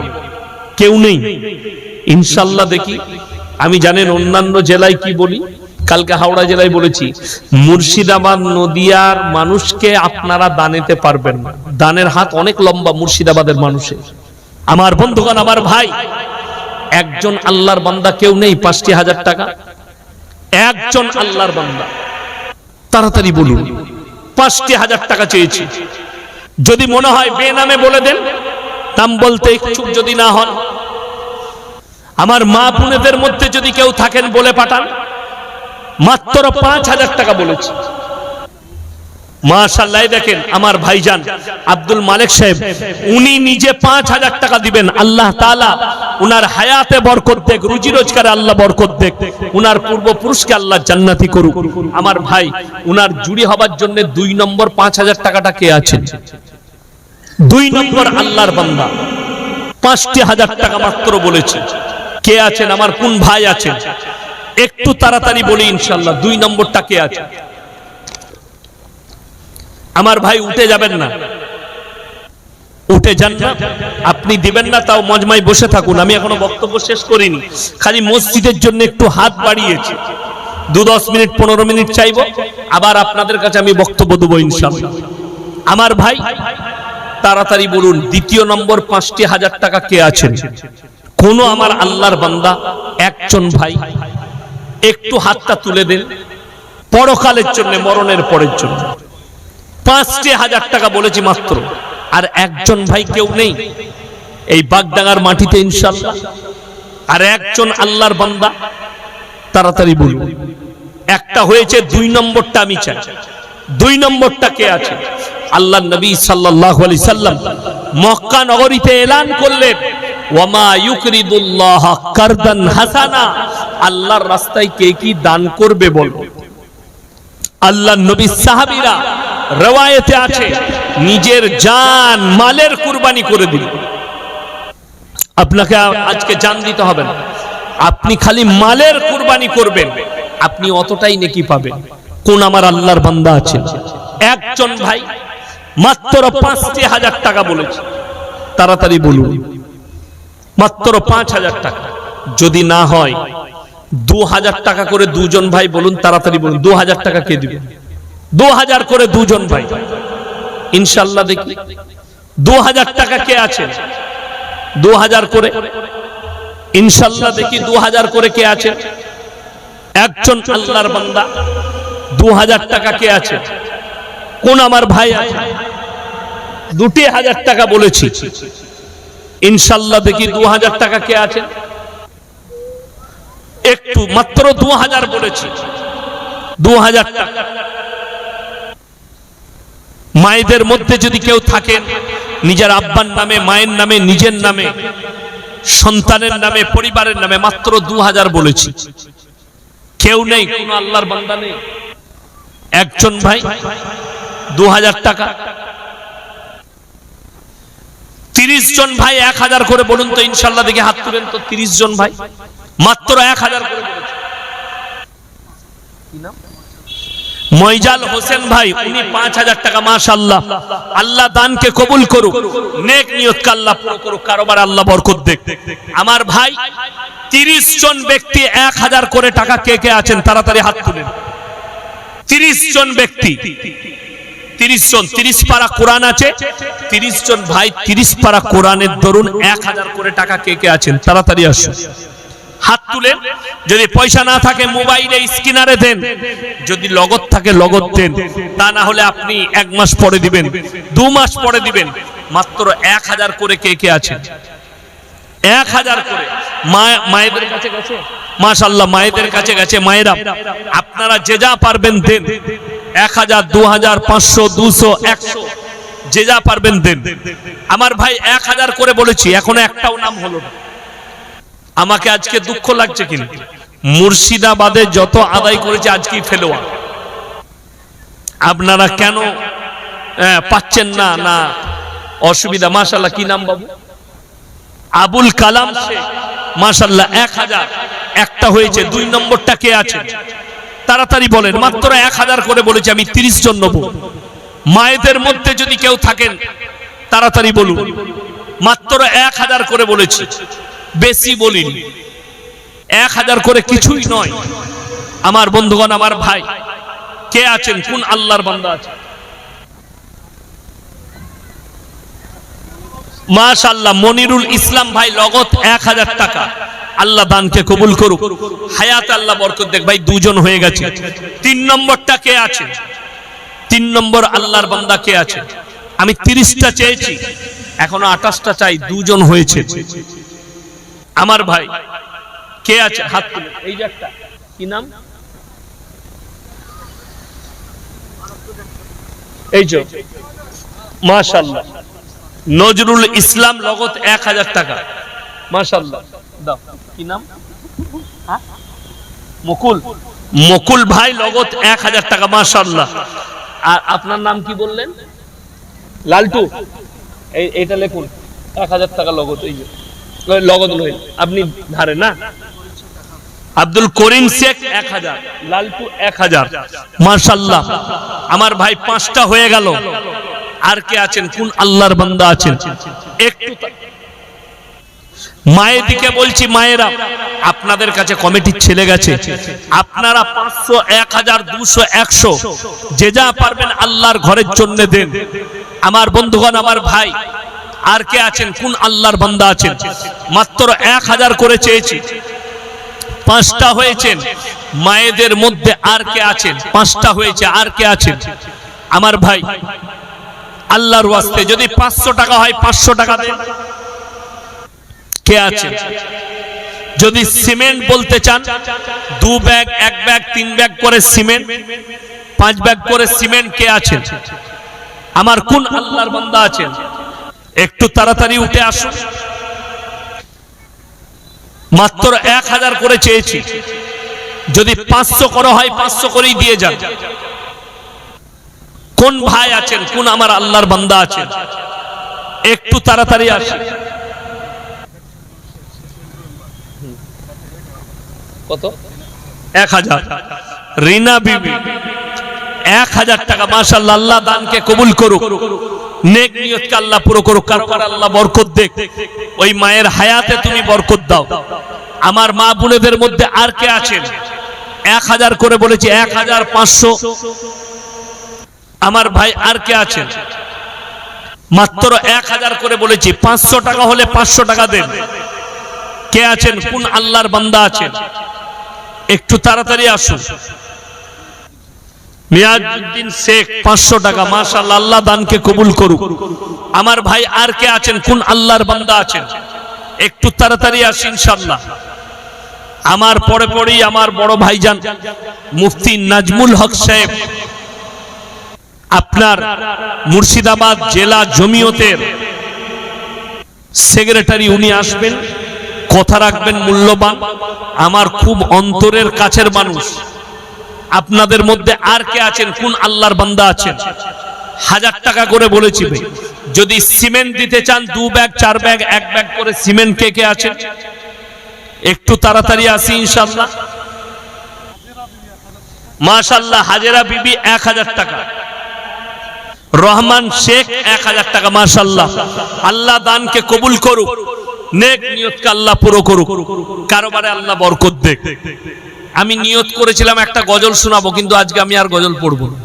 কেউ নেই? ইনশাআল্লাহ দেখি। আমি জানেন অন্যান্য জেলায় কি বলি? কালকে হাওড়া জেলায় বলেছি, মুর্শিদাবাদ, নদিয়ার মানুষকে আপনারা দানেতে পারবেন না। দানের হাত অনেক লম্বা মুর্শিদাবাদের মানুষের। আমার বন্ধুগণ, আমার ভাই, একজন আল্লাহর বান্দা কেউ নেই? 5,000 টাকা একজন আল্লাহর বান্দা। তাড়াতাড়ি বলুন। 5,000 টাকা চেয়েছি। যদি মনে হয় বেনামে বলে দেন, নাম বলতে ইচ্ছুক যদি না হন। আমার মা বোনেদের মধ্যে যদি কেউ থাকেন বলে পাঠান। মাত্র 5,000 টাকা বলেছি। মাশাআল্লাহ। দেখেন আমার ভাইজান আব্দুল মালিক সাহেব, উনি নিজে 5,000 টাকা দিবেন। আল্লাহ তাআলা উনার হায়াতে বরকত দেখ, রুজি রোজগারে আল্লাহ বরকত দেখ, উনার পূর্বপুরুষকে আল্লাহ জান্নাতি করুক। আমার ভাই, উনার জুড়ি হবার জন্য 2 নম্বর 5,000 টাকাটা কে আছেন? 2 নম্বর আল্লাহর বান্দা। 5,000 টাকা মাত্র বলেছি। কে আছেন? আমার কোন ভাই আছেন? একটু তাড়াতাড়ি বলি ইনশাআল্লাহ। 2 নম্বরটা কে আছে? আমার ভাই উঠে যাবেন না, উঠে যান না। আপনি দিবেন না তাও মজমায় বসে থাকুন। আমি এখনো বক্তব্য শেষ করিনি, খালি মসজিদের জন্য একটু হাত বাড়িয়েছি। 2-10 মিনিট 15 মিনিট চাইবো, আবার আপনাদের কাছে আমি বক্তব্য দেবো ইনশাআল্লাহ। আমার ভাই তাড়াতাড়ি বলুন। 2 নম্বর 5,000 টাকা কে আছেন? কোন আমার আল্লাহর বান্দা একজন ভাই একটু হাতটা তুলে দেন, পরকালের জন্য, মরণের পরের জন্য। 5,000 টাকা বলেছি মাত্র। আর একজন ভাই কেউ নেই এই বাগডাঙ্গার মাটিতে ইনশাআল্লাহ? আর একজন আল্লাহর বান্দা? তাড়াতাড়ি বলুন। একটা হয়েছে, 2 নম্বরটা আমি চাই। 2 নম্বরটা কে আছে? আল্লাহর নবী সাল্লাল্লাহু আলাইহি সাল্লাম মক্কা নগরীতে এলান করলেন, ওয়ামা ইউকরিদুল্লাহ কারদান হাসানা। আল্লাহর রাস্তায় কে কি দান করবে বলবো। আল্লাহর নবী সাহাবীরা, রওয়ায়েতে আছে, নিজের জান মালের কুরবানি করে দিল। আপনাকে আজকে জান দিতে হবে না, আপনি খালি মালের কুরবানি করবেন, আপনি অতটাই নেকি পাবেন। কোন আমার আল্লাহর বান্দা আছে? একজন ভাই মাত্র 5,000 টাকা বলেছে। তাড়াতাড়ি বলুন। মাত্র 5,000 টাকা। যদি না হয় 2,000 টাকা করে দুজন ভাই বলুন। তাড়াতাড়ি বলুন। 2,000 টাকা কে দিবেন? 2,000 করে দুজন ভাই ইনশাআল্লাহ দেখি। 2,000 টাকা কে আছেন? 2,000 করে ইনশাআল্লাহ দেখি 2000 করে কে আছে? একজন আল্লাহর বান্দা 2000 টাকা কে আছে? কোন আমার ভাই আছে? 2000 টাকা বলেছি। ইনশাআল্লাহ দেখি 2000 টাকা কে আছে? একটু মাত্র 2000 বলেছি। 2000 টাকা। মায়েদের মধ্যে যদি কেউ থাকেন, নিজের আব্বার নামে, মায়ের নামে, নিজের নামে, সন্তানের নামে, পরিবারের নামে, মাত্র 2000 বলেছি। কেউ নেই, কোন আল্লাহর বান্দা নেই? একজন ভাই 2000 টাকা। 30 জন ভাই 1000 করে বলুন তো, ইনশাআল্লাহ দেখে হাত তুলেন তো। 30 জন ভাই মাত্র 1000 করে বলেছে। কি নাম? মইজাল হোসেন ভাই, উনি 5000 টাকা। মাশাআল্লাহ, আল্লাহ দানকে কবুল করুক, নেক নিয়তকে আল্লাহ পুরো করুক, কারোবার আল্লাহ বরকত দেখ। আমার ভাই 30 জন ব্যক্তি 1000 করে টাকা কে কে আছেন? তাড়াতাড়ি হাত তুলেন। 30 জন ব্যক্তি, 30 জন, 30 পারা কোরআন আছে। 30 জন ভাই 30 পারা কোরআনের দরুন 1000 করে টাকা কে কে আছেন? তাড়াতাড়ি আসুন, হাত তুলেন। যদি পয়সা না থাকে মোবাইলে স্ক্যানারে দেন, যদি লগত থাকে লগত দেন, তা না হলে আপনি 1 মাস পরে দিবেন, 2 মাস পরে দিবেন। মাত্র 1000 করে কে কে আছেন? 1000 করে। মায়েদের কাছে গেছে? মাশাআল্লাহ, মায়েদের কাছে গেছে। মায়েরা আপনারা যে যা পারবেন দেন। 1000, 2000, 500, 200, 100, যে যা পারবেন দেন। আমার ভাই 1000 করে বলেছি, এখনো একটাও নাম হলো না। আমাকে আজকে দুঃখ লাগছে, কিন্তু মুর্শিদাবাদে যত আদায় করেছে আজকেই ফেলোয়া। আপনারা কেন পাচ্ছেন না? না অসুবিধা। মাশাআল্লাহ, কি নাম বাবু? আবুল কালাম শেখ। মাশাআল্লাহ, 1000 একটা হয়েছে। 2 নম্বরটা কে আছে? তাড়াতাড়ি বলেন। মাত্র 1000 করে বলেছি আমি। 30 জন নেব। মায়েদের মধ্যে যদি কেউ থাকেন তাড়াতাড়ি বলুন। মাত্র 1000 করে বলেছি, বেশি বলিনি। 1000 করে কিছুই নয়। আমার বন্ধুগণ, আমার ভাই কে আছেন? কোন আল্লাহর বান্দা আছে? মাশাআল্লাহ, মনিরুল ইসলাম ভাই, লগত 1000 টাকা। আল্লাহ দানকে কবুল করুক, হায়াত আল্লাহ বরকত দেখ। ভাই 2 জন হয়ে গেছে। 3 নম্বরটা কে আছে? 3 নম্বর আল্লাহর বান্দা কে আছে? আমি 30টা চেয়েছি, এখনো 28টা চাই। 2 জন হয়েছে। আমার ভাই কে আছে? হাত তুলে। এই যে একটা, কি নাম? এই যে মাশাআল্লাহ, নজরুল ইসলাম, লগত 1000 টাকা। মাশাআল্লাহ, দাও। কি নাম? মুকুল। মুকুল ভাই, লগত 1000 টাকা। মাশাআল্লাহ। আর আপনার নাম কি বললেন? লালটু। এইটা লিখুন, 1000 টাকা লগত। এই যে লগত লইল, আপনি ধারে না? আব্দুল করিম শেখ 1000, লালটু 1000। মাশাআল্লাহ, আমার ভাই 5টা হয়ে গেল। আর কে আছেন? কোন আল্লাহর বান্দা আছেন? একটু মায়ের দিকে বলছি। মায়েরা, আপনাদের কাছে কমিটির ছেলে গেছে, আপনারা 500, 1000, 200, 100 যে যা পারবেন আল্লাহর ঘরের জন্য দেন। আমার বন্ধুগণ, আমার ভাই আর কে আছেন? কোন আল্লাহর বান্দা আছেন? মাত্র 1000 করে চেয়েছি, 5টা হয়েছেন। মায়েদের মধ্যে আর কে আছেন? 5টা হয়েছে। আর কে আছেন? আমার ভাই আল্লাহর ওয়াস্তে যদি 500 টাকা হয় 500 টাকা দেন। কে আছে? যদি সিমেন্ট বলতে চান, 2 ব্যাগ, 1 ব্যাগ, 3 ব্যাগ করে সিমেন্ট, 5 ব্যাগ করে সিমেন্ট কে আছেন? আমার কোন আল্লাহর বান্দা আছেন? একটু তাড়াতাড়ি উঠে আসুন। মাত্র 1000 করে চেয়েছি, যদি 500 করা হয় 500 করেই দিয়ে যান। কোন ভাই আছেন? কোন আমার আল্লাহর বান্দা আছেন? একটু তাড়াতাড়ি আসুন। কত? 1000। রিনা বিবি 1000 টাকা। মাশাআল্লাহ, আল্লাহ দানকে কবুল করুক, নেক নিয়তকে আল্লাহ পুরো করুক, কারবার আল্লাহ বরকত দেখ। ওই মায়ের হায়াতে তুমি বরকত দাও। আমার মা বোনেদের মধ্যে আর কে আছেন? 1000 করে বলেছি। 1500। আমার ভাই আর কে আছেন? মাত্র 1000 করে বলেছি। 500 টাকা হলে 500 টাকা দেন। কে আছেন? কোন আল্লাহর বান্দা আছেন? একটু তাড়াতাড়ি আসুন। মিয়াজউদ্দিন শেখ 500 টাকা, মাশাআল্লাহ, আল্লাহ দানকে কবুল করুক। আমার ভাই আর কে আছেন? কোন আল্লাহর বান্দা আছেন? একটু তাড়াতাড়ি আসুন ইনশাআল্লাহ। আমার পরে পরেই আমার বড় ভাইজান মুফতি নাজমুল হক সাহেব, আপনার মুর্শিদাবাদ জেলা জমিয়তের সেক্রেটারি, উনি আসবেন, কথা রাখবেন মূল্যবান। আমার খুব অন্তরের কাছের মানুষ। আপনাদের মধ্যে আর কে আছেন? কোন আল্লাহর বান্দা আছেন? 1000 টাকা করে বলেছি ভাই। যদি সিমেন্ট দিতে চান 2 ব্যাগ 4 ব্যাগ 1 ব্যাগ করে সিমেন্ট কে কে আছেন? একটু তাড়াতাড়ি আসি ইনশাআল্লাহ। মাশাআল্লাহ, হাজেরা বিবি 1000 টাকা, রহমান শেখ 1000 টাকা, মাশাআল্লাহ। আল্লাহ দানকে কবুল করুক, নেক নিয়তকে আল্লাহ পুরো করুক, কারোবারে আল্লাহ বরকত দেখ। আমি নিয়ত করেছিলাম একটা গজল শোনাবো, কিন্তু আজকে আমি আর গজল পড়বো না।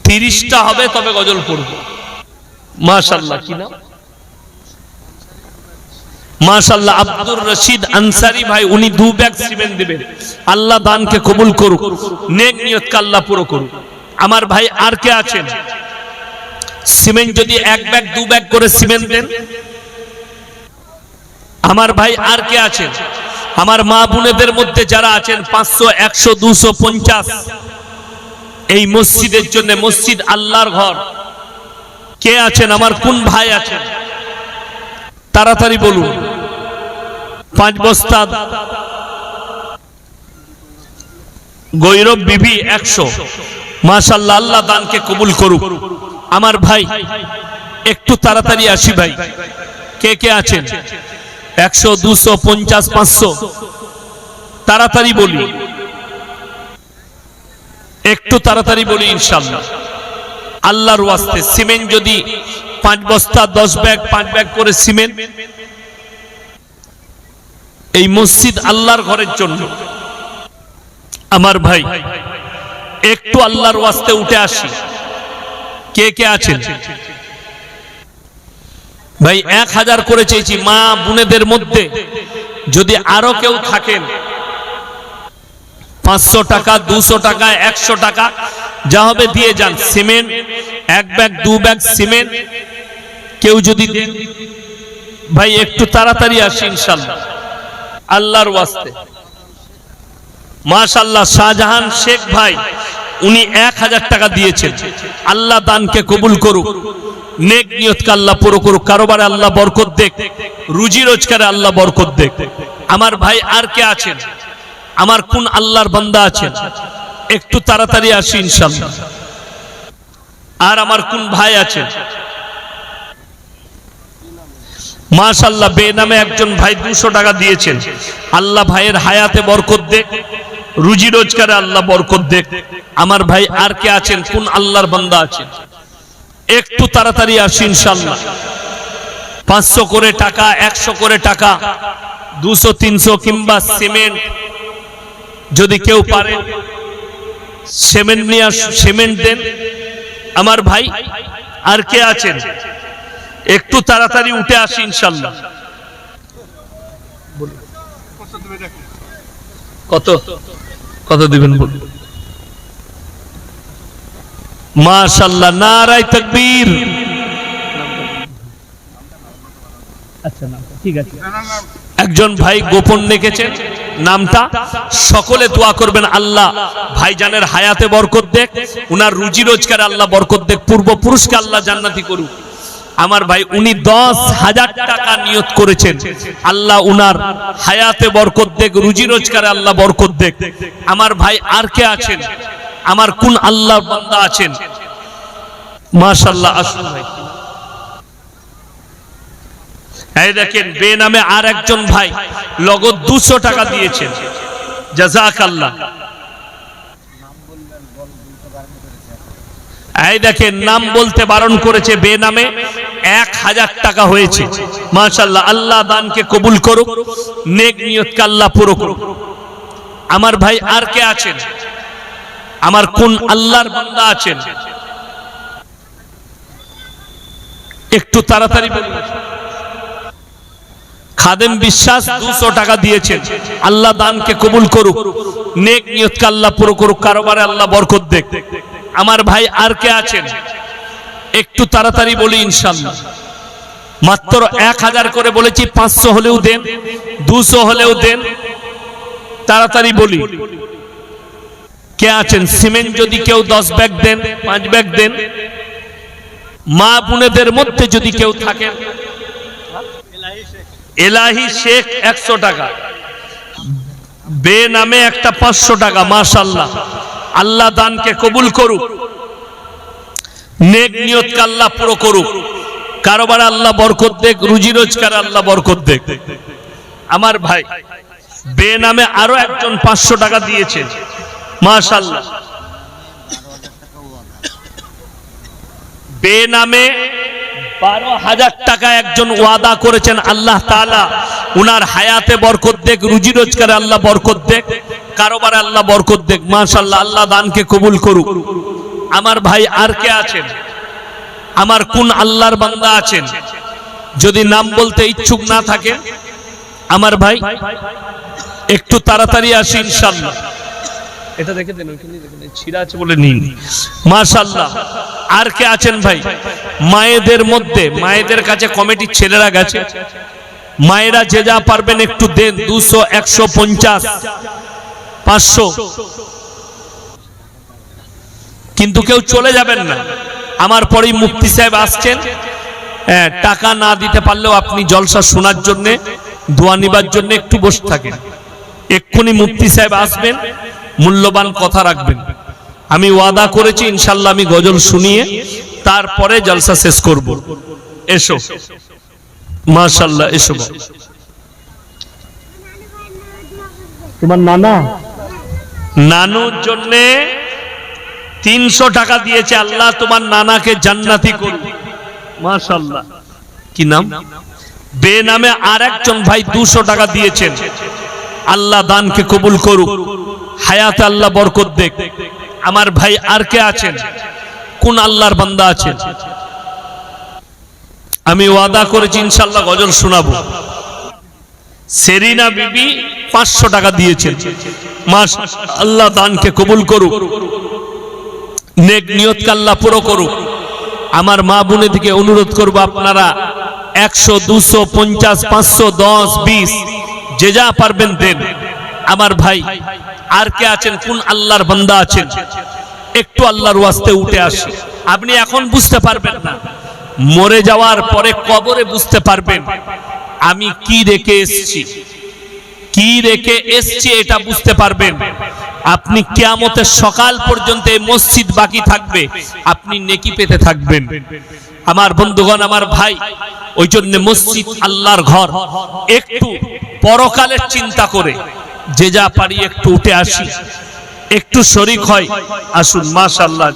30টা হবে তবে গজল পড়বো। মাশাআল্লাহ, কি নাম? মাশাআল্লাহ, আব্দুর রশিদ আনসারী ভাই, উনি 2 ব্যাগ সিমেন্ট দিবেন। আল্লাহ দানকে কবুল করুক, নেক নিয়তকে আল্লাহ পুরো করুক। আমার ভাই আর কে আছেন? সিমেন্ট যদি 1 ব্যাগ 2 ব্যাগ করে সিমেন্ট দেন। আমার ভাই আর কে আছেন? আমার মা বোনেদের মধ্যে যারা আছেন 500 100 250 এই মসজিদের জন্য, মসজিদ আল্লাহর ঘর, কে আছেন? আমার কোন ভাই আছেন? তাড়াতাড়ি বলুন। 5 বস্তা গৈরব বিবি 100, মাশাআল্লাহ, আল্লাহ দানকে কবুল করুক। আমার ভাই একটু তাড়াতাড়ি আসি ভাই, কে কে আছেন? 100 250 500 তাড়াতাড়ি বলি, একটু তাড়াতাড়ি বলি ইনশাআল্লাহ। আল্লাহর ওয়াস্তে সিমেন্ট যদি 5 বস্তা 10 ব্যাগ 5 ব্যাগ করে সিমেন্ট এই মসজিদ আল্লাহর ঘরের জন্য। আমার ভাই একটু আল্লাহর ওয়াস্তে উঠে আসি, কে কে আছেন? ভাই 1000 করে চেয়েছি। মা বোনেদের মধ্যে যদি আরো কেউ থাকেন, 500 টাকা 200 টাকা 100 টাকা যা হবে দিয়ে যান। সিমেন্ট 1 ব্যাগ 2 ব্যাগ সিমেন্ট কেউ যদি দেন ভাই, একটু তাড়াতাড়ি আসি ইনশাআল্লাহ, আল্লাহর ওয়াস্তে। মাশাআল্লাহ, শাহজাহান শেখ ভাই, উনি 1000 টাকা দিয়েছেন। আল্লাহ দানকে কবুল করুক, নেক নিয়তকে আল্লাহ পুরো করুক, কারোবারে আল্লাহ বরকত দেখ, রুজি রোজগারে আল্লাহ বরকত দেখ। আমার ভাই আর কে আছেন? আমার কোন আল্লাহর বান্দা আছেন? একটু তাড়াতাড়ি আসি ইনশাআল্লাহ। আর আমার কোন ভাই আছেন? মাশাআল্লাহ, বেনামে একজন ভাই 200 টাকা দিয়েছেন। আল্লাহ ভাইয়ের হায়াতে বরকত দেখ, রুজি রোজগারে আল্লাহ বরকত দেখ। আমার ভাই আর কে আছেন? কোন আল্লাহর বান্দা আছেন? একটু তাড়াতাড়ি আসি ইনশাআল্লাহ। 500 করে টাকা 100 করে টাকা 200 300 কিংবা সিমেন্ট যদি কেউ পারে সিমেন্ট নিয়ে সিমেন্ট দেন। আমার ভাই আর কে আছেন? একটু তাড়াতাড়ি উঠে আসি ইনশাআল্লাহ। কত কত দিবেন বলুন? মাশাআল্লাহ, নারায়ে তাকবীর। আচ্ছা, নাম ঠিক আছে। একজন ভাই গোপন রেখেছেন নামটা, সকলে দোয়া করবেন আল্লাহ ভাইজানের হায়াতে বরকত দেখ, উনার রুজি রোজগারে আল্লাহ বরকত দেখ, পূর্বপুরুষকে আল্লাহ জান্নাতি করুক। আমার ভাই উনি 10,000 টাকা নিয়ত করেছেন, আল্লাহ উনার হায়াতে বরকত দেখ, রুজি রোজগারে আল্লাহ বরকত দেখ। আমার ভাই আর কে আছেন? আমার কোন আল্লাহর বান্দা আছেন? মাশাআল্লাহ, আসুন ভাই। এই দেখেন বেনামে আর একজন ভাই নগদ 200 টাকা দিয়েছেন, জাযাকাল্লাহ। এই দেখেন নাম বলতে বারণ করেছে, বেনামে 1000 টাকা হয়েছে। মাশাআল্লাহ, আল্লাহ দানকে কবুল করুক, নেক নিয়তকে আল্লাহ পুরো করুক। আমার ভাই আর কে আছেন? আমার কোন আল্লাহর বান্দা আছেন? একটু তাড়াতাড়ি বলুন। খাদেম বিশ্বাস 200 টাকা দিয়েছেন, আল্লাহ দানকে কবুল করুক, নেক নিয়তকে আল্লাহ পুরো করুক, কারোবারে আল্লাহ বরকত দেখ। আমার ভাই আর কে আছেন একটু তাড়াতাড়ি বলি ইনশাআল্লাহ। মাত্র 1000 করে বলেছি, 500 হলেও দেন, 200 হলেও দেন, তাড়াতাড়ি বলি। কে আছেন? সিমেন্ট যদি কেউ 10 ব্যাগ দেন, 5 ব্যাগ দেন। মা বোনেদের মধ্যে যদি কেউ থাকেন, এলাহি শেখ 100 টাকা, বে নামে একটা 500 টাকা। মাশাআল্লাহ, আল্লাহ দানকে কবুল করুক, নেক নিয়তকে আল্লাহ পুরো করুক, কারোবার আল্লাহ বরকত দেখ, রুজি রোজগার আল্লাহ বরকত দেখ। আমার ভাই বে নামে আরো একজন 500 টাকা দিয়েছেন। মাশাআল্লাহ, বে নামে 12,000 টাকা একজন ওয়াদা করেছেন। আল্লাহ তাআলা উনার হায়াতে বরকত দেখ, রুজি রোজগারে আল্লাহ বরকত দেখ, কারোবারে আল্লাহ বরকত দেখ। মাশাআল্লাহ, আল্লাহ দানকে কবুল করুক। আমার ভাই আর কে আছেন? আমার কোন আল্লাহর বান্দা আছেন? যদি নাম বলতে ইচ্ছুক না থাকেন আমার ভাই একটু তাড়াতাড়ি আসি ইনশাআল্লাহ। এটা দেখে দেন, ওইখানে দেখেন ছিড়া আছে বলে নিন। মাশাআল্লাহ, আর কে আছেন ভাই? মায়েদের মধ্যে, মায়েদের কাছে কমিটির ছেলেরা গেছে, মায়েরা যে যা পারবেন একটু দেন। 200, 150, 500, কিন্তু কেউ চলে যাবেন না। আমার পরেই মুফতি সাহেব আসছেন, টাকা না দিতে পারলেও আপনি জলসা শোনার জন্য, দোয়া নিবার জন্য একটু বসে থাকেন। এক্ষুনি মুফতি সাহেব আসবেন, মূল্যবান কথা রাখবেন। আমি ওয়াদা করেছি ইনশাআল্লাহ আমি গজল শুনিয়ে তারপরে জলসা শেষ করব। এসো মাশাআল্লাহ, এসো। তোমার নানা, নানুর জন্য 300 টাকা দিয়েছে। আল্লাহ তোমার নানাকে জান্নাতি করুক। মাশাআল্লাহ, কি নাম? বে নামে আর একজন ভাই 200 টাকা দিয়েছেন। আল্লাহ দানকে কবুল করুক, হায়াতে আল্লাহ বরকত দেখ। আমার ভাই আর কে আছেন? কোন আল্লাহর বান্দা আছেন? আমি ওয়াদা করেছি ইনশাআল্লাহ গজল শোনাবো। সেরিনা বিবি 500 টাকা দিয়েছেন। মাশাআল্লাহ, আল্লাহ দানকে কবুল করুক, নেক নিয়তকে আল্লাহ পুরো করুক। আমার মা বোনেদিকে অনুরোধ করব, আপনারা 100, 200, 50, 500, 10, 20 যে যা পারবেন দেন। আমার ভাই আর কে আছেন? কোন আল্লাহর বান্দা আছেন? একটু আল্লাহর ওয়াস্তে উঠে আসি। আপনি এখন বুঝতে পারবেন না, মরে যাওয়ার পরে কবরে বুঝতে পারবেন আমি কি রেখে এসেছি, কি রেখে এসেছি এটা বুঝতে পারবেন। আপনি কিয়ামতের সকাল পর্যন্ত এই মসজিদ বাকি থাকবে, আপনি নেকি পেতে থাকবেন। আমার বন্ধুগণ, আমার ভাই, ওই জন্য মসজিদ আল্লাহর ঘর। একটু পরকালের চিন্তা করে যে যা পারি একটু উঠে আসি, একটু শরীক হয়, আসুন। মাশাআল্লাহ,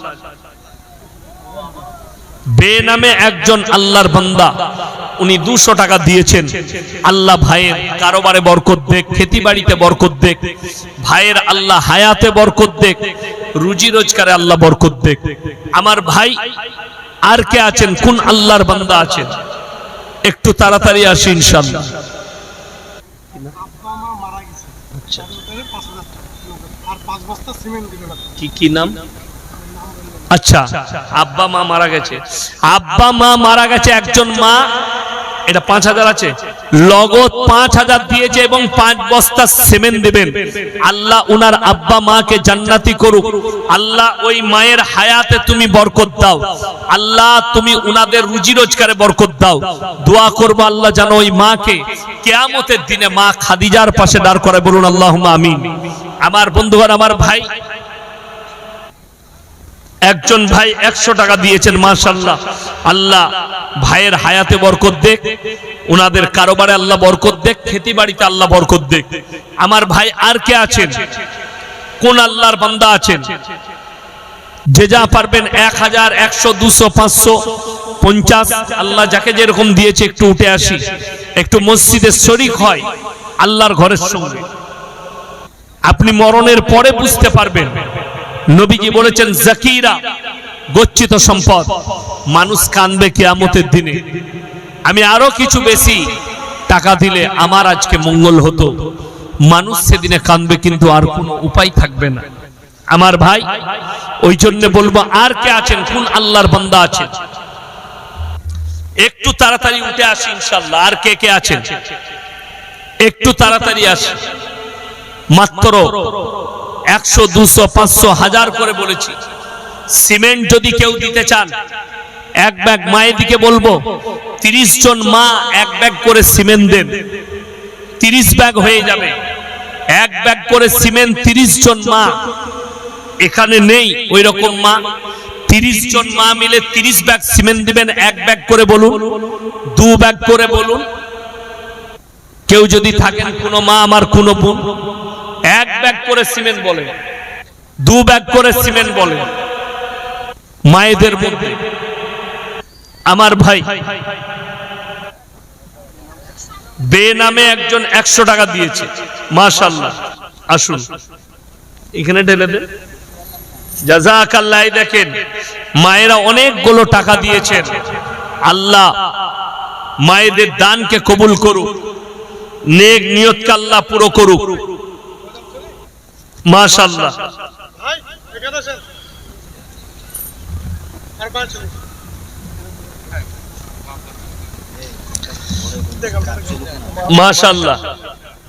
বে নামে একজন আল্লাহর বান্দা, উনি 200 টাকা দিয়েছেন। আল্লাহ ভাইয়ের কারোবারে বরকত দেখ, খেতি বাড়িতে বরকত দেখ, ভাইয়ের আল্লাহ হায়াতে বরকত দেখ, রুজি রোজগারে আল্লাহ বরকত দেখ। আমার ভাই আর কে আছেন? কোন আল্লাহর বান্দা আছেন? একটু তাড়াতাড়ি আসি ইনশাআল্লাহ। কি নাম? আচ্ছা, আব্বা মা মারা গেছে। আব্বা মা মারা গেছে, একজন মা, এটা 5000 আছে, লগত 5000 দিয়েছে এবং 5 বস্তা সিমেন্ট দেবেন। আল্লাহ উনার আব্বা মাকে জান্নাতি করুক। আল্লাহ ওই মায়ের হায়াতে তুমি বরকত দাও। আল্লাহ তুমি উনাদের রুজি রোজগারে বরকত দাও। দোয়া করব আল্লাহ যেন ওই মাকে কিয়ামতের দিনে মা খাদিজার পাশে দাঁড় করায়। বলুন আল্লাহুম্মা আমিন। আমার বন্ধুগণ, আমার ভাই, একজন ভাই 100 টাকা দিয়েছেন। মাশাআল্লাহ, আল্লাহ ভাইয়ের হায়াতে বরকত দেখ, উনাদের কারোবারে আল্লাহ বরকত দেখ, খেতি বাড়িতে আল্লাহ বরকত দেখ। আমার ভাই আর কে আছেন? কোন আল্লাহর বান্দা আছেন? যে যা পারবেন 1000, 100, 200, 500, 50, আল্লাহ যাকে যেরকম দিয়েছে একটু উঠে আসি, একটু মসজিদে শরীক হয় আল্লাহর ঘরের সঙ্গে। আপনি মরণের পরে বুঝতে পারবেন। নবীজি বলেছেন, জাকিরা গচ্ছিত সম্পদ, মানুষ কাঁদবে কিয়ামতের দিনে। আমি আরো কিছু বেশি টাকা দিলে আমার আজকে মঙ্গল হতো, মানুষ সেদিনে কাঁদবে কিন্তু আর কোনো উপায় থাকবে না। আমার ভাই, ওই জন্য বলবো, আর কে আছেন, কোন আল্লাহর বান্দা আছেন, একটু তাড়াতাড়ি উঠে আসি ইনশাআল্লাহ। আর কে কে আছেন একটু তাড়াতাড়ি আসি। মাত্র 100, 200, 500, 1000 করে বলেছি। সিমেন্ট যদি কেউ দিতে চান, এক ব্যাগ, মায়ের দিকে বলবো 30 জন মা এক ব্যাগ করে সিমেন্ট দেন, 30 ব্যাগ হয়ে যাবে। এক ব্যাগ করে সিমেন্ট 30 জন মা, এখানে নেই ওই রকম মা, 30 জন মা মিলে 30 ব্যাগ সিমেন্ট দিবেন। এক ব্যাগ করে বলুন, 2 ব্যাগ করে বলুন। কেউ যদি থাকেন কোনো মা আমার, কোনো বোন, এক ব্যাগ করে সিমেন্ট বলেন, 2 ব্যাগ করে সিমেন্ট বলেন মায়েদের মধ্যে। আমার ভাই, বেনামে একজন 100 টাকা দিয়েছে, মাশাআল্লাহ, আসুন এখানে ঢেলে দেন। জাযাকাল্লাহ। দেখেন মায়েরা অনেকগুলো টাকা দিয়েছেন। আল্লাহ মায়েদের দানকে কবুল করুক, নেক নিয়তকে আল্লাহ পুরো করুক, মাশাআল্লাহ। মাশাআল্লাহ,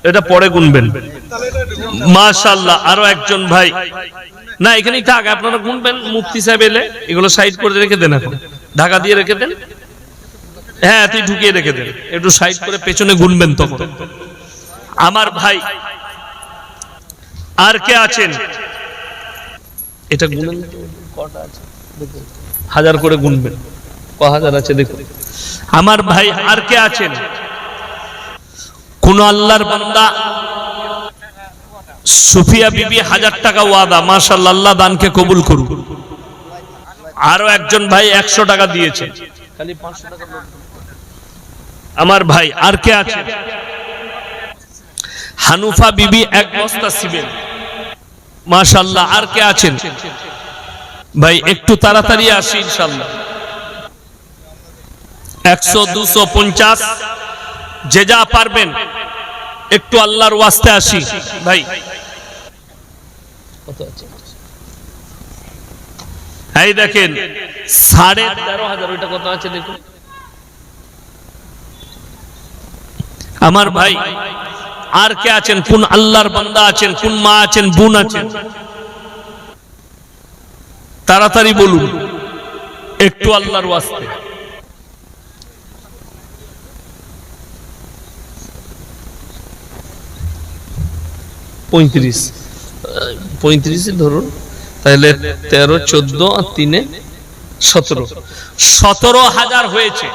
এটা পরে গুনবেন। মাশাআল্লাহ। আরো একজন ভাই, না এখানেই থাক, আপনারা গুনবেন। মুফতি সাহেব এলে এগুলো সাইড করে রেখে দেন, এখন ঢাকা দিয়ে রেখে দেন। হ্যাঁ, তুই ঢুকিয়ে রেখে দেন, একটু সাইড করে পেছনে গুনবেন তখন। আমার ভাই, আর কে আছেন, এটা গুনেন, কটা আছে দেখুন, 1000 করে গুনবেন, ক হাজার আছে দেখুন। আমার ভাই, আর কে আছেন, কোন আল্লাহর বান্দা, সুফিয়া বিবি 1000 টাকা ওয়াদা, মাশাআল্লাহ, আল্লাহ দানকে কবুল করুক। আরো একজন ভাই 100 টাকা দিয়েছে, খালি 500 টাকা। আমার ভাই, আর কে আছে, হানুফা বিবি 1 বস্তা সিমেন্ট, মাশাআল্লাহ। আর কে আছেন ভাই, একটু তাড়াতাড়ি আসি ইনশাআল্লাহ। 100, 200, 50, যে যা পারবেন একটু আল্লাহর ওয়াস্তে আসি ভাই। কত আছে? এই দেখেন 13,500, ওইটা কত আছে দেখুন। আমার ভাই, আর কে আছেন, কোন আল্লাহর বান্দা আছেন, কোন মা আছেন, বোন আছেন, তাড়াতাড়ি বলুন একটু আল্লাহর ওয়াস্তে। পঁয়ত্রিশ ধরুন, তাহলে 13, 14 আর 3, 17, 17,000 হয়েছে।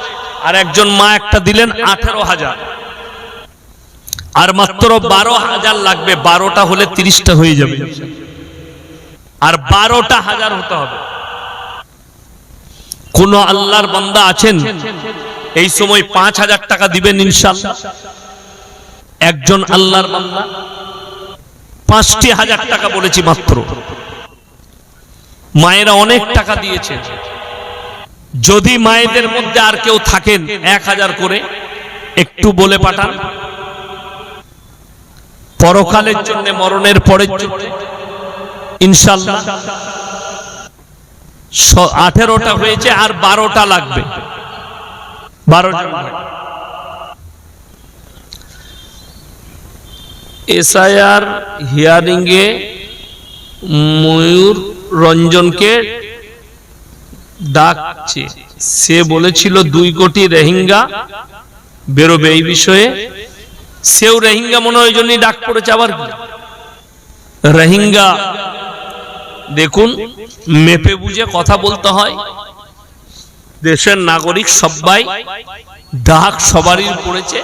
আর একজন মা একটা দিলেন 18,000, আর মাত্র 12,000 লাগবে। 12টা হলে 30টা হয়ে যাবে, আর 12টা 1000 হতে হবে। কোন আল্লাহর বান্দা আছেন এই সময় 5,000 টাকা দিবেন ইনশাআল্লাহ? একজন আল্লাহর বান্দা 5,000 টাকা বলেছি মাত্র। মায়েরা অনেক টাকা দিয়েছে। যদি মায়েদের মধ্যে আর কেউ থাকেন 1000 করে একটু বলে পাঠান, পরকালের জন্য, মরণের পরের জন্য ইনশাআল্লাহ। 18টা হয়েছে, আর 12টা লাগবে, 12 জন। এসআইআর হিয়ারিং এ ময়ূর রঞ্জনকে ডাকছে, সে বলেছিল 2 কোটি রোহিঙ্গা বেরোবে। এই বিষয়ে সেও রোহিঙ্গা মনে হয়, জন্যই ডাক পড়েছে। আবার রোহিঙ্গা, দেখুন মেপে বুঝে কথা বলতে হয়। দেশের নাগরিক সবাই, ডাক সবারই পড়েছে।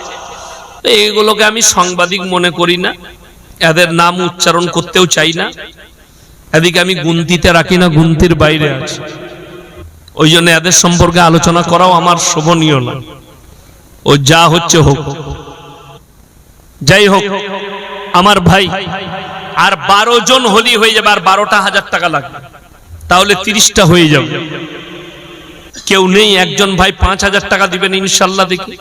এইগুলোকে আমি সাংবাদিক মনে করি না, এদের নাম উচ্চারণ করতেও চাই না। এদিকে আমি গুনতিতে রাখি না, গুনতির বাইরে আছে, ওই জন্য এদের সম্পর্কে আলোচনা করাও আমার শোভনীয় না। ও যা হচ্ছে হোক, যাই হোক। আমার ভাই, আর 12 জন হলি হয়ে যাবে, আর 12টা 1000 টাকা লাগবে, তাহলে 30টা হয়ে যাবে। কেউ নেই? একজন ভাই 5,000 টাকা দিবেন ইনশাআল্লাহ। দেখি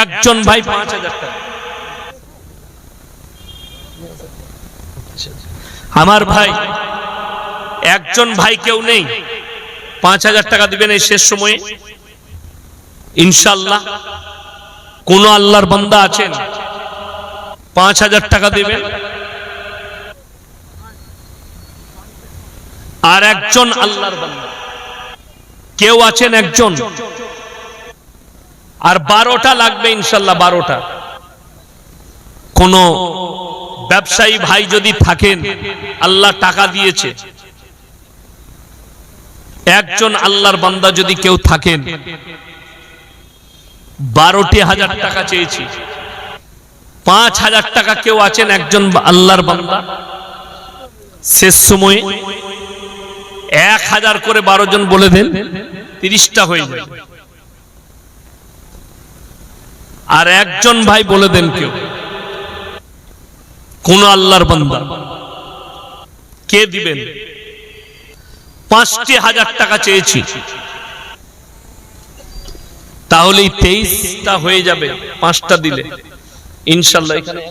একজন ভাই 5000 টাকা, আমার ভাই একজন ভাই কেউ নেই 5000 টাকা দিবেন এই শেষ সময়ে ইনশাআল্লাহ? কোন আল্লাহর বান্দা আছেন 5000 টাকা দিবেন? আর একজন আল্লাহর বান্দা কেউ আছেন একজন? আর 12টা লাগবে ইনশাআল্লাহ, 12টা। কোন ব্যবসায়ী ভাই যদি থাকেন, আল্লাহ টাকা দিয়েছে, একজন আল্লাহর বান্দা যদি কেউ থাকেন, 12,000 টাকা চেয়েছি, 5,000 টাকা কেউ আছেন একজন আল্লাহর বান্দা? শেষ সময়ে 1000 করে 12 জন বলে দেন, 30টা হয়ে যায়। আর একজন ভাই বলে দেন কেউ, কোন আল্লাহর বান্দা কে দিবেন? 5,000 টাকা চেয়েছি, তাহলেই 23টা হয়ে যাবে 5টা দিলে ইনশাআল্লাহ। এখানে